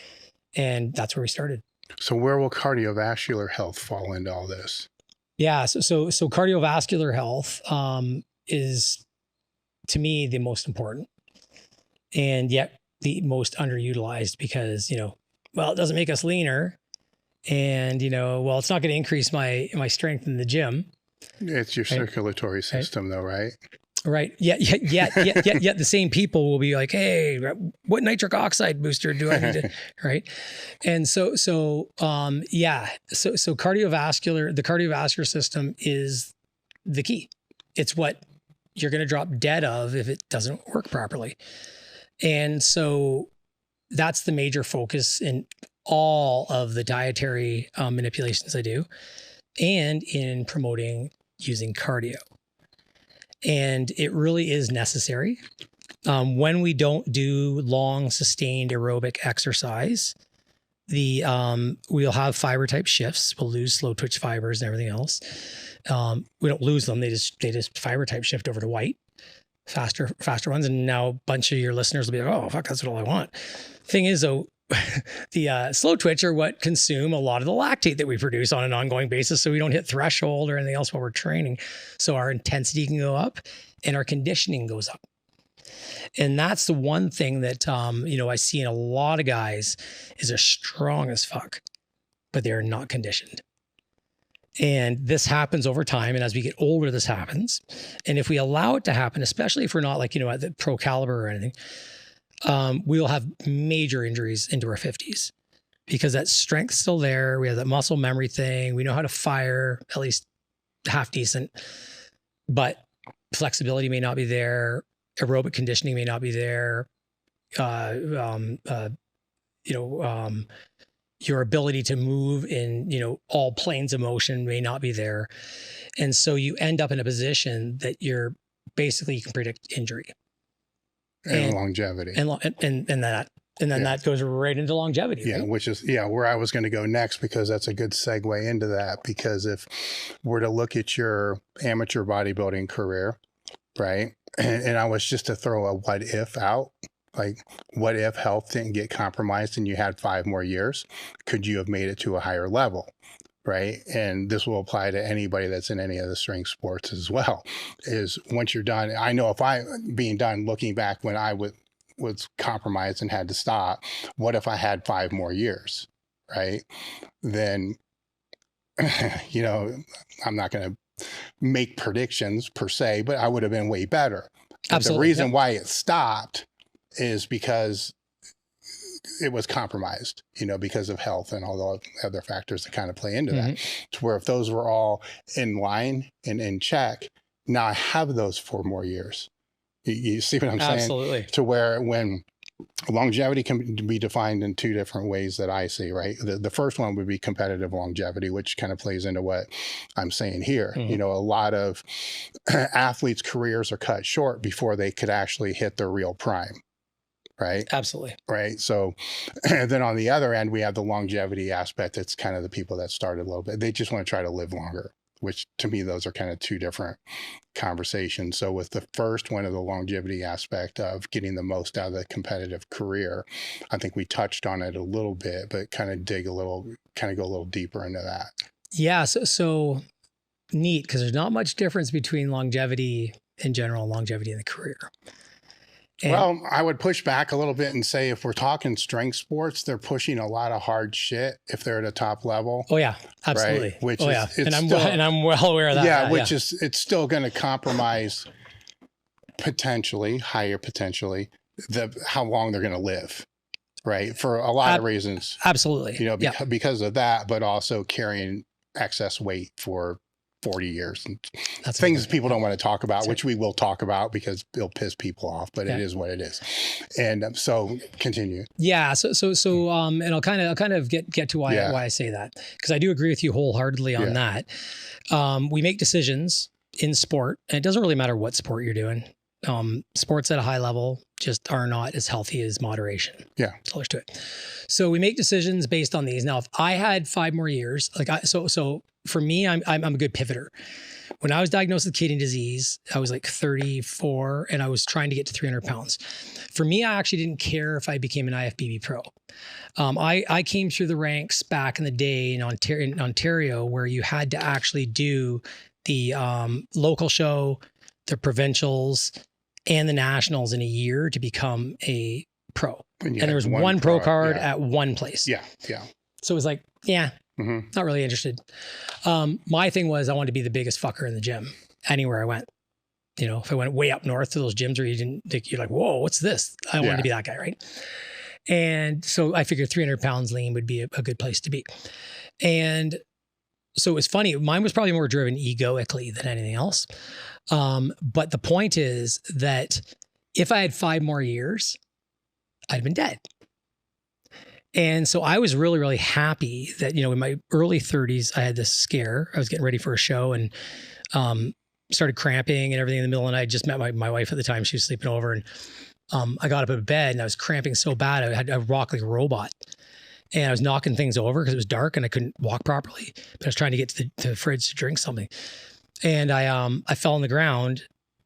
And that's where we started. So where will cardiovascular health fall into all this? Yeah. So cardiovascular health is, to me, the most important, and yet the most underutilized, because, it doesn't make us leaner, and, it's not going to increase my strength in the gym. It's your circulatory system though, right? Right. Yeah. The same people will be like, hey, what nitric oxide booster do I need to, right? And so the cardiovascular system is the key. It's what you're going to drop dead of if it doesn't work properly. And so that's the major focus in all of the dietary manipulations I do, and in promoting using cardio. And it really is necessary. When we don't do long sustained aerobic exercise, we'll have fiber type shifts. We'll lose slow twitch fibers and everything else. We don't lose them. They just fiber type shift over to white, faster ones. And now a bunch of your listeners will be like, oh, fuck, that's all I want. Thing is though, the slow twitch are what consume a lot of the lactate that we produce on an ongoing basis. So we don't hit threshold or anything else while we're training. So our intensity can go up and our conditioning goes up. And that's the one thing that, I see in a lot of guys is they're strong as fuck, but they're not conditioned. And this happens over time. And as we get older, this happens. And if we allow it to happen, especially if we're not like, at the pro caliber or anything, we'll have major injuries into our 50s because that strength's still there. We have that muscle memory thing. We know how to fire, at least half decent, but flexibility may not be there. Aerobic conditioning may not be there. Your ability to move in, all planes of motion may not be there. And so you end up in a position that you can predict injury. And longevity. And then that goes right into longevity. Yeah, right? which is where I was going to go next, because that's a good segue into that. Because if we're to look at your amateur bodybuilding career, right? And I was just to throw a what if out, like what if health didn't get compromised and you had 5 more years? Could you have made it to a higher level? Right. And this will apply to anybody that's in any of the strength sports as well, is once you're done. I know if being done, looking back when I was compromised and had to stop, what if I had 5 more years? Right. Then, I'm not going to make predictions per se, but I would have been way better. Absolutely. The reason why it stopped is because it was compromised, because of health and all the other factors that kind of play into that. To where if those were all in line and in check, now I have those 4 more years. You see what I'm saying? Absolutely. To where when longevity can be defined in 2 different ways that I see, right? The first one would be competitive longevity, which kind of plays into what I'm saying here. A lot of athletes' careers are cut short before they could actually hit their real prime. Right. Absolutely. Right. So and then on the other end, we have the longevity aspect. It's kind of the people that started a little bit. They just want to try to live longer, which to me, those are kind of 2 different conversations. So with the first one of the longevity aspect of getting the most out of the competitive career, I think we touched on it a little bit, but kind of go a little deeper into that. Yeah. So neat, because there's not much difference between longevity in general and longevity in the career. Well, I would push back a little bit and say if we're talking strength sports, they're pushing a lot of hard shit if they're at a top level. Oh yeah, absolutely. Right? Which I'm well aware of that. Yeah, it's still going to compromise potentially how long they're going to live, right? For a lot of reasons. Absolutely. Because of that, but also carrying excess weight for 40 years. And that's things people don't want to talk about, which we will talk about because it'll piss people off, but it is what it is. And so continue. Yeah. So and I'll kind of get to why I say that, because I do agree with you wholeheartedly on that. We make decisions in sport, and it doesn't really matter what sport you're doing. Sports at a high level just are not as healthy as moderation. Yeah. That's all there's to it. So we make decisions based on these. Now, if I had 5 more years, so for me, I'm a good pivoter. When I was diagnosed with kidney disease, I was like 34 and I was trying to get to 300 pounds. For me, I actually didn't care if I became an IFBB pro. I came through the ranks back in the day in Ontario, where you had to actually do the local show, the provincials, and the nationals in a year to become a pro. And there was one pro card at one place. Yeah. So it was like, not really interested. My thing was I wanted to be the biggest fucker in the gym anywhere I went. If I went way up north to those gyms where you're like, whoa, what's this? I wanted to be that guy, right? And so I figured 300 pounds lean would be a good place to be. And so it was funny. Mine was probably more driven egoically than anything else. But the point is that if I had 5 more years, I'd have been dead. And so I was really, really happy that, in my early 30s, I had this scare. I was getting ready for a show and started cramping and everything in the middle of the night. I just met my wife at the time. She was sleeping over, and I got up out of bed and I was cramping so bad. I had to rock like a robot. And I was knocking things over because it was dark and I couldn't walk properly. But I was trying to get to the fridge to drink something. And I fell on the ground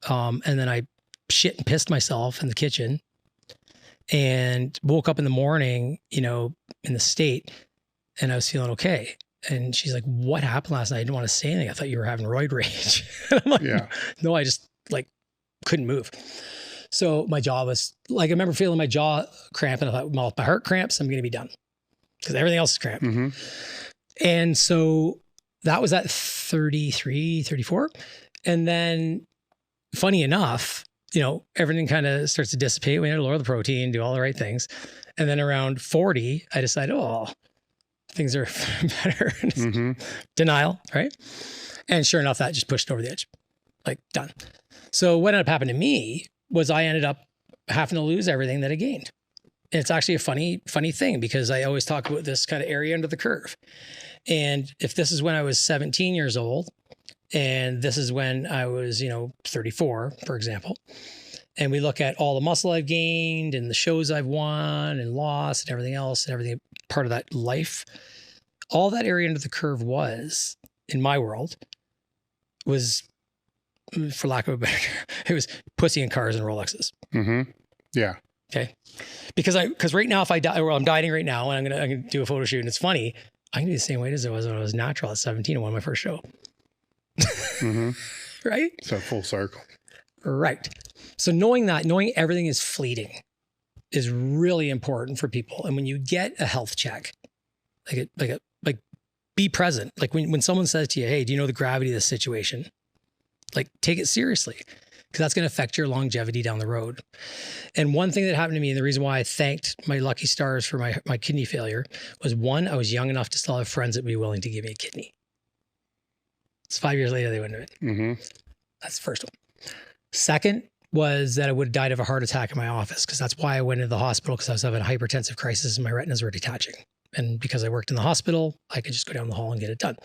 and then I shit and pissed myself in the kitchen. And woke up in the morning, in the state, and I was feeling okay. And she's like, what happened last night? I didn't want to say anything. I thought you were having roid rage. I'm like, no, I just couldn't move. So my jaw was I remember feeling my jaw cramp, and I thought, well, if my heart cramps, I'm going to be done because everything else is cramped. And so that was at 33, 34. And then funny enough, everything kind of starts to dissipate. We had to lower the protein, do all the right things. And then around 40, I decided, things are better. Denial, right? And sure enough, that just pushed over the edge. Like, done. So what ended up happening to me was I ended up having to lose everything that I gained. And it's actually a funny thing, because I always talk about this kind of area under the curve. And if this is when I was 17 years old, and this is when I was, 34, for example, and we look at all the muscle I've gained and the shows I've won and lost and everything else and everything part of that life, all that area under the curve was, in my world, was, for lack of a better term, it was pussy and cars and Rolexes. Yeah. Okay. Because right now, if I die, or I'm dieting right now, and I'm gonna do a photo shoot, and it's funny, I can be the same weight as I was when I was natural at 17 and won my first show. Right? So full circle. Right. So knowing everything is fleeting is really important for people. And when you get a health check, like be present. Like when someone says to you, hey, do you know the gravity of this situation? Like, take it seriously, because that's going to affect your longevity down the road. And one thing that happened to me, and the reason why I thanked my lucky stars for my kidney failure, was one, I was young enough to still have friends that would be willing to give me a kidney. It's 5 years later, they wouldn't do it. That's the first one. Second was that I would have died of a heart attack in my office, because that's why I went into the hospital, because I was having a hypertensive crisis and my retinas were detaching. And because I worked in the hospital, I could just go down the hall and get it done.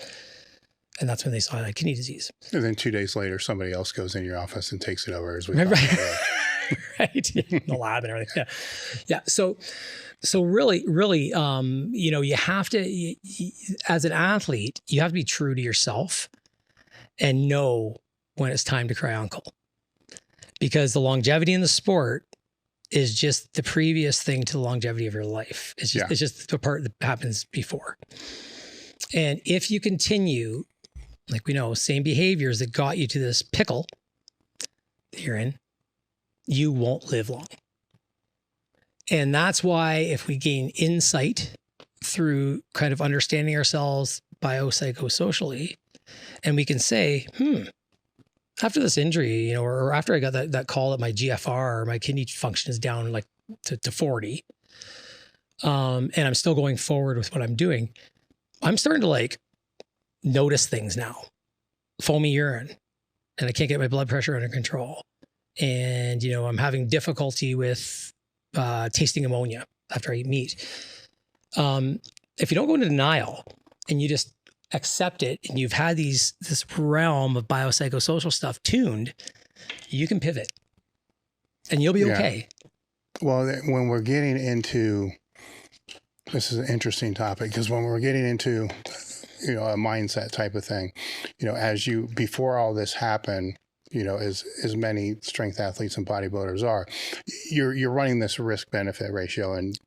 And that's when they saw I had kidney disease. And then 2 days later, somebody else goes in your office and takes it over, as we right. Yeah. The lab and everything. Yeah. So really, you have to, as an athlete, you have to be true to yourself and know when it's time to cry uncle. Because the longevity in the sport is just the previous thing to the longevity of your life. It's just the part that happens before. And if you continue, like we know, same behaviors that got you to this pickle that you're in, you won't live long. And that's why if we gain insight through kind of understanding ourselves biopsychosocially, and we can say, after this injury, or after I got that call that my GFR, my kidney function is down like to 40, and I'm still going forward with what I'm doing, I'm starting to like notice things now. Foamy urine, and I can't get my blood pressure under control. And, I'm having difficulty with tasting ammonia after I eat meat. If you don't go into denial and you just accept it, and you've had this realm of biopsychosocial stuff tuned, you can pivot and you'll be okay. Well, when we're getting into, this is an interesting topic, because when we're getting into, a mindset type of thing, before all this happened, as many strength athletes and bodybuilders are, you're running this risk benefit ratio. And,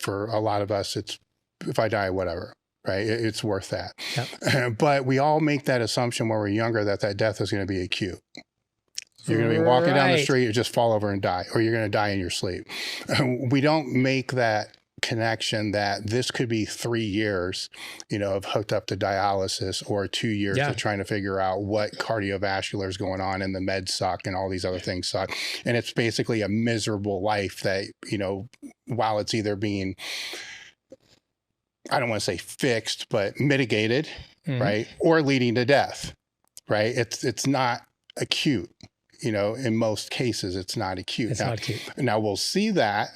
for a lot of us, it's, if I die, whatever, right? It's worth that. Yep. But we all make that assumption when we're younger that death is going to be acute. You're going to be walking down the street, you just fall over and die, or you're going to die in your sleep. We don't make that connection that this could be 3 years, of hooked up to dialysis, or 2 years of trying to figure out what cardiovascular is going on, and the meds suck and all these other things suck. And it's basically a miserable life that, while it's either being, I don't want to say fixed, but mitigated, right? Or leading to death, right? It's not acute, in most cases, it's not acute. It's not acute. Now we'll see that,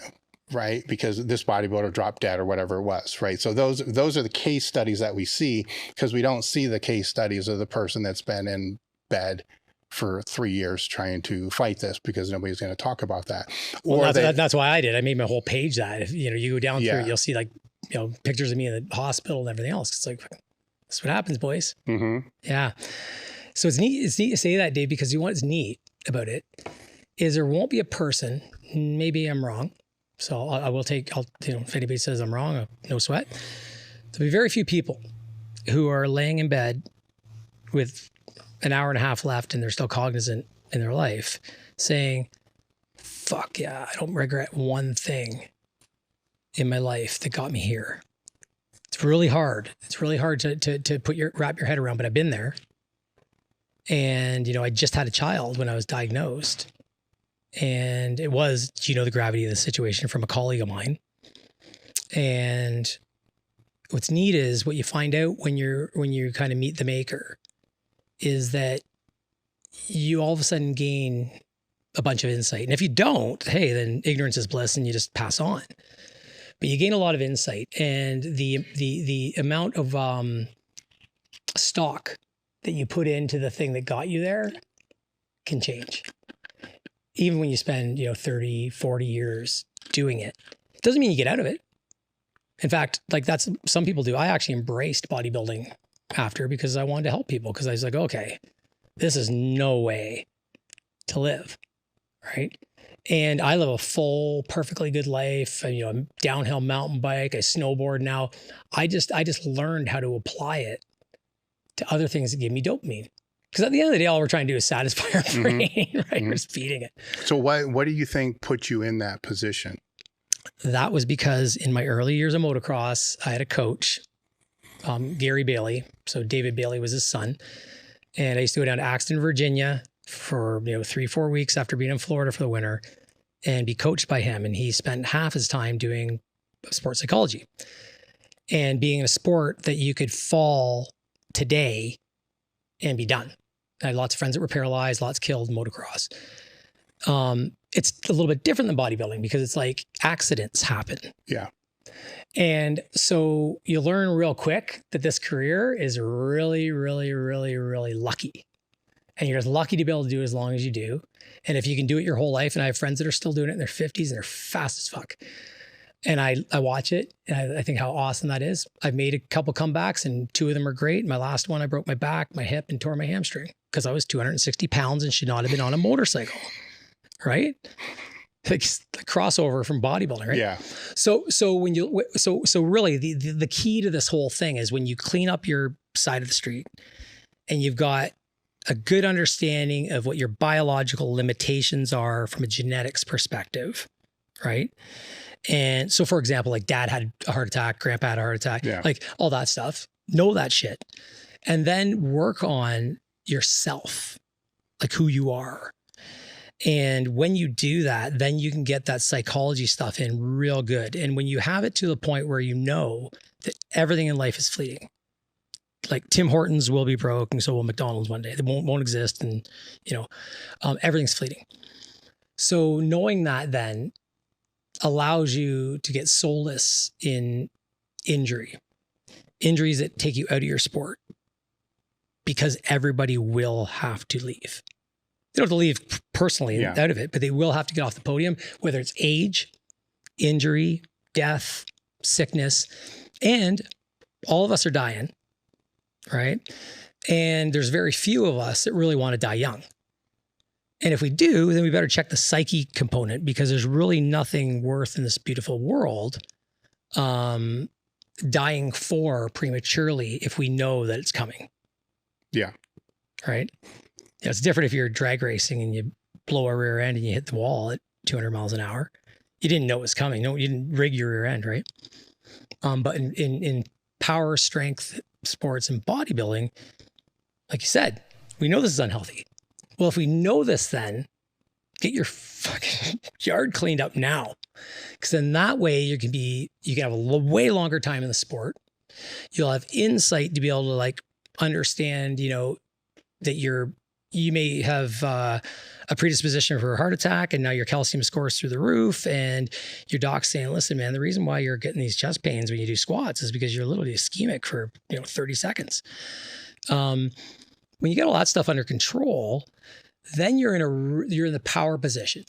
right? Because this bodybuilder dropped dead or whatever it was, right? So those are the case studies that we see, because we don't see the case studies of the person that's been in bed for 3 years trying to fight this, because nobody's going to talk about that. Well, that's why I did. I made my whole page that. If you go down through it, you'll see like pictures of me in the hospital and everything else. It's like, that's what happens, boys. Yeah. So it's neat. It's neat to say that, Dave, because what's neat about it is there won't be a person. Maybe I'm wrong. So I will take, if anybody says I'm wrong, no sweat. There'll be very few people who are laying in bed with an hour and a half left and they're still cognizant in their life saying, fuck yeah, I don't regret one thing in my life that got me here. It's really hard. It's really hard to wrap your head around, but I've been there. And, you know, I just had a child when I was diagnosed, and it was, you know, the gravity of the situation from a colleague of mine. And what's neat is what you find out when you kind of meet the maker is that you all of a sudden gain a bunch of insight. And if you don't, hey, then ignorance is bliss and you just pass on. But you gain a lot of insight, and the amount of stock that you put into the thing that got you there can change. Even when you spend, you know, 30, 40 years doing it, it doesn't mean you get out of it. In fact, like that's, some people do. I actually embraced bodybuilding after because I wanted to help people, because I was like, okay, this is no way to live, right? And I live a full, perfectly good life. You know, I'm downhill mountain bike, I snowboard now. I just learned how to apply it to other things that give me dopamine. Because at the end of the day, all we're trying to do is satisfy our brain, right? We're just feeding it. So what do you think put you in that position? That was because in my early years of motocross, I had a coach, Gary Bailey. So David Bailey was his son. And I used to go down to Axton, Virginia for, you know, 3-4 weeks after being in Florida for the winter and be coached by him. And he spent half his time doing sports psychology and being in a sport that you could fall today and be done. I had lots of friends that were paralyzed, lots killed in motocross. It's a little bit different than bodybuilding because it's like accidents happen. Yeah. And so you learn real quick that this career is really, really, really, really lucky. And you're just lucky to be able to do it as long as you do. And if you can do it your whole life, and I have friends that are still doing it in their 50s and they're fast as fuck. And I watch it and I think how awesome that is. I've made a couple comebacks and 2 of them are great. My last one, I broke my back, my hip, and tore my hamstring because I was 260 pounds and should not have been on a motorcycle, right? Like the crossover from bodybuilding, right? Yeah. So when so really the key to this whole thing is when you clean up your side of the street and you've got a good understanding of what your biological limitations are from a genetics perspective, right? And so, for example, like dad had a heart attack, grandpa had a heart attack, like all that stuff, know that shit. And then work on yourself, like who you are. And when you do that, then you can get that psychology stuff in real good. And when you have it to the point where you know that everything in life is fleeting, like Tim Hortons will be broke and so will McDonald's one day. They won't exist. And, you know, everything's fleeting. So knowing that then allows you to get solace in injuries that take you out of your sport, because everybody will have to leave. They don't have to leave personally out of it, but they will have to get off the podium, whether it's age, injury, death, sickness, and all of us are dying, right? And there's very few of us that really want to die young. And if we do, then we better check the psyche component, because there's really nothing worth in this beautiful world dying for prematurely if we know that it's coming. Yeah. Right? Yeah, it's different if you're drag racing and you blow a rear end and you hit the wall at 200 miles an hour. You didn't know it was coming. No, you didn't rig your rear end, right? But in power, strength, sports, and bodybuilding, like you said, we know this is unhealthy. Well, if we know this, then get your fucking yard cleaned up now, because then that way you can have a way longer time in the sport. You'll have insight to be able to like understand, you know, that you may have a predisposition for a heart attack, and now your calcium scores through the roof, and your doc's saying, listen, man, the reason why you're getting these chest pains when you do squats is because you're literally ischemic for, 30 seconds. When you get all that stuff under control, then you're in the power position,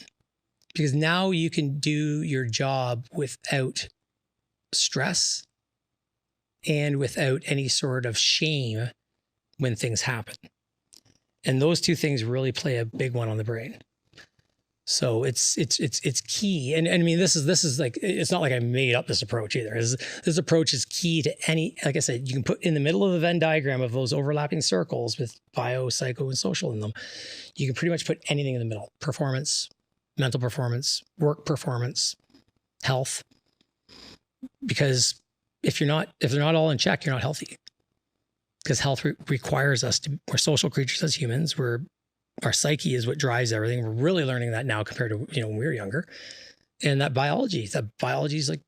because now you can do your job without stress and without any sort of shame when things happen. And those two things really play a big one on the brain. So it's key. And I mean, this is like, it's not like I made up this approach either. This approach is key to any, like I said, you can put in the middle of the Venn diagram of those overlapping circles with bio, psycho, and social in them. You can pretty much put anything in the middle: performance, mental performance, work performance, health. Because if they're not all in check, you're not healthy. Because health requires us to, we're social creatures as humans. Our psyche is what drives everything. We're really learning that now compared to, when we were younger. And that biology is like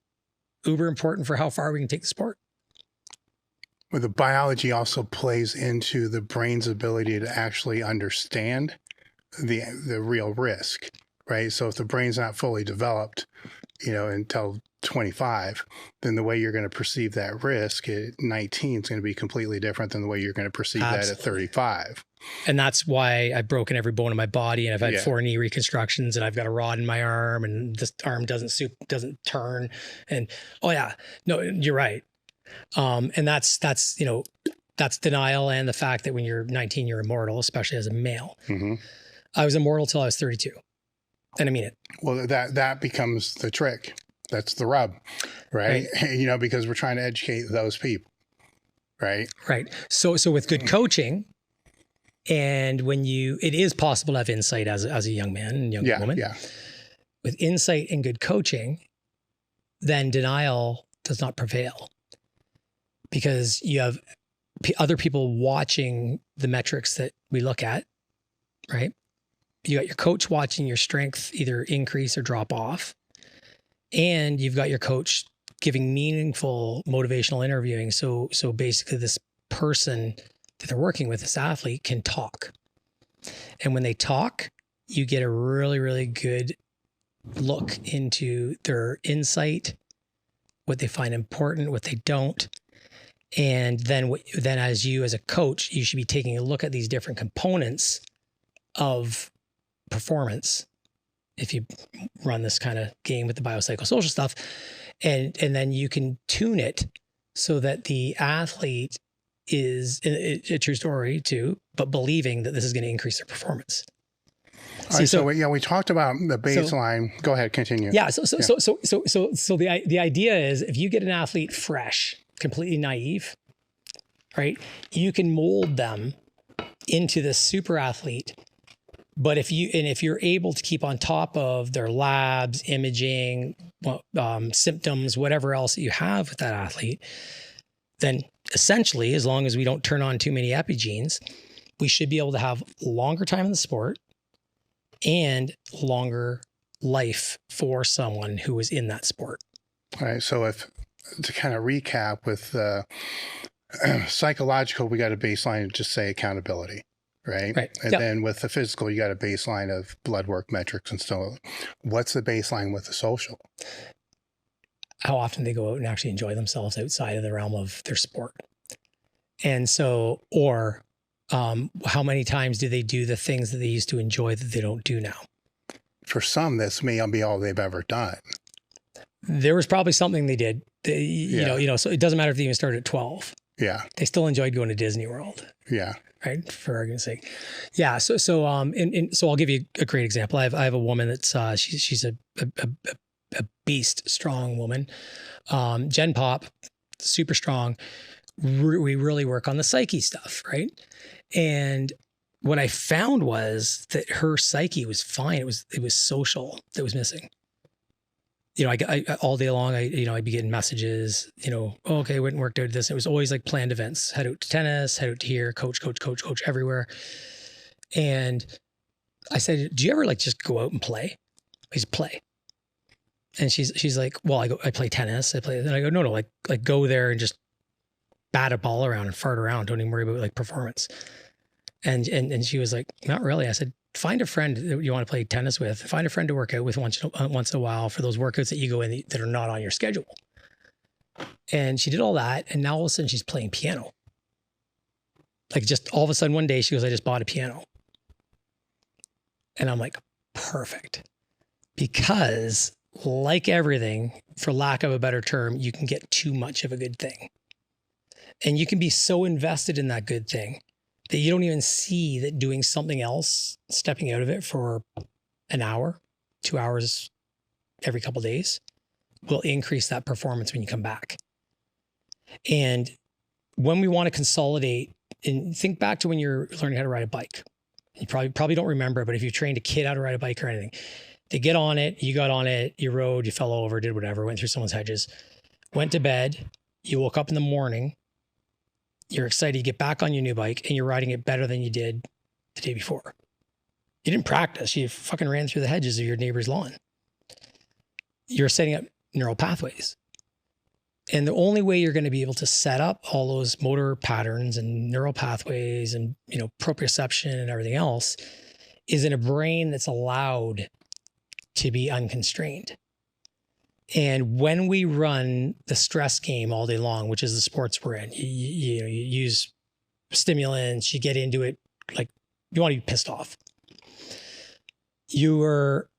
uber important for how far we can take the sport. Well, the biology also plays into the brain's ability to actually understand the real risk, right? So if the brain's not fully developed, until 25, then the way you're going to perceive that risk at 19 is going to be completely different than the way you're going to perceive that at 35. And that's why I've broken every bone in my body, and I've had 4 knee reconstructions, and I've got a rod in my arm, and this arm doesn't turn. And no, you're right. And that's denial, and the fact that when you're 19, you're immortal, especially as a male. Mm-hmm. I was immortal till I was 32. And I mean it. Well, that becomes the trick. That's the rub, right? Because we're trying to educate those people, right? Right. So with good coaching, and it is possible to have insight as a young man and young woman. Yeah. With insight and good coaching, then denial does not prevail, because you have other people watching the metrics that we look at, right? You got your coach watching your strength either increase or drop off. And you've got your coach giving meaningful motivational interviewing. So basically this person that they're working with, this athlete, can talk. And when they talk, you get a really, really good look into their insight, what they find important, what they don't. And then as a coach, you should be taking a look at these different components of performance, if you run this kind of game with the biopsychosocial social stuff, and then you can tune it so that the athlete is a true story too, but believing that this is going to increase their performance. We talked about the baseline. Go ahead, continue. Yeah. So the idea is, if you get an athlete fresh, completely naive, right, you can mold them into this super athlete. But if you're able to keep on top of their labs, imaging, symptoms, whatever else that you have with that athlete, then essentially, as long as we don't turn on too many epigenes, we should be able to have longer time in the sport and longer life for someone who is in that sport. All right. So to kind of recap with psychological, we got a baseline of just say accountability. Right. And then with the physical, you got a baseline of blood work metrics and so on. What's the baseline with the social? How often they go out and actually enjoy themselves outside of the realm of their sport. And so, or how many times do they do the things that they used to enjoy that they don't do now? For some, this may be all they've ever done. There was probably something they did, so it doesn't matter if they even started at 12. Yeah. They still enjoyed going to Disney World. Yeah. Right. For argument's sake. Yeah. So I'll give you a great example. I have a woman that's, she's a beast, strong woman. Gen Pop, super strong. We really work on the psyche stuff. Right. And what I found was that her psyche was fine. It was social that was missing. I all day long, I'd be getting messages, okay, went and worked out this. It was always like planned events, head out to tennis, head out to here, coach everywhere. And I said, do you ever just go out and play? I just play. And she's like, well, I play tennis. And I go, no, like go there and just bat a ball around and fart around. Don't even worry about performance. And she was like, not really. I said, find a friend that you want to play tennis with. Find a friend to work out with once in a while for those workouts that you go in that are not on your schedule. And she did all that. And now all of a sudden she's playing piano. Just all of a sudden one day she goes, I just bought a piano. And I'm like, perfect. Because like everything, for lack of a better term, you can get too much of a good thing. And you can be so invested in that good thing that you don't even see that doing something else, stepping out of it for an hour, 2 hours every couple of days, will increase that performance when you come back. And when we want to consolidate, and think back to when you're learning how to ride a bike, you probably don't remember, but if you trained a kid how to ride a bike or anything, they get on it, you got on it, you rode, you fell over, did whatever, went through someone's hedges, went to bed, You woke up in the morning, you're excited to get back on your new bike, and you're riding it better than you did the day before. You didn't practice. You fucking ran through the hedges of your neighbor's lawn. You're setting up neural pathways. And the only way you're going to be able to set up all those motor patterns and neural pathways and, proprioception and everything else is in a brain that's allowed to be unconstrained. And when we run the stress game all day long, which is the sports we're in, you use stimulants, you get into it, like you want to be pissed off. You are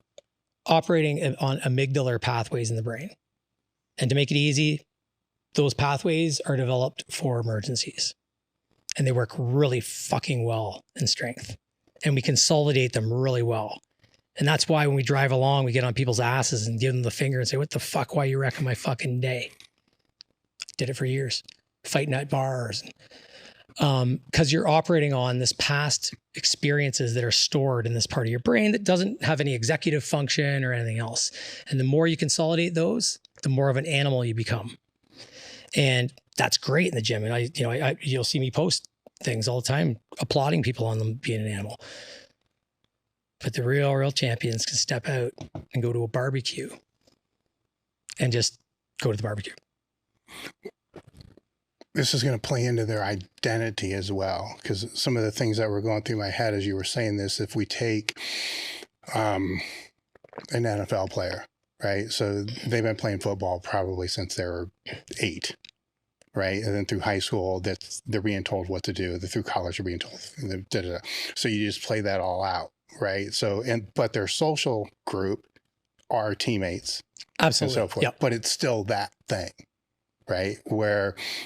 operating on amygdala pathways in the brain. And to make it easy, those pathways are developed for emergencies. And they work really fucking well in strength. And we consolidate them really well. And that's why when we drive along, we get on people's asses and give them the finger and say, what the fuck, why are you wrecking my fucking day? Did it for years, fighting at bars. Because you're operating on this past experiences that are stored in this part of your brain that doesn't have any executive function or anything else. And the more you consolidate those, the more of an animal you become. And that's great in the gym. And you'll see me post things all the time, applauding people on them being an animal. But the real champions can step out and go to a barbecue and just go to the barbecue. This is going to play into their identity as well, because some of the things that were going through my head as you were saying this, if we take an NFL player, right? So they've been playing football probably since they were 8, right? And then through high school, they're being told what to do. Through college, they're being told. So you just play that all out, right? So, but their social group are teammates, absolutely, and so forth. Yep. But it's still that thing, right?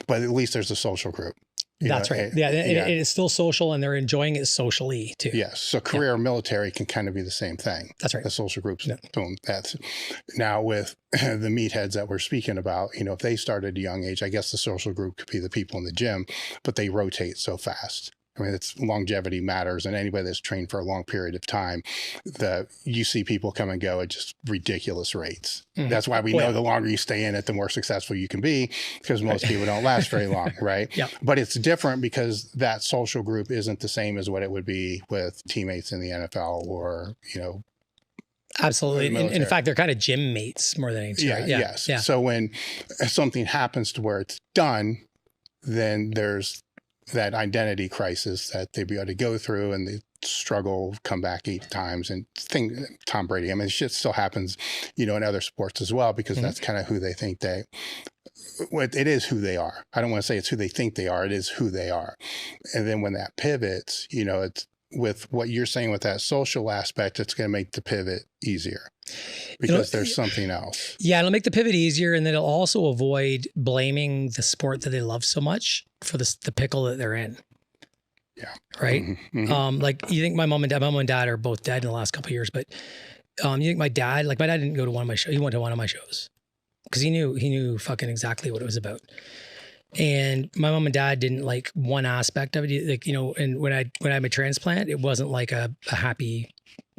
But at least there's a social group. That's right. Yeah, it is still social, and they're enjoying it socially too. Yes. So career or military can kind of be the same thing. That's right. The social groups. Boom. That's now with the meatheads that we're speaking about. If they started at a young age, I guess the social group could be the people in the gym, but they rotate so fast. I mean, it's longevity matters, and anybody that's trained for a long period of time, you see people come and go at just ridiculous rates. Mm-hmm. That's why we know the longer you stay in it, the more successful you can be, because most people don't last very long, right? Yeah. But it's different because that social group isn't the same as what it would be with teammates in the NFL or, Absolutely. And in fact, they're kind of gym mates more than anything. Yeah, right? Yes. Yeah. So when something happens to where it's done, then there's that identity crisis that they'd be able to go through, and they struggle, come back 8 times, and Tom Brady. I mean, shit still happens, in other sports as well, because that's kind of who they think it is who they are. I don't want to say it's who they think they are. It is who they are. And then when that pivots, it's with what you're saying with that social aspect, it's going to make the pivot easier because there's something else. Yeah, it'll make the pivot easier, and then it'll also avoid blaming the sport that they love so much for the pickle that they're in. Yeah. Right. Mm-hmm. Like you think my mom and dad are both dead in the last couple of years, but you think my dad didn't go to one of my shows. He went to one of my shows because he knew fucking exactly what it was about. And my mom and dad didn't like one aspect of it. Like, and when I had my transplant, it wasn't like a happy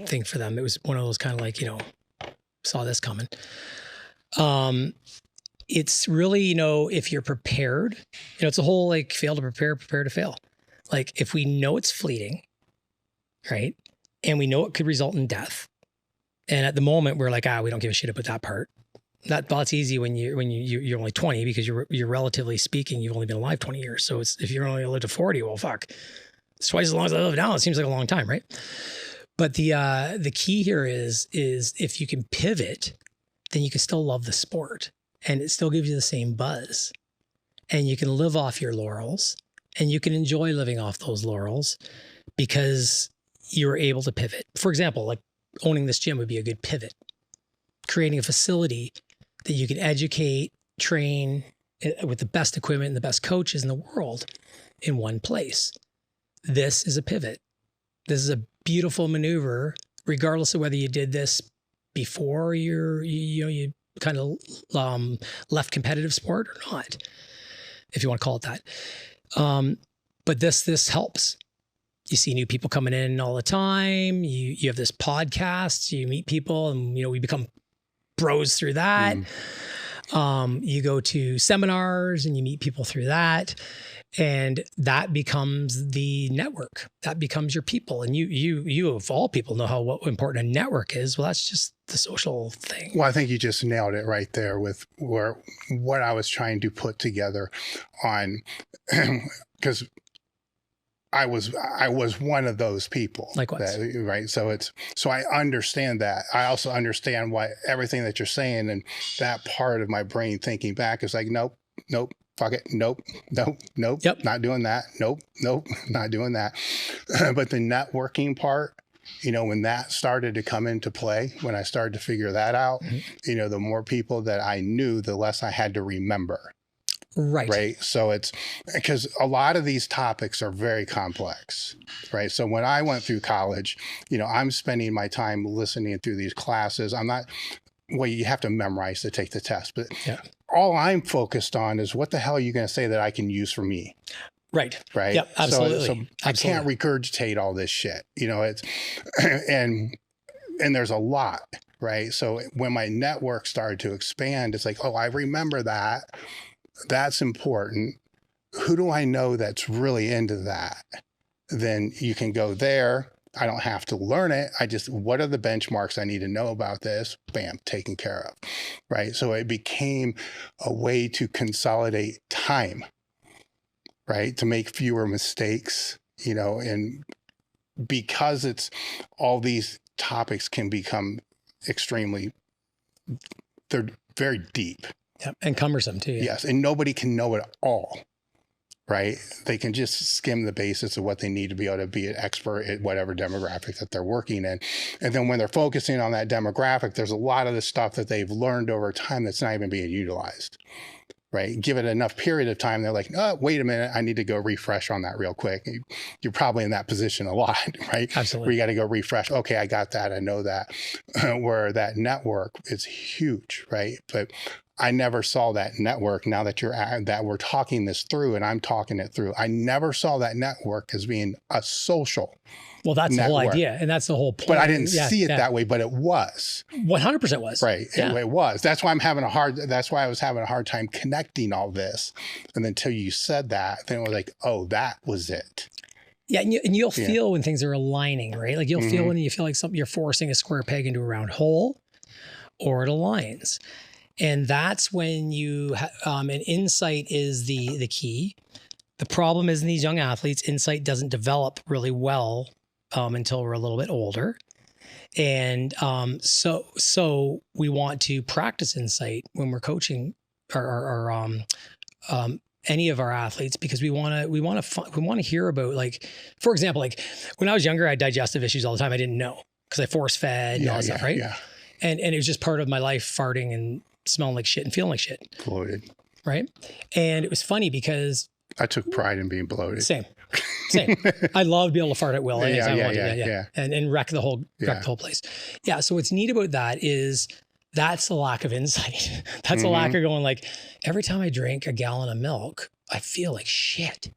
thing for them. It was one of those kind of like, saw this coming. It's really, if you're prepared, it's a whole like fail to prepare to fail. Like if we know it's fleeting, right? And we know it could result in death. And at the moment we're like, we don't give a shit about that part. That's easy when you're only 20 because you're relatively speaking, you've only been alive 20 years. So if you're only lived to 40, well, fuck, it's twice as long as I live now. It seems like a long time, right? But the key here is if you can pivot, then you can still love the sport and it still gives you the same buzz, and you can live off your laurels, and you can enjoy living off those laurels because you're able to pivot. For example, like owning this gym would be a good pivot. Creating a facility that you can educate, train with the best equipment and the best coaches in the world in one place. This is a pivot. This is a beautiful maneuver, regardless of whether you did this before you kind of left competitive sport or not, if you want to call it that. But this helps. You see new people coming in all the time. You have this podcast, you meet people, and we become bros through that. You go to seminars and you meet people through that. And that becomes the network. That becomes your people. And you of all people know what important a network is. Well, that's just the social thing. Well, I think you just nailed it right there with what I was trying to put together on, because I was one of those people. Likewise. Right. So I understand that. I also understand why everything that you're saying, and that part of my brain thinking back is like, nope. Fuck it. Nope. Yep. Not doing that. Nope. Not doing that. But the networking part, when that started to come into play, when I started to figure that out, the more people that I knew, the less I had to remember. Right. Right. So it's because a lot of these topics are very complex. Right. So when I went through college, I'm spending my time listening through these classes. You have to memorize to take the test, but all I'm focused on is what the hell are you going to say that I can use for me? Right. Right. Yep. Absolutely. So I can't regurgitate all this shit, it's, and there's a lot, right? So when my network started to expand, it's like, oh, I remember that. That's important. Who do I know that's really into that? Then you can go there. I don't have to learn it. What are the benchmarks I need to know about this? Bam, taken care of, right? So it became a way to consolidate time, right? To make fewer mistakes, and because it's all these topics can become they're very deep. Yep. And cumbersome too. Yeah. Yes. And nobody can know it all. Right? They can just skim the basis of what they need to be able to be an expert at whatever demographic that they're working in. And then when they're focusing on that demographic, there's a lot of the stuff that they've learned over time that's not even being utilized. Right? Give it enough period of time, they're like, oh, wait a minute, I need to go refresh on that real quick. You're probably in that position a lot, right? Absolutely. Where you got to go refresh. Okay, I got that. I know that. Where that network is huge, right? But I never saw that network. Now that we're talking this through and I'm talking it through, I never saw that network as being a social. Well, that's network. The whole idea. And that's the whole point. But I didn't see it that way, but it was. 100% was. Right. Yeah. It was. That's why I was having a hard time connecting all this. And until you said that, then it was like, oh, that was it. Yeah. And you'll feel when things are aligning, right? Like you'll feel when you feel like you're forcing a square peg into a round hole, or it aligns. And that's when an insight is the key. The problem is in these young athletes, insight doesn't develop really well until we're a little bit older. And so we want to practice insight when we're coaching any of our athletes, because we want to hear about, like, for example, like when I was younger, I had digestive issues all the time. I didn't know because I force fed and all that stuff, right? Yeah. And it was just part of my life, farting and smelling like shit and feeling like shit. Bloated. Right. And it was funny because I took pride in being bloated. Same. I love being able to fart at will. Yeah. And wreck the whole place. Yeah. So what's neat about that is that's a lack of insight. That's a lack of going, like, every time I drink a gallon of milk, I feel like shit.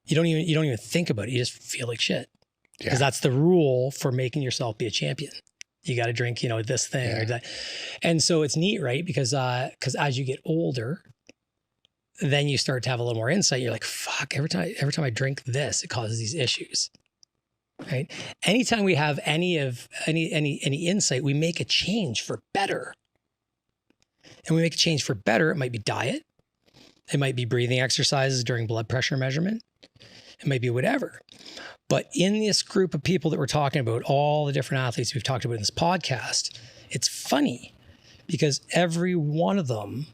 You don't even think about it. You just feel like shit. Because that's the rule for making yourself be a champion. You got to drink, this thing or that. And so it's neat, right? Because as you get older, then you start to have a little more insight. You're like, fuck, every time I drink this, it causes these issues. Right? Anytime we have any insight, we make a change for better. And we make a change for better. It might be diet. It might be breathing exercises during blood pressure measurement. It might be whatever. But in this group of people that we're talking about, all the different athletes we've talked about in this podcast, it's funny because every one of them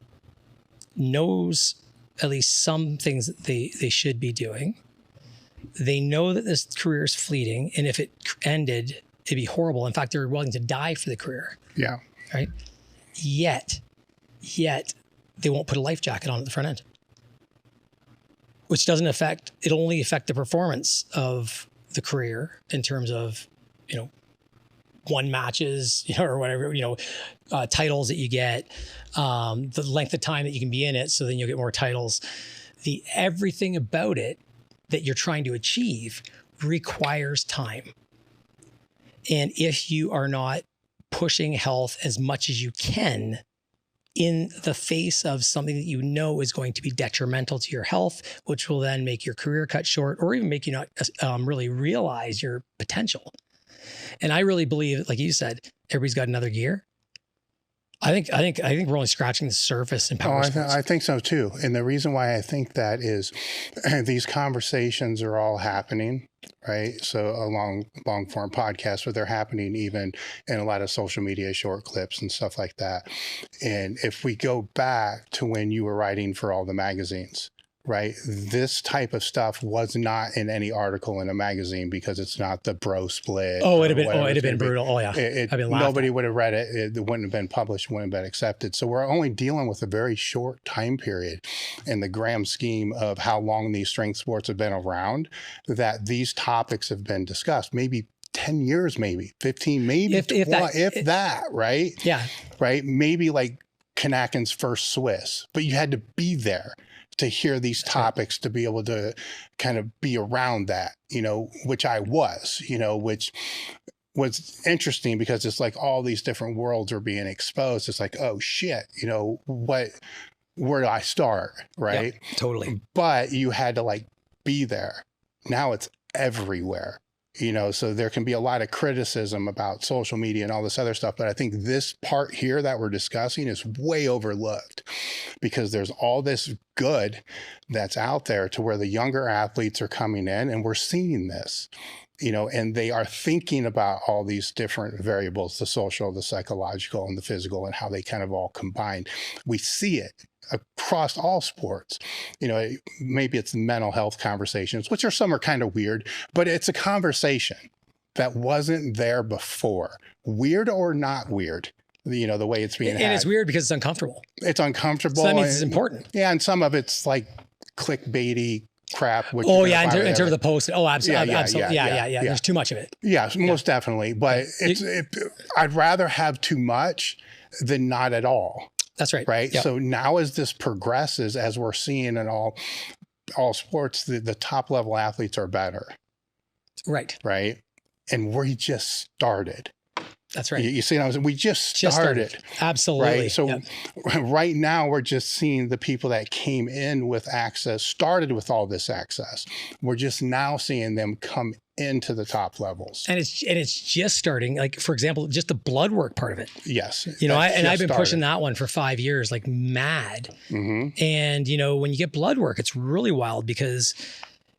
knows at least some things that they should be doing. They know that this career is fleeting, and if it ended, it'd be horrible. In fact, they're willing to die for the career. Yeah. Right? Yet they won't put a life jacket on at the front end, which it'll only affect the performance of the career in terms of, won matches, or whatever, titles that you get, the length of time that you can be in it. So then you'll get more titles. Everything about it that you're trying to achieve requires time. And if you are not pushing health as much as you can in the face of something that you know is going to be detrimental to your health, which will then make your career cut short or even make you not really realize your potential. And I really believe, like you said, everybody's got another gear. I think we're only scratching the surface in power sports. I think so too. And the reason why I think that is these conversations are all happening, right? So along long form podcasts, but they're happening even in a lot of social media short clips and stuff like that. And if we go back to when you were writing for all the magazines, right? This type of stuff was not in any article in a magazine because it's not the bro split. Oh, it'd have been brutal. Oh yeah. Nobody would have read it. It wouldn't have been published, wouldn't have been accepted. So we're only dealing with a very short time period in the grand scheme of how long these strength sports have been around, that these topics have been discussed. Maybe 10 years, maybe 15, maybe if that, right? Yeah. Right. Maybe like Kanakin's first Swiss, but you had to be there to hear these topics, to be able to kind of be around that, which I was, which was interesting because it's like all these different worlds are being exposed. It's like, oh shit, where do I start? Right. Yep, totally. But you had to like be there. Now it's everywhere. So there can be a lot of criticism about social media and all this other stuff. But I think this part here that we're discussing is way overlooked because there's all this good that's out there to where the younger athletes are coming in and we're seeing this, and they are thinking about all these different variables, the social, the psychological, and the physical, and how they kind of all combine. We see it across all sports. Maybe it's mental health conversations, which some are kind of weird, but it's a conversation that wasn't there before. Weird or not weird, the way it's being had. And it's weird because it's uncomfortable. It's uncomfortable. So that means it's important. Yeah, and some of it's like clickbaity crap. Which in terms of the post. Oh, absolutely. Yeah. There's too much of it. Yeah, most definitely. But I'd rather have too much than not at all. That's right. Right. Yep. So now as this progresses, as we're seeing in all sports, the top level athletes are better. Right. Right. And we just started. That's right. You see what I'm saying? We just started. Absolutely. Right. So right now we're just seeing the people that came in with access, started with all this access. We're just now seeing them come into the top levels. And it's just starting, like, for example, just the blood work part of it. Yes. I've been pushing that one for 5 years, like mad. Mm-hmm. And, when you get blood work, it's really wild because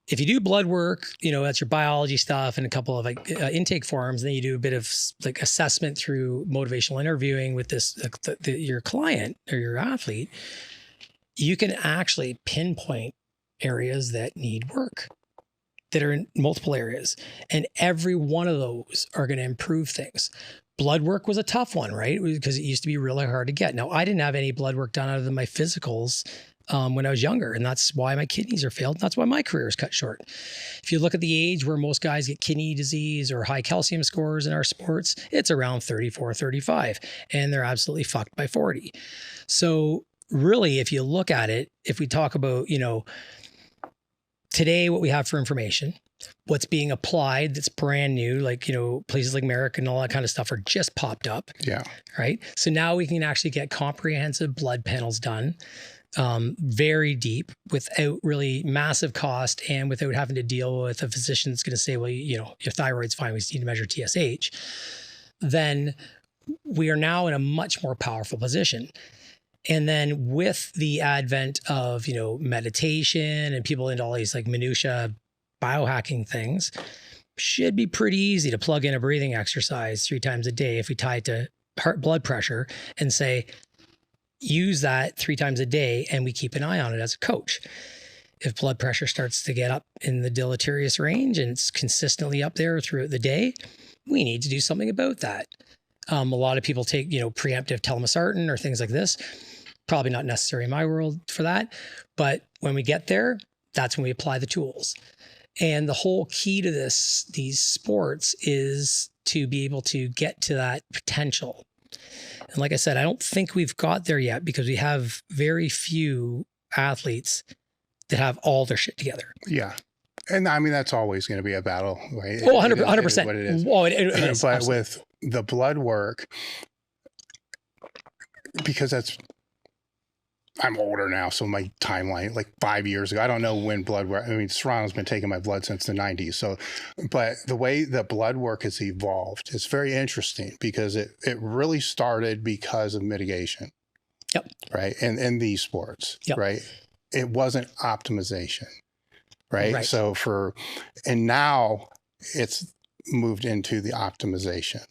if you do blood work, that's your biology stuff and a couple of intake forms, then you do a bit of like assessment through motivational interviewing with your client or your athlete, you can actually pinpoint areas that need work, that are in multiple areas. And every one of those are going to improve things. Blood work was a tough one, right? Because it used to be really hard to get. Now, I didn't have any blood work done other than my physicals when I was younger. And that's why my kidneys are failed. That's why my career is cut short. If you look at the age where most guys get kidney disease or high calcium scores in our sports, it's around 34, 35, and they're absolutely fucked by 40. So really, if you look at it, if we talk about, today, what we have for information, what's being applied that's brand new, like, places like America and all that kind of stuff are just popped up. Yeah. Right. So now we can actually get comprehensive blood panels done, very deep, without really massive cost and without having to deal with a physician that's going to say, well, your thyroid's fine, we just need to measure TSH. Then we are now in a much more powerful position. And then with the advent of, meditation and people into all these like minutia biohacking things, should be pretty easy to plug in a breathing exercise 3 times a day if we tie it to heart blood pressure and say, use that 3 times a day, and we keep an eye on it as a coach. If blood pressure starts to get up in the deleterious range and it's consistently up there throughout the day, we need to do something about that. A lot of people take, preemptive telmisartan or things like this. Probably not necessary in my world for that. But when we get there, that's when we apply the tools. And the whole key to these sports is to be able to get to that potential. And like I said, I don't think we've got there yet because we have very few athletes that have all their shit together. Yeah. And I mean, that's always going to be a battle, right? Oh, 100%. It is what it is. Oh, it is. But absolutely. with the blood work, because that's I'm older now, so my timeline, like 5 years ago, I don't know when blood work. I mean, Serrano's been taking my blood since the 90s. So, but the way that blood work has evolved, it's very interesting because it really started because of mitigation. Yep. Right. And in these sports, yep. right. It wasn't optimization. Right. So and now it's moved into the optimization.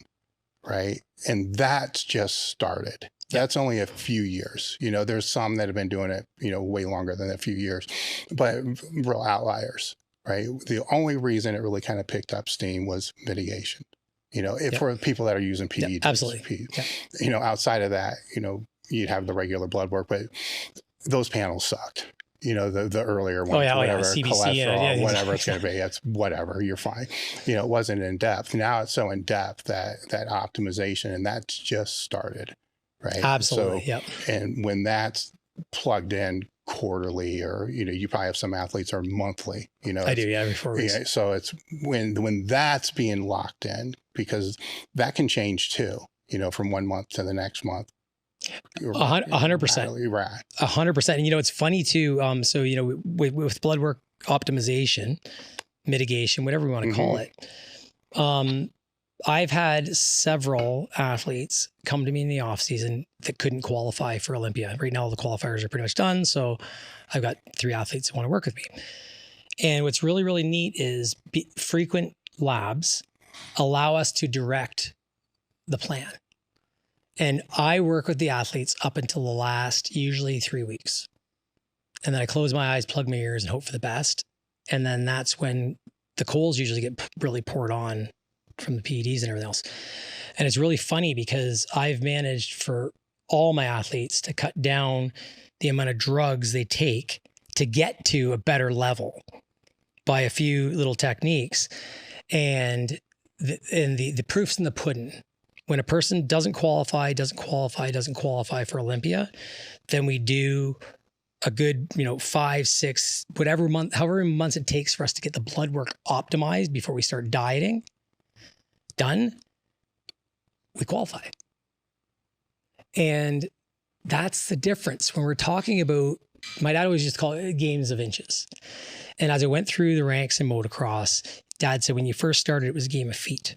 Right. And that's just started. That's only a few years. There's some that have been doing it, way longer than a few years, but real outliers, right? The only reason it really kind of picked up steam was mitigation, for people that are using PEDs. Yep, absolutely. Outside of that, you'd have the regular blood work, but those panels sucked. The earlier ones, whatever, CBC, cholesterol, whatever it's going to be, it's whatever, you're fine. It wasn't in depth. Now it's so in depth that optimization, and that's just started. Right. Absolutely. So, and when that's plugged in quarterly, or, you probably have some athletes are monthly, I do. Yeah. Every 4 weeks. Yeah. So it's when that's being locked in, because that can change too, from 1 month to the next month. 100%. 100%. And, it's funny too. So, with blood work optimization, mitigation, whatever we want to call it. I've had several athletes come to me in the off season that couldn't qualify for Olympia. Right now, all the qualifiers are pretty much done. So I've got 3 athletes that want to work with me. And what's really, really neat is frequent labs allow us to direct the plan. And I work with the athletes up until the last, usually 3 weeks. And then I close my eyes, plug my ears, and hope for the best. And then that's when the coals usually get really poured on from the PEDs and everything else. And it's really funny because I've managed for all my athletes to cut down the amount of drugs they take to get to a better level by a few little techniques. And the proof's in the pudding. When a person doesn't qualify for Olympia, then we do a good, 5, 6, however many months it takes for us to get the blood work optimized before we start dieting done, we qualify. And that's the difference when we're talking about, my dad always just call it games of inches. And as I went through the ranks in motocross, Dad said, when you first started, it was a game of feet.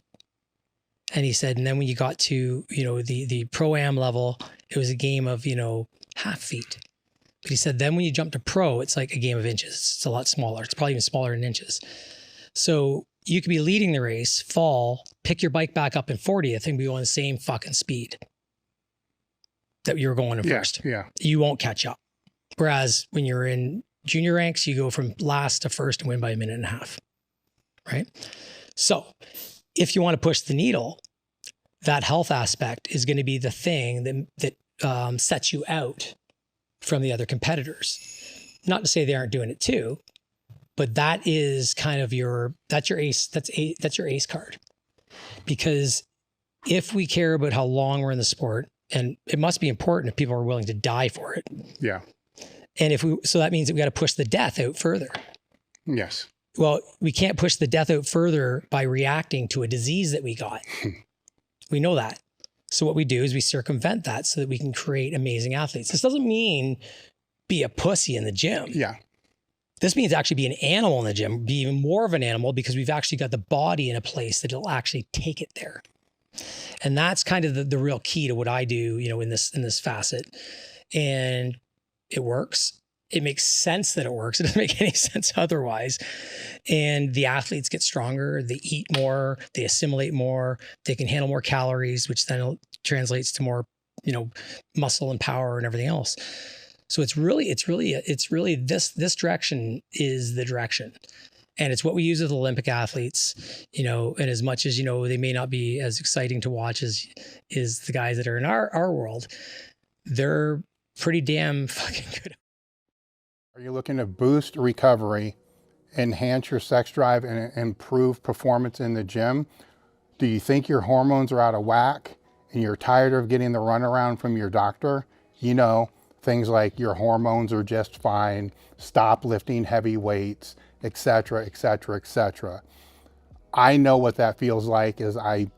And he said, and then when you got to, the pro-am level, it was a game of, half feet. But he said, then when you jump to pro, it's like a game of inches. It's a lot smaller. It's probably even smaller in inches. So you could be leading the race, fall, pick your bike back up in 40th and be going the same fucking speed that you were going in first. Yeah. You won't catch up. Whereas when you're in junior ranks, you go from last to first and win by a minute and a half. Right? So if you want to push the needle, that health aspect is going to be the thing that sets you out from the other competitors. Not to say they aren't doing it too, but that is kind of that's your ace card. Because if we care about how long we're in the sport, and it must be important if people are willing to die for it. Yeah. And so that means that we got to push the death out further. Yes. Well, we can't push the death out further by reacting to a disease that we got. We know that. So what we do is we circumvent that so that we can create amazing athletes. This doesn't mean be a pussy in the gym. Yeah. This means actually be an animal in the gym, be even more of an animal, because we've actually got the body in a place that it'll actually take it there. And that's kind of the real key to what I do, in this facet. And it works. It makes sense that it works. It doesn't make any sense otherwise. And the athletes get stronger. They eat more. They assimilate more. They can handle more calories, which then translates to more, muscle and power and everything else. So it's really this direction is the direction. And it's what we use with Olympic athletes, and as much as, they may not be as exciting to watch as the guys that are in our world, they're pretty damn fucking good. Are you looking to boost recovery, enhance your sex drive, and improve performance in the gym? Do you think your hormones are out of whack and you're tired of getting the runaround from your doctor? Things like your hormones are just fine, stop lifting heavy weights, etc., etc., etc. I know what that feels like, as I've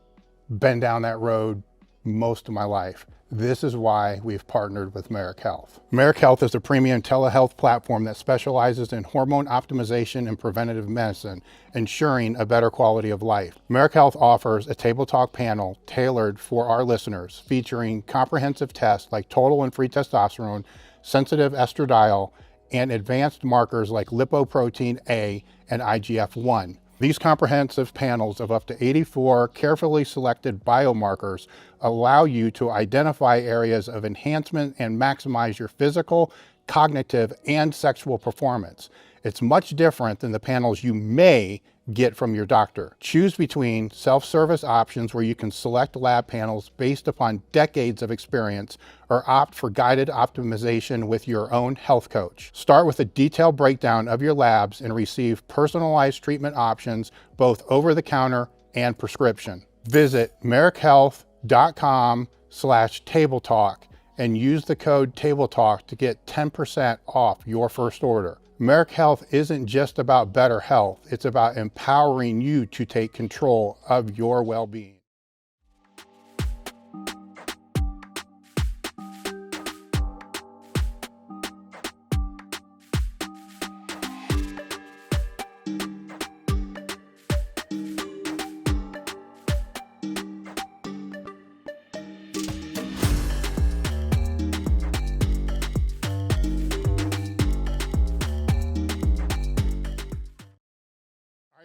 been down that road most of my life. This is why we've partnered with MER Health. MER Health is a premium telehealth platform that specializes in hormone optimization and preventative medicine, ensuring a better quality of life. MER Health offers a table talk panel tailored for our listeners, featuring comprehensive tests like total and free testosterone, sensitive estradiol, and advanced markers like lipoprotein A and IGF-1. These comprehensive panels of up to 84 carefully selected biomarkers allow you to identify areas of enhancement and maximize your physical, cognitive, and sexual performance. It's much different than the panels you may get from your doctor. Choose between self-service options where you can select lab panels based upon decades of experience, or opt for guided optimization with your own health coach. Start with a detailed breakdown of your labs and receive personalized treatment options, both over the counter and prescription. Visit merrickhealth.com/tabletalk and use the code TABLETALK to get 10% off your first order. MER Health isn't just about better health, it's about empowering you to take control of your well-being.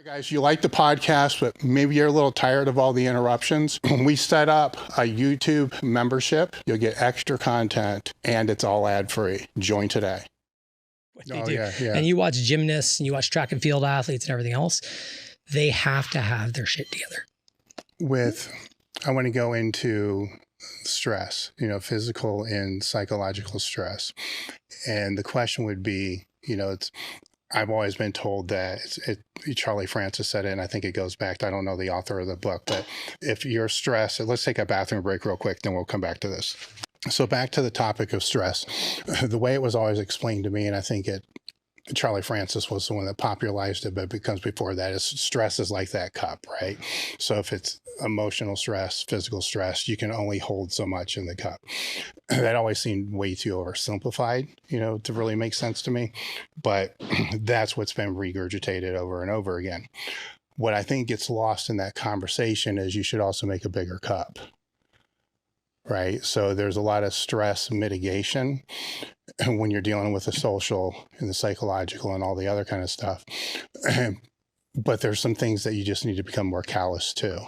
Guys, you like the podcast, but maybe you're a little tired of all the interruptions. We set up a YouTube membership. You'll get extra content, and it's all ad-free. Join today. What they do. Yeah. And you watch gymnasts, and you watch track and field athletes and everything else. They have to have their shit together. I want to go into stress, physical and psychological stress. And the question would be, I've always been told that Charlie Francis said it, and I think it goes back to, I don't know the author of the book, but if you're stressed, let's take a bathroom break real quick, then we'll come back to this. So back to the topic of stress, the way it was always explained to me, and I think Charlie Francis was the one that popularized it, but it comes before that, is stress is like that cup, right? So if it's emotional stress, physical stress, you can only hold so much in the cup. That always seemed way too oversimplified, to really make sense to me. But that's what's been regurgitated over and over again. What I think gets lost in that conversation is you should also make a bigger cup, right? So there's a lot of stress mitigation when you're dealing with the social and the psychological and all the other kind of stuff. But there's some things that you just need to become more callous to.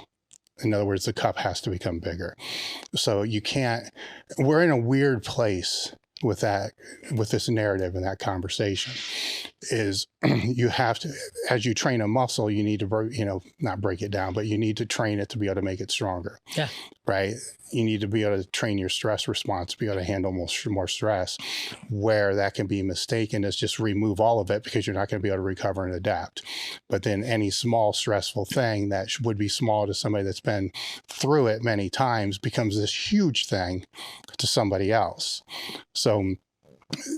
In other words, the cup has to become bigger. So we're in a weird place with this narrative and that conversation, is you have to, as you train a muscle, you need to, not break it down, but you need to train it to be able to make it stronger. Yeah. Right. You need to be able to train your stress response to be able to handle more stress. Where that can be mistaken is just remove all of it, because you're not going to be able to recover and adapt. But then any small stressful thing that would be small to somebody that's been through it many times becomes this huge thing to somebody else. So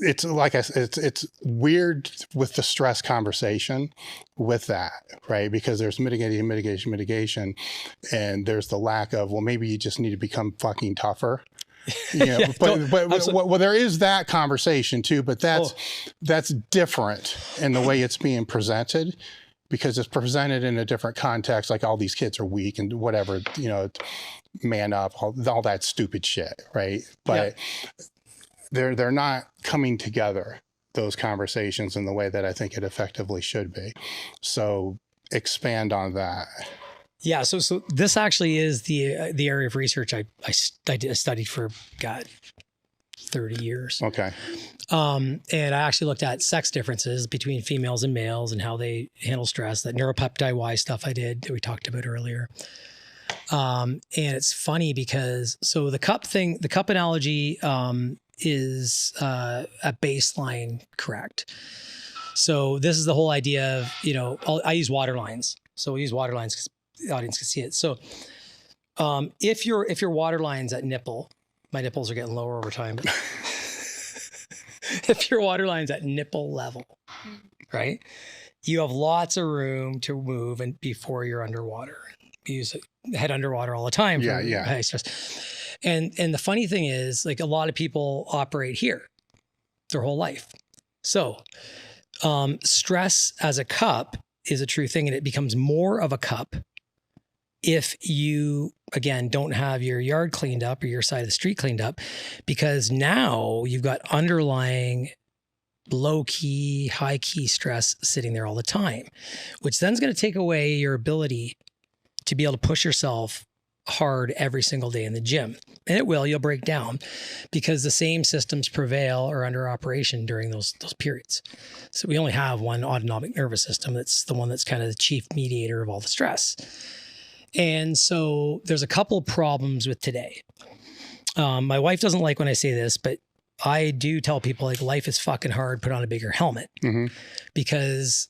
it's like it's weird with the stress conversation with that, right? Because there's mitigation, and there's the lack of, well, maybe you just need to become fucking tougher. Well, there is that conversation too, but that's different in the way it's being presented, because it's presented in a different context. Like, all these kids are weak and whatever, man up, all that stupid shit, right? But they're not coming together, those conversations, in the way that I think it effectively should be. So expand on that. Yeah. So this actually is the area of research I studied for, 30 years. Okay. And I actually looked at sex differences between females and males and how they handle stress, that neuropeptide Y stuff I did that we talked about earlier. And it's funny because, so the cup analogy, is a baseline correct. So this is the whole idea of, I use water lines. So we use water lines because the audience can see it. So if your water line's at nipple, my nipples are getting lower over time, but if your water line's at nipple level, right, you have lots of room to move and before you're underwater. You use head underwater all the time for high stress. And the funny thing is, like, a lot of people operate here their whole life. So stress as a cup is a true thing, and it becomes more of a cup if you, again, don't have your yard cleaned up or your side of the street cleaned up, because now you've got underlying low key, high key stress sitting there all the time, which then is going to take away your ability to be able to push yourself hard every single day in the gym. And it will, you'll break down because the same systems prevail or under operation during those periods. So we only have one autonomic nervous system. That's the one that's kind of the chief mediator of all the stress. And so there's a couple of problems with today. My wife doesn't like when I say this, but I do tell people, like, life is fucking hard, put on a bigger helmet, because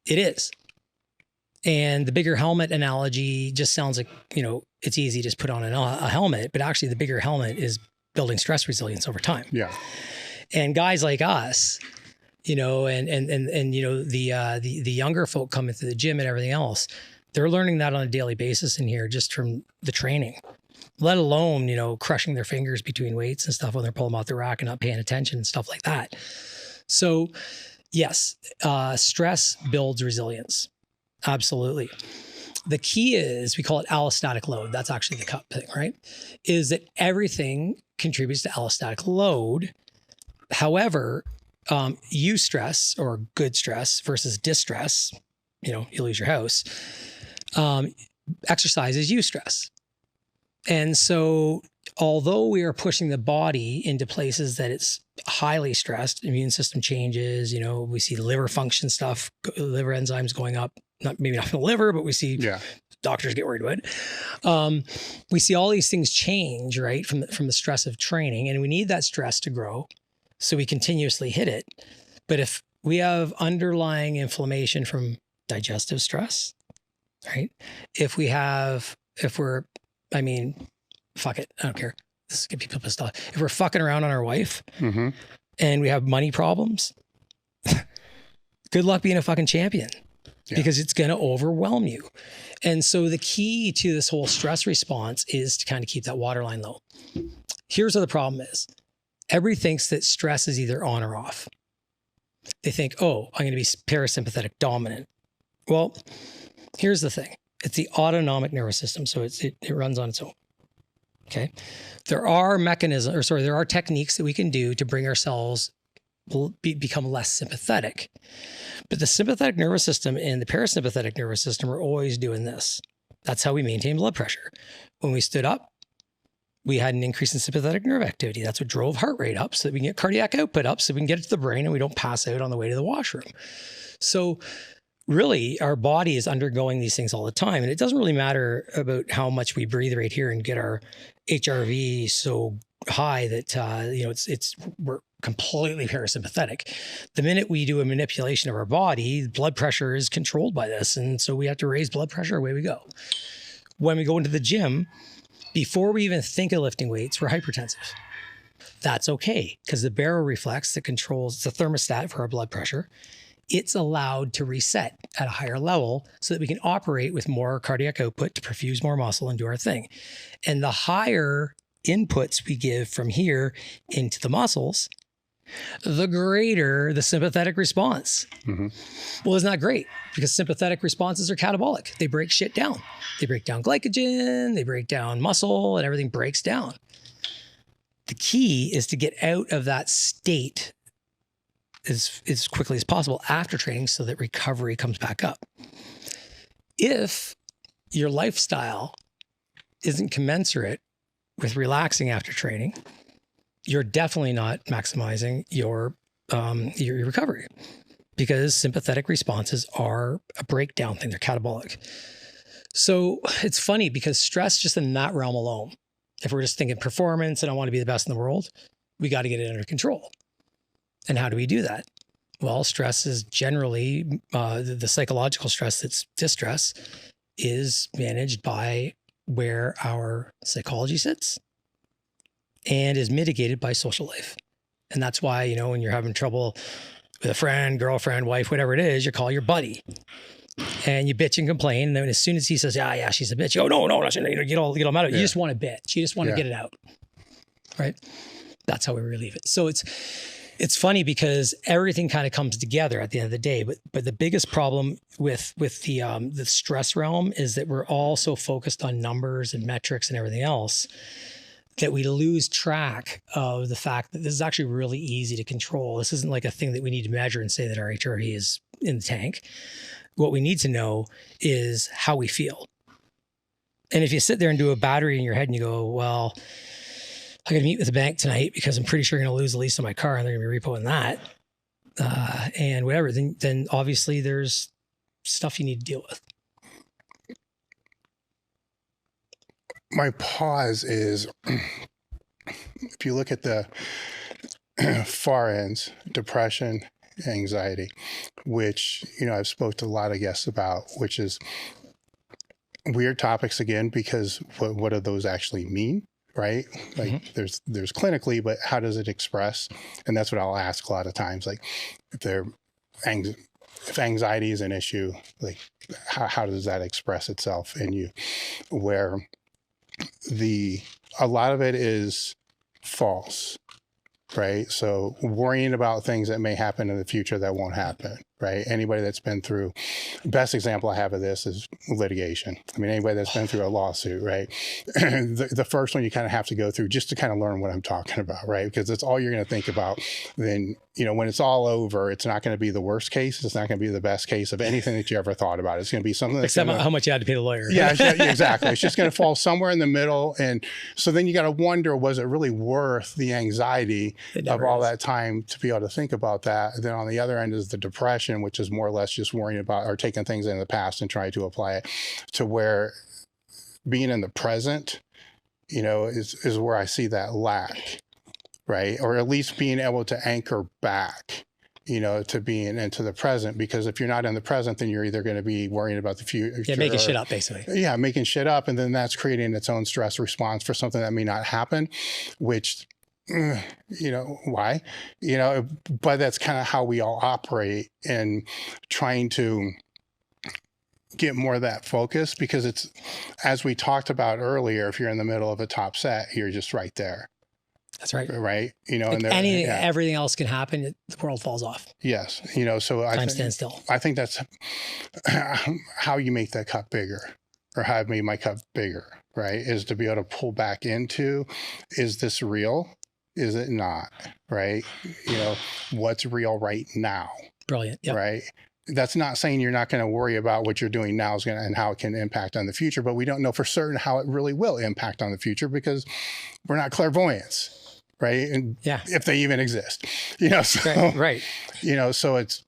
it is. And the bigger helmet analogy just sounds like, you know, it's easy, just put on a helmet, but actually the bigger helmet is building stress resilience over time. Yeah. And guys like us, you know, and you know, the younger folk coming to the gym and everything else, they're learning that on a daily basis in here just from the training, let alone, you know, crushing their fingers between weights and stuff when they're pulling them out the rack and not paying attention and stuff like that. So yes, stress builds resilience. Absolutely. The key is, we call it allostatic load. That's actually the cup thing, right? Is that everything contributes to allostatic load. However, eustress or good stress versus distress, you know, you lose your house. Exercise is eustress. And so although we are pushing the body into places that it's highly stressed, immune system changes, you know, we see liver function stuff, liver enzymes going up, maybe not in the liver, but we see doctors get worried about it. We see all these things change, right, from the stress of training, and we need that stress to grow. So we continuously hit it. But if we have underlying inflammation from digestive stress, right? Fuck it, I don't care. This is get people pissed off. If we're fucking around on our wife and we have money problems, good luck being a fucking champion, because it's going to overwhelm you. And so the key to this whole stress response is to kind of keep that waterline low. Here's what the problem is. Everybody thinks that stress is either on or off. They think, oh, I'm going to be parasympathetic dominant. Well, here's the thing. It's the autonomic nervous system. So it runs on its own. Okay. There are techniques that we can do to bring ourselves become less sympathetic. But the sympathetic nervous system and the parasympathetic nervous system are always doing this. That's how we maintain blood pressure. When we stood up, we had an increase in sympathetic nerve activity. That's what drove heart rate up, so that we can get cardiac output up, so we can get it to the brain and we don't pass out on the way to the washroom. So really, our body is undergoing these things all the time. And it doesn't really matter about how much we breathe right here and get our HRV so high that, we're completely parasympathetic. The minute we do a manipulation of our body, blood pressure is controlled by this. And so we have to raise blood pressure, away we go. When we go into the gym, before we even think of lifting weights, we're hypertensive. That's okay, because the baroreflex that controls the thermostat for our blood pressure, it's allowed to reset at a higher level so that we can operate with more cardiac output to perfuse more muscle and do our thing. And the higher inputs we give from here into the muscles, the greater the sympathetic response. Well, it's not great, because sympathetic responses are catabolic. They break shit down. They break down glycogen, they break down muscle, and everything breaks down. The key is to get out of that state as quickly as possible after training, so that recovery comes back up. If your lifestyle isn't commensurate with relaxing after training, you're definitely not maximizing your recovery, because sympathetic responses are a breakdown thing. They're catabolic. So it's funny, because stress just in that realm alone, if we're just thinking performance and I want to be the best in the world, we got to get it under control. And how do we do that? Well, stress is generally, the psychological stress that's distress is managed by where our psychology sits and is mitigated by social life. And that's why, when you're having trouble with a friend, girlfriend, wife, whatever it is, you call your buddy. and you bitch and complain. And then as soon as he says, yeah, she's a bitch. Oh, no, get all mad at it. You just want to bitch. You just want to get it out. Right. That's how we relieve it. So it's funny because everything kind of comes together at the end of the day. But the biggest problem with the stress realm is that we're all so focused on numbers and metrics and everything else that we lose track of the fact that this is actually really easy to control. This isn't like a thing that we need to measure and say that our HRE is in the tank. What we need to know is how we feel. And if you sit there and do a battery in your head and you go, well, I got to meet with the bank tonight because I'm pretty sure I'm going to lose the lease on my car and they're going to be repoing that, and whatever, then obviously there's stuff you need to deal with. My pause is, if you look at the far ends, depression, anxiety, which, I've spoke to a lot of guests about, which is weird topics again, because what do those actually mean? Right? Like there's clinically, but how does it express? And that's what I'll ask a lot of times. Like if anxiety is an issue, like how does that express itself in you? Where a lot of it is false, right? So worrying about things that may happen in the future that won't happen, right? Anybody that's been through, best example I have of this is litigation. I mean, anybody that's been through a lawsuit, right? The first one you kind of have to go through just to kind of learn what I'm talking about, right? Because that's all you're going to think about. Then, when it's all over, it's not going to be the worst case. It's not going to be the best case of anything that you ever thought about. It's going to be something that's except how much you had to pay the lawyer. Yeah, exactly. It's just going to fall somewhere in the middle. And so then you got to wonder, was it really worth the anxiety of all that time to be able to think about that? And then on the other end is the depression, which is more or less just worrying about or taking things in the past and trying to apply it to where being in the present, is where I see that lack, right? Or at least being able to anchor back, to being into the present, because if you're not in the present, then you're either going to be worrying about the future. Yeah, making shit up, basically. Yeah, making shit up. And then that's creating its own stress response for something that may not happen, which, why? But that's kind of how we all operate in trying to get more of that focus, because it's, as we talked about earlier, if you're in the middle of a top set, you're just right there. That's right. Right. Like everything else can happen. The world falls off. Yes. So time stands still. I think that's how you make that cup bigger, or how I've made my cup bigger, right? Is to be able to pull back into, is this real? Is it not? Right. What's real right now? Brilliant. Yep. Right. That's not saying you're not going to worry about what you're doing now and how it can impact on the future, but we don't know for certain how it really will impact on the future because we're not clairvoyants. Right. And if they even exist, so, right. So it's,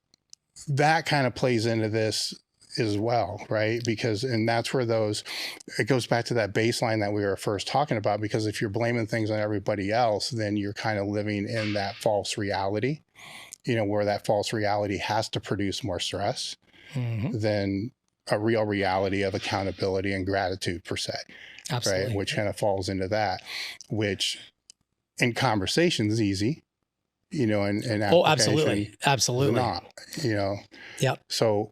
that kind of plays into this as well. Right. And that's where it goes back to that baseline that we were first talking about, because if you're blaming things on everybody else, then you're kind of living in that false reality, where that false reality has to produce more stress than a real reality of accountability and gratitude per se. Absolutely. Right. Which kind of falls into that, which, in conversations easy, and absolutely not, Yep. So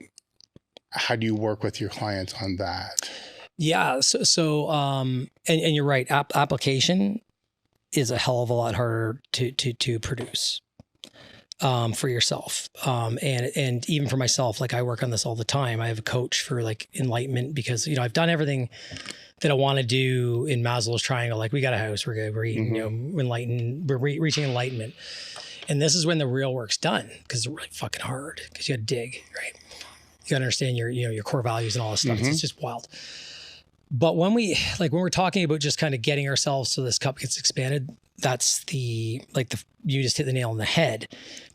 how do you work with your clients on that? Yeah. So and you're right. Application is a hell of a lot harder to produce for yourself. And even for myself, like I work on this all the time. I have a coach for like enlightenment, because, I've done everything that I want to do in Maslow's triangle. Like we got a house, we're good, we're eating, enlightened, we're reaching enlightenment. And this is when the real work's done, because it's really fucking hard, because you got to dig, right? You got to understand your core values and all this stuff. It's just wild. But when we're talking about just kind of getting ourselves so this cup gets expanded, that's you just hit the nail on the head.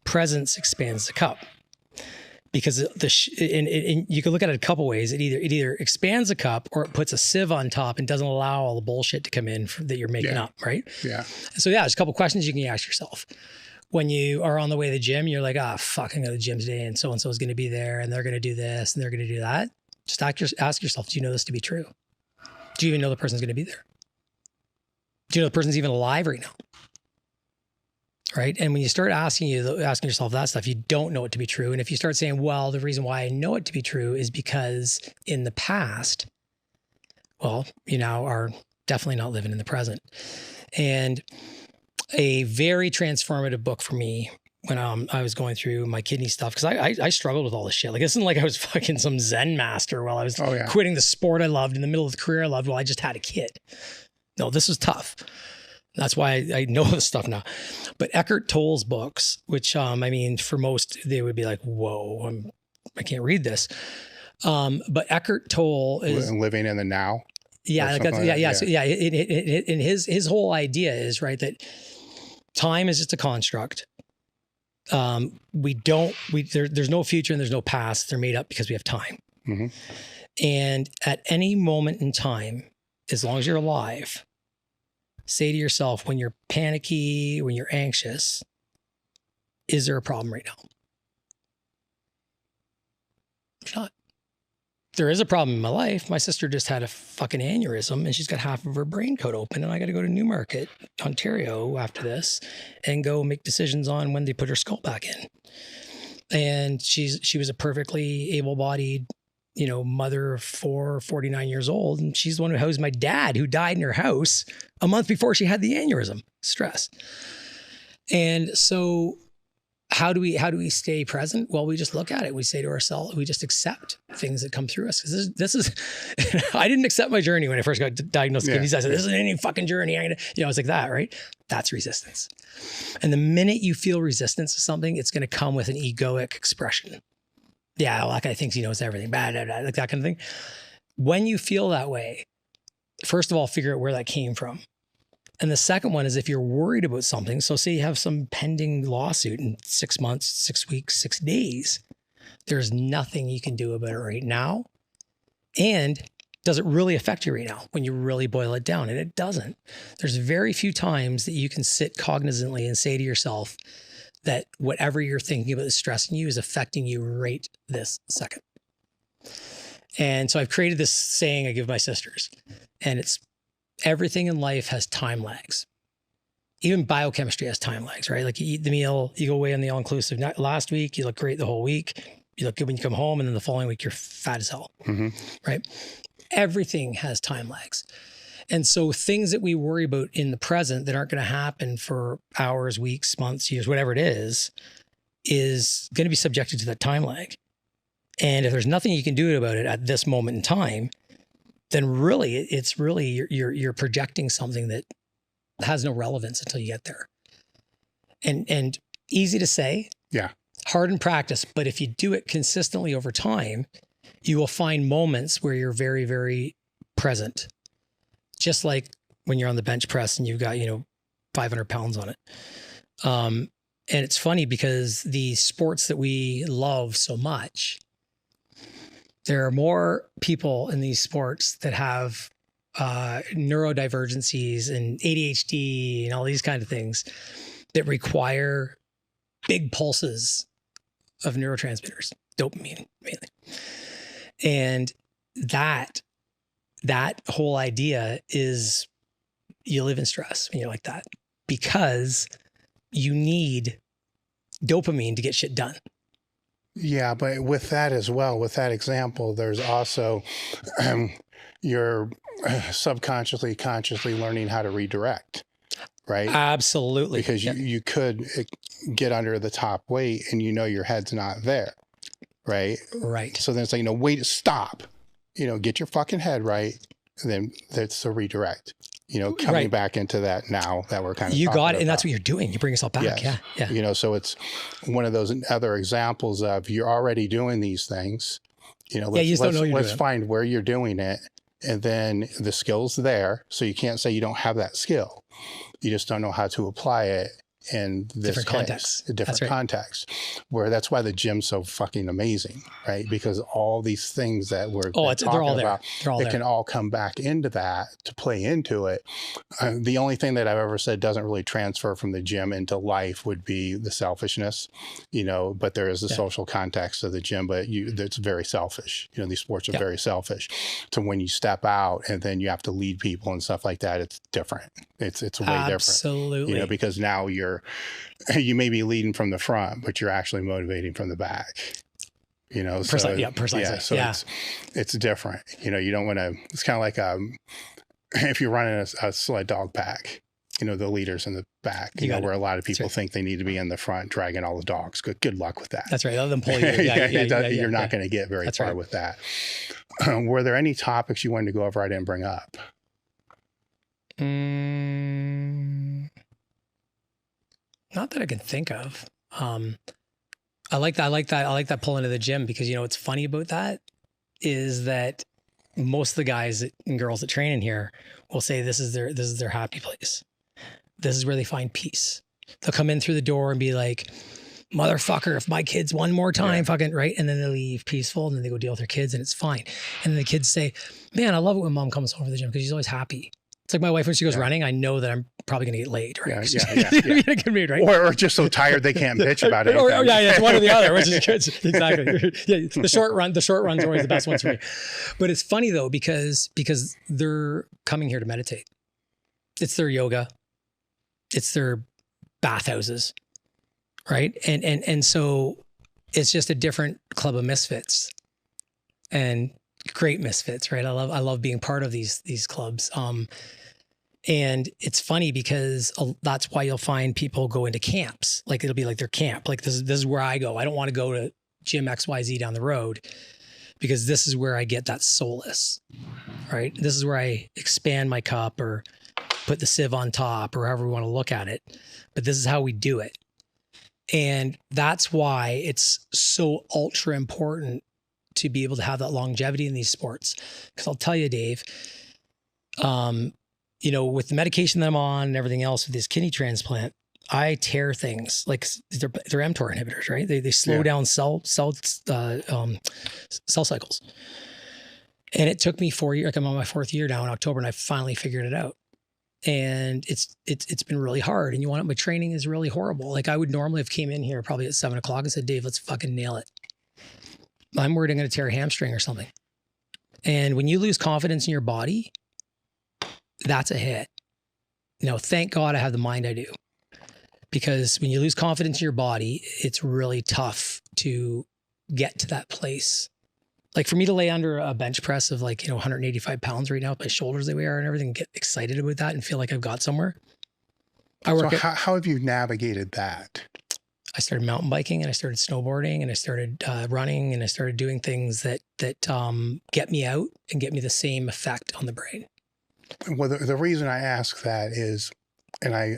Presence expands the cup. Because and you can look at it a couple ways. It either expands the cup, or it puts a sieve on top and doesn't allow all the bullshit to come in that you're making up, right? Yeah. So there's a couple questions you can ask yourself. When you are on the way to the gym, you're like, fuck, I'm going to the gym today, and so is going to be there, and they're going to do this, and they're going to do that. Just ask yourself, do you know this to be true? Do you even know the person's going to be there? Do you know the person's even alive right now? right? And when you start asking yourself that stuff, you don't know it to be true. And if you start saying, well, the reason why I know it to be true is because in the past, well, you now are definitely not living in the present. And a very transformative book for me when I was going through my kidney stuff, because I struggled with all this shit. Like, it isn't like I was fucking some Zen master while I was quitting the sport I loved in the middle of the career I loved while I just had a kid. No, this was tough. That's why I know this stuff now. But Eckhart Tolle's books, which I mean, for most, they would be like, whoa, I can't read this. But Eckhart Tolle is living in the now. Yeah, like that's, yeah. So and his whole idea is, right, that time is just a construct. There's no future and there's no past. They're made up because we have time. Mm-hmm. And at any moment in time, as long as you're alive, say to yourself, when you're panicky, when you're anxious, is there a problem right now? There's not. There is a problem in my life. My sister just had a fucking aneurysm and she's got half of her brain cut open, and I got to go to Newmarket, Ontario after this and go make decisions on when they put her skull back in. And she was a perfectly able-bodied, mother of 4, 49 years old. And she's the one who housed my dad, who died in her house a month before she had the aneurysm. Stress. And so how do we stay present? Well, we just look at it. We say to ourselves, we just accept things that come through us. Because this is, I didn't accept my journey when I first got diagnosed with kidney disease. I said, this isn't any fucking journey. It's like that, right? That's resistance. And the minute you feel resistance to something, it's going to come with an egoic expression. Yeah, well, that guy thinks he knows everything, like that kind of thing. When you feel that way, first of all, figure out where that came from. And the second one is, if you're worried about something, so say you have some pending lawsuit in 6 months, 6 weeks, 6 days, there's nothing you can do about it right now. And does it really affect you right now when you really boil it down? And it doesn't. There's very few times that you can sit cognizantly and say to yourself that whatever you're thinking about is stressing you is affecting you right this second. And so I've created this saying I give my sisters, and it's, everything in life has time lags. Even biochemistry has time lags, right? Like, you eat the meal, you go away on the all-inclusive last week, you look great the whole week, you look good when you come home, and then the following week you're fat as hell, right? Everything has time lags. And so things that we worry about in the present that aren't going to happen for hours, weeks, months, years, whatever it is going to be subjected to that time lag. And if there's nothing you can do about it at this moment in time, then really it's really you're projecting something that has no relevance until you get there. And easy to say, hard in practice, but if you do it consistently over time, you will find moments where you're very, very present. Just like when you're on the bench press and you've got 500 pounds on it. And it's funny because the sports that we love so much, there are more people in these sports that have neurodivergencies and ADHD and all these kind of things that require big pulses of neurotransmitters, dopamine mainly. And that whole idea is, you live in stress when you're like that, because you need dopamine to get shit done. Yeah, but with that as well, with that example, there's also you're subconsciously, consciously learning how to redirect, right? Absolutely. Because you could get under the top weight and your head's not there, right? Right. So then it's like, wait, stop, get your fucking head right. And then that's a redirect. Coming back into that now that we're kind of, you got it. And that's what you're doing. You bring yourself back. Yes. Yeah. So it's one of those other examples of, you're already doing these things, let's find where you're doing it. And then the skill's there. So you can't say you don't have that skill. You just don't know how to apply it in this different context, where that's why the gym's so fucking amazing, right? Because all these things that we're talking about, it can all come back into that, to play into it. The only thing that I've ever said doesn't really transfer from the gym into life would be the selfishness, but there is the social context of the gym, but it's very selfish. These sports are very selfish. So when you step out and then you have to lead people and stuff like that, it's different. It's way different. Absolutely. Because now you're you may be leading from the front, but you're actually motivating from the back. Precisely. Yeah, so it's different. You don't want to. It's kind of like if you're running a sled dog pack. The leaders in the back. Where a lot of people think they need to be in the front, dragging all the dogs. Good luck with that. That's right. Let them pull you. You're not going to get very far with that. Were there any topics you wanted to go over I didn't bring up? Not that I can think of. I like that pull into the gym because what's funny about that is that most of the guys and girls that train in here will say this is their happy place. This is where they find peace. They'll come in through the door and be like, motherfucker, if my kids one more time, fucking right. And then they leave peaceful and then they go deal with their kids and it's fine. And then the kids say, man, I love it when mom comes home from the gym because she's always happy. It's like my wife, when she goes running, I know that I'm probably going to get laid, right? Yeah. Right? Or just so tired they can't bitch about it. It's one or the other, which is good. Exactly. The short run's always the best ones for me. But it's funny though, because they're coming here to meditate. It's their yoga. It's their bathhouses, right? And so it's just a different club of misfits and great misfits, right? I love being part of these clubs. And it's funny because that's why you'll find people go into camps. Like it'll be like their camp. Like this is where I go. I don't want to go to gym XYZ down the road because this is where I get that solace, right? This is where I expand my cup or put the sieve on top or however we want to look at it. But this is how we do it. And that's why it's so ultra important to be able to have that longevity in these sports. Because I'll tell you, Dave, with the medication that I'm on and everything else with this kidney transplant, I tear things like they're mTOR inhibitors, right? They slow down cell cycles. And it took me 4 years. Like I'm on my 4th year now in October, and I finally figured it out. And it's been really hard. And my training is really horrible. Like I would normally have came in here probably at 7:00 and said, Dave, let's fucking nail it. I'm worried I'm going to tear a hamstring or something. And when you lose confidence in your body, that's a hit. Thank God I have the mind I do. Because when you lose confidence in your body, it's really tough to get to that place. Like for me to lay under a bench press of 185 pounds right now with my shoulders the way they are and everything, get excited about that and feel like I've got somewhere. How have you navigated that? I started mountain biking and I started snowboarding and I started running and I started doing things that get me out and get me the same effect on the brain. Well, the reason I ask that is, and I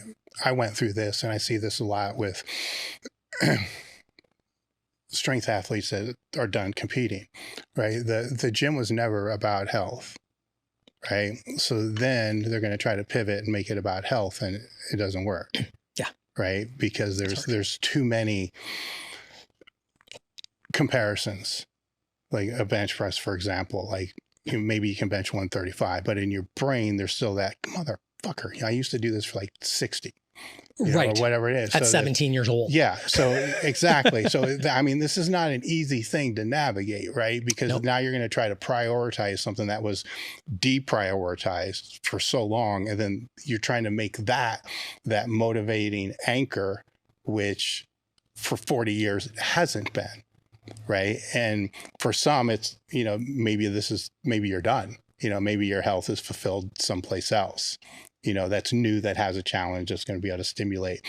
went through this and I see this a lot with strength athletes that are done competing, right? The gym was never about health, right? So then they're going to try to pivot and make it about health and it doesn't work. Yeah. Right? Because there's too many comparisons, like a bench press, for example, like maybe you can bench 135, but in your brain, there's still that motherfucker. I used to do this for 60. Right. Or whatever it is. At 17 years old. Yeah. So exactly. So, this is not an easy thing to navigate, right? Because now you're going to try to prioritize something that was deprioritized for so long. And then you're trying to make that motivating anchor, which for 40 years it hasn't been. Right. And for some, it's, maybe you're done, maybe your health is fulfilled someplace else. That's new, that has a challenge that's going to be able to stimulate,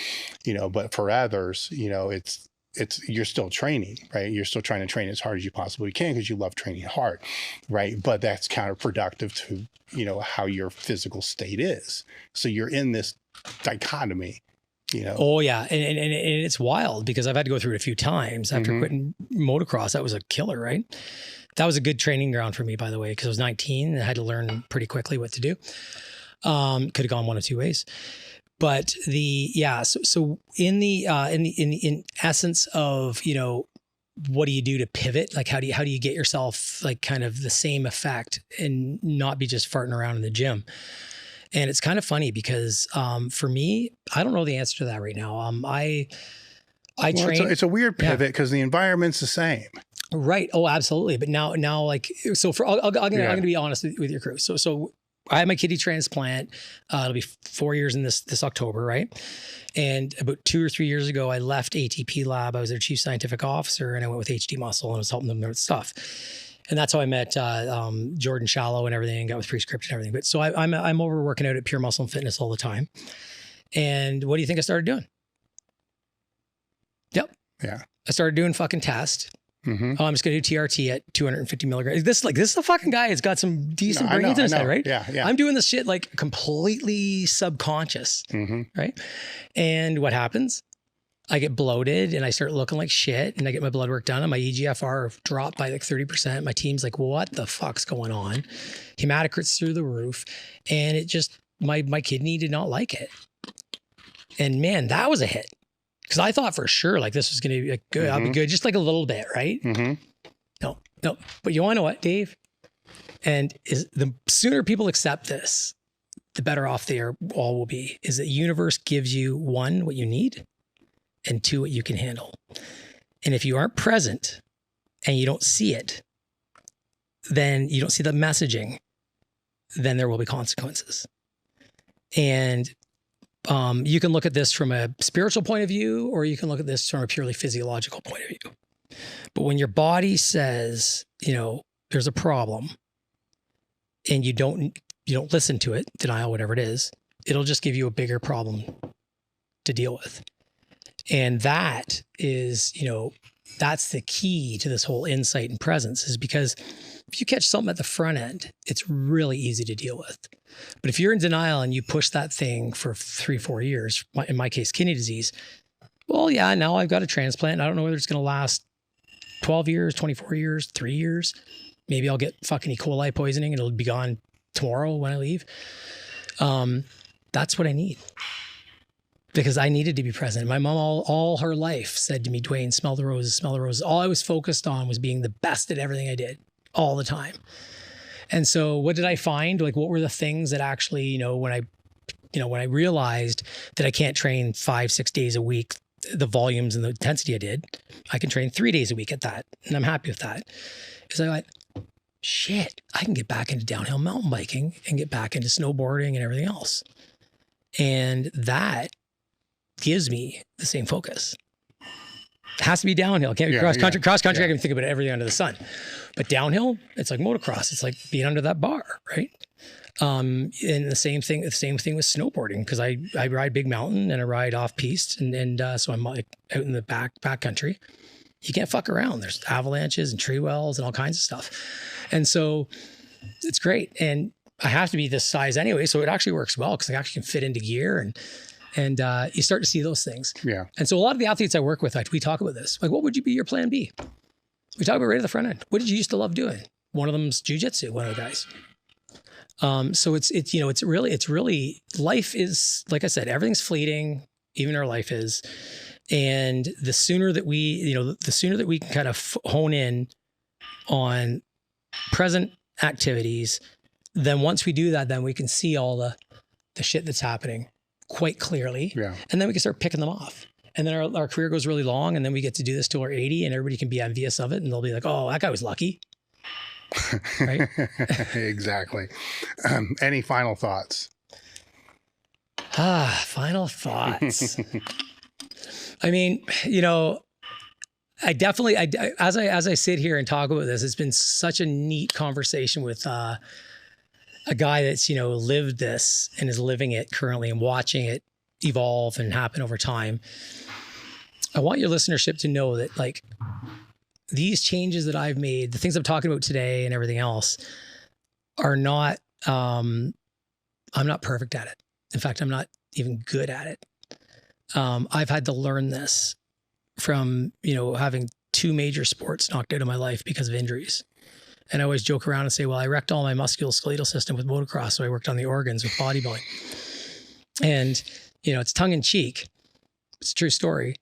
but for others, you're still training, right? You're still trying to train as hard as you possibly can because you love training hard, right? But that's counterproductive to, how your physical state is. So you're in this dichotomy, Oh yeah. And it's wild because I've had to go through it a few times after quitting motocross. That was a killer, right? That was a good training ground for me, by the way, because I was 19 and I had to learn pretty quickly what to do. Could have gone one of two ways, but so in essence of, what do you do to pivot? Like, how do you get yourself kind of the same effect and not be just farting around in the gym? And it's kind of funny because, for me, I don't know the answer to that right now. I train. It's a weird pivot because the environment's the same. Right. Oh, absolutely. But now, so I'm going to be honest with your crew. So I had my kidney transplant. It'll be 4 years in this October, right? And about 2 or 3 years ago, I left ATP Lab. I was their chief scientific officer, and I went with HD Muscle and was helping them with stuff. And that's how I met Jordan Shallow and everything, got with Prescription and everything. But so I'm over working out at Pure Muscle and Fitness all the time. And what do you think I started doing? Yep. Yeah. I started doing fucking tests. Mm-hmm. Oh, I'm just going to do TRT at 250 milligrams. This is the fucking guy that's got some decent brains in his head, right? Yeah, yeah. I'm doing this shit like completely subconscious, right? And what happens? I get bloated and I start looking like shit, and I get my blood work done, and my EGFR dropped by like 30%. My team's like, what the fuck's going on? Hematocrit's through the roof. And it just, my kidney did not like it. And man, that was a hit. Because I thought for sure, like, this was going to be like, good. I'll be good, just like a little bit, right? No. But you want to know what, Dave? And is the sooner people accept this, the better off they all will be. Is that the universe gives you, 1, what you need, and 2, what you can handle. And if you aren't present and you don't see it, then you don't see the messaging, then there will be consequences. And you can look at this from a spiritual point of view, or you can look at this from a purely physiological point of view. But when your body says, there's a problem, and you don't listen to it, denial, whatever it is, it'll just give you a bigger problem to deal with. And that is, that's the key to this whole insight and presence, is because if you catch something at the front end, it's really easy to deal with. But if you're in denial and you push that thing for 3-4 years, in my case, kidney disease, well, yeah, now I've got a transplant. I don't know whether it's going to last 12 years, 24 years, 3 years. Maybe I'll get fucking E. coli poisoning and it'll be gone tomorrow when I leave. That's what I need. Because I needed to be present. My mom all her life said to me, Dwayne, smell the roses, smell the roses. All I was focused on was being the best at everything I did all the time. And so what did I find? Like, what were the things that actually, when I realized that I can't train 5-6 days a week, the volumes and the intensity I did, I can train 3 days a week at that. And I'm happy with that. Because I went, shit, I can get back into downhill mountain biking and get back into snowboarding and everything else. And that gives me the same focus. It has to be downhill. It can't be cross country. Cross country, I can think about everything under the sun. But downhill, it's like motocross. It's like being under that bar, right? And the same thing with snowboarding, because I ride big mountain and I ride off piste, and so I'm like out in the back country. You can't fuck around. There's avalanches and tree wells and all kinds of stuff, and so it's great. And I have to be this size anyway, so it actually works well because I actually can fit into gear, and you start to see those things. Yeah. And so a lot of the athletes I work with, we talk about this. Like, what would you be your plan B? We talk about right at the front end. What did you used to love doing? One of them's jujitsu, one of the guys. So it's really, life is, like I said, everything's fleeting, even our life is. And the sooner that we can kind of hone in on present activities, then once we do that, then we can see all the shit that's happening quite clearly. Yeah. And then we can start picking them off. And then our career goes really long, and then we get to do this till we're 80, and everybody can be envious of it, and they'll be like, oh, that guy was lucky. Right? Exactly. Any final thoughts? Final thoughts. I mean, I definitely, as I sit here and talk about this, it's been such a neat conversation with a guy that's, lived this and is living it currently and watching it evolve and happen over time. I want your listenership to know that, like, these changes that I've made, the things I'm talking about today and everything else, are not, I'm not perfect at it. In fact, I'm not even good at it. I've had to learn this from, having 2 major sports knocked out of my life because of injuries. And I always joke around and say, well, I wrecked all my musculoskeletal system with motocross, so I worked on the organs with bodybuilding. And, it's tongue in cheek. It's a true story.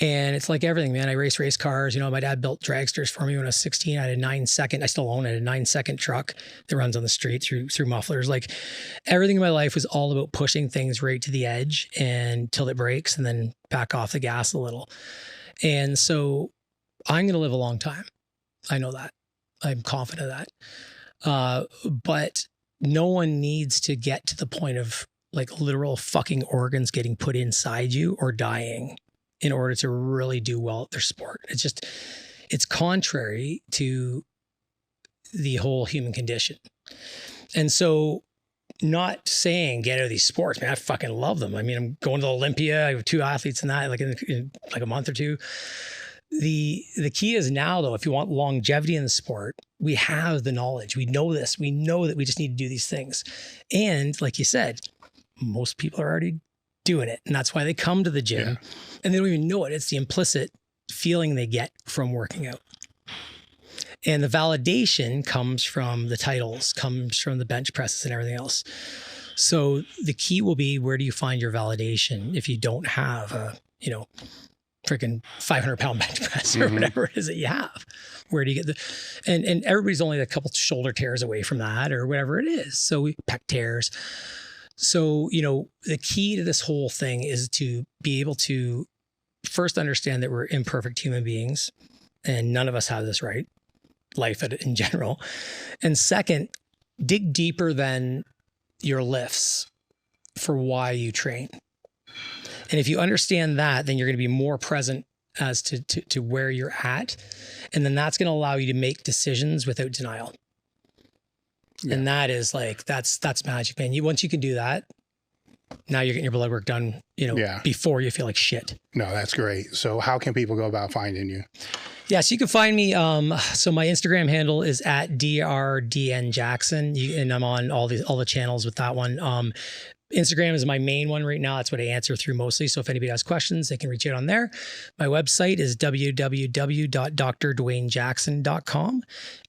And it's like everything, man. I race cars. My dad built dragsters for me when I was 16. I had a 9-second, I still own it, a 9-second truck that runs on the street through mufflers. Like, everything in my life was all about pushing things right to the edge and till it breaks, and then back off the gas a little. And so I'm going to live a long time. I know that. I'm confident of that. But no one needs to get to the point of like literal fucking organs getting put inside you or dying in order to really do well at their sport. It's contrary to the whole human condition. And so, not saying get out of these sports, man, I fucking love them. I mean, I'm going to Olympia. I have 2 athletes in that, like in like a month or 2. The key is now, though, if you want longevity in the sport, we have the knowledge. We know this. We know that we just need to do these things. And like you said, most people are already doing it. And that's why they come to the gym and they don't even know it. It's the implicit feeling they get from working out. And the validation comes from the titles, comes from the bench presses and everything else. So the key will be, where do you find your validation if you don't have a, freaking 500-pound bench press or whatever it is that you have? Where do you get and everybody's only a couple shoulder tears away from that or whatever it is. So pec tears. So, the key to this whole thing is to be able to first understand that we're imperfect human beings and none of us have this right. Life in general. And second, dig deeper than your lifts for why you train. And if you understand that, then you're going to be more present as to where you're at. And then that's going to allow you to make decisions without denial. Yeah. And that is like, that's magic, man. Once you can do that, now you're getting your blood work done, before you feel like shit. No, that's great. So how can people go about finding you? Yeah, so you can find me. So my Instagram handle is at Dwyane Jackson, and I'm on all the channels with that one. Instagram is my main one right now. That's what I answer through mostly. So if anybody has questions, they can reach out on there. My website is www.drdwaynejackson.com.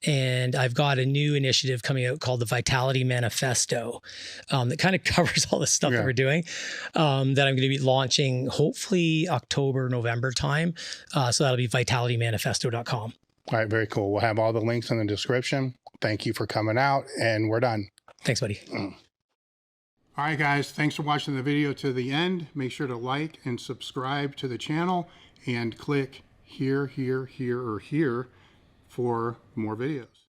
And I've got a new initiative coming out called the Vitality Manifesto that kind of covers all the stuff that we're doing that I'm going to be launching hopefully October, November time. So that'll be vitalitymanifesto.com. All right, very cool. We'll have all the links in the description. Thank you for coming out, and we're done. Thanks, buddy. All right, guys, thanks for watching the video to the end. Make sure to like and subscribe to the channel and click here, here, here, or here for more videos.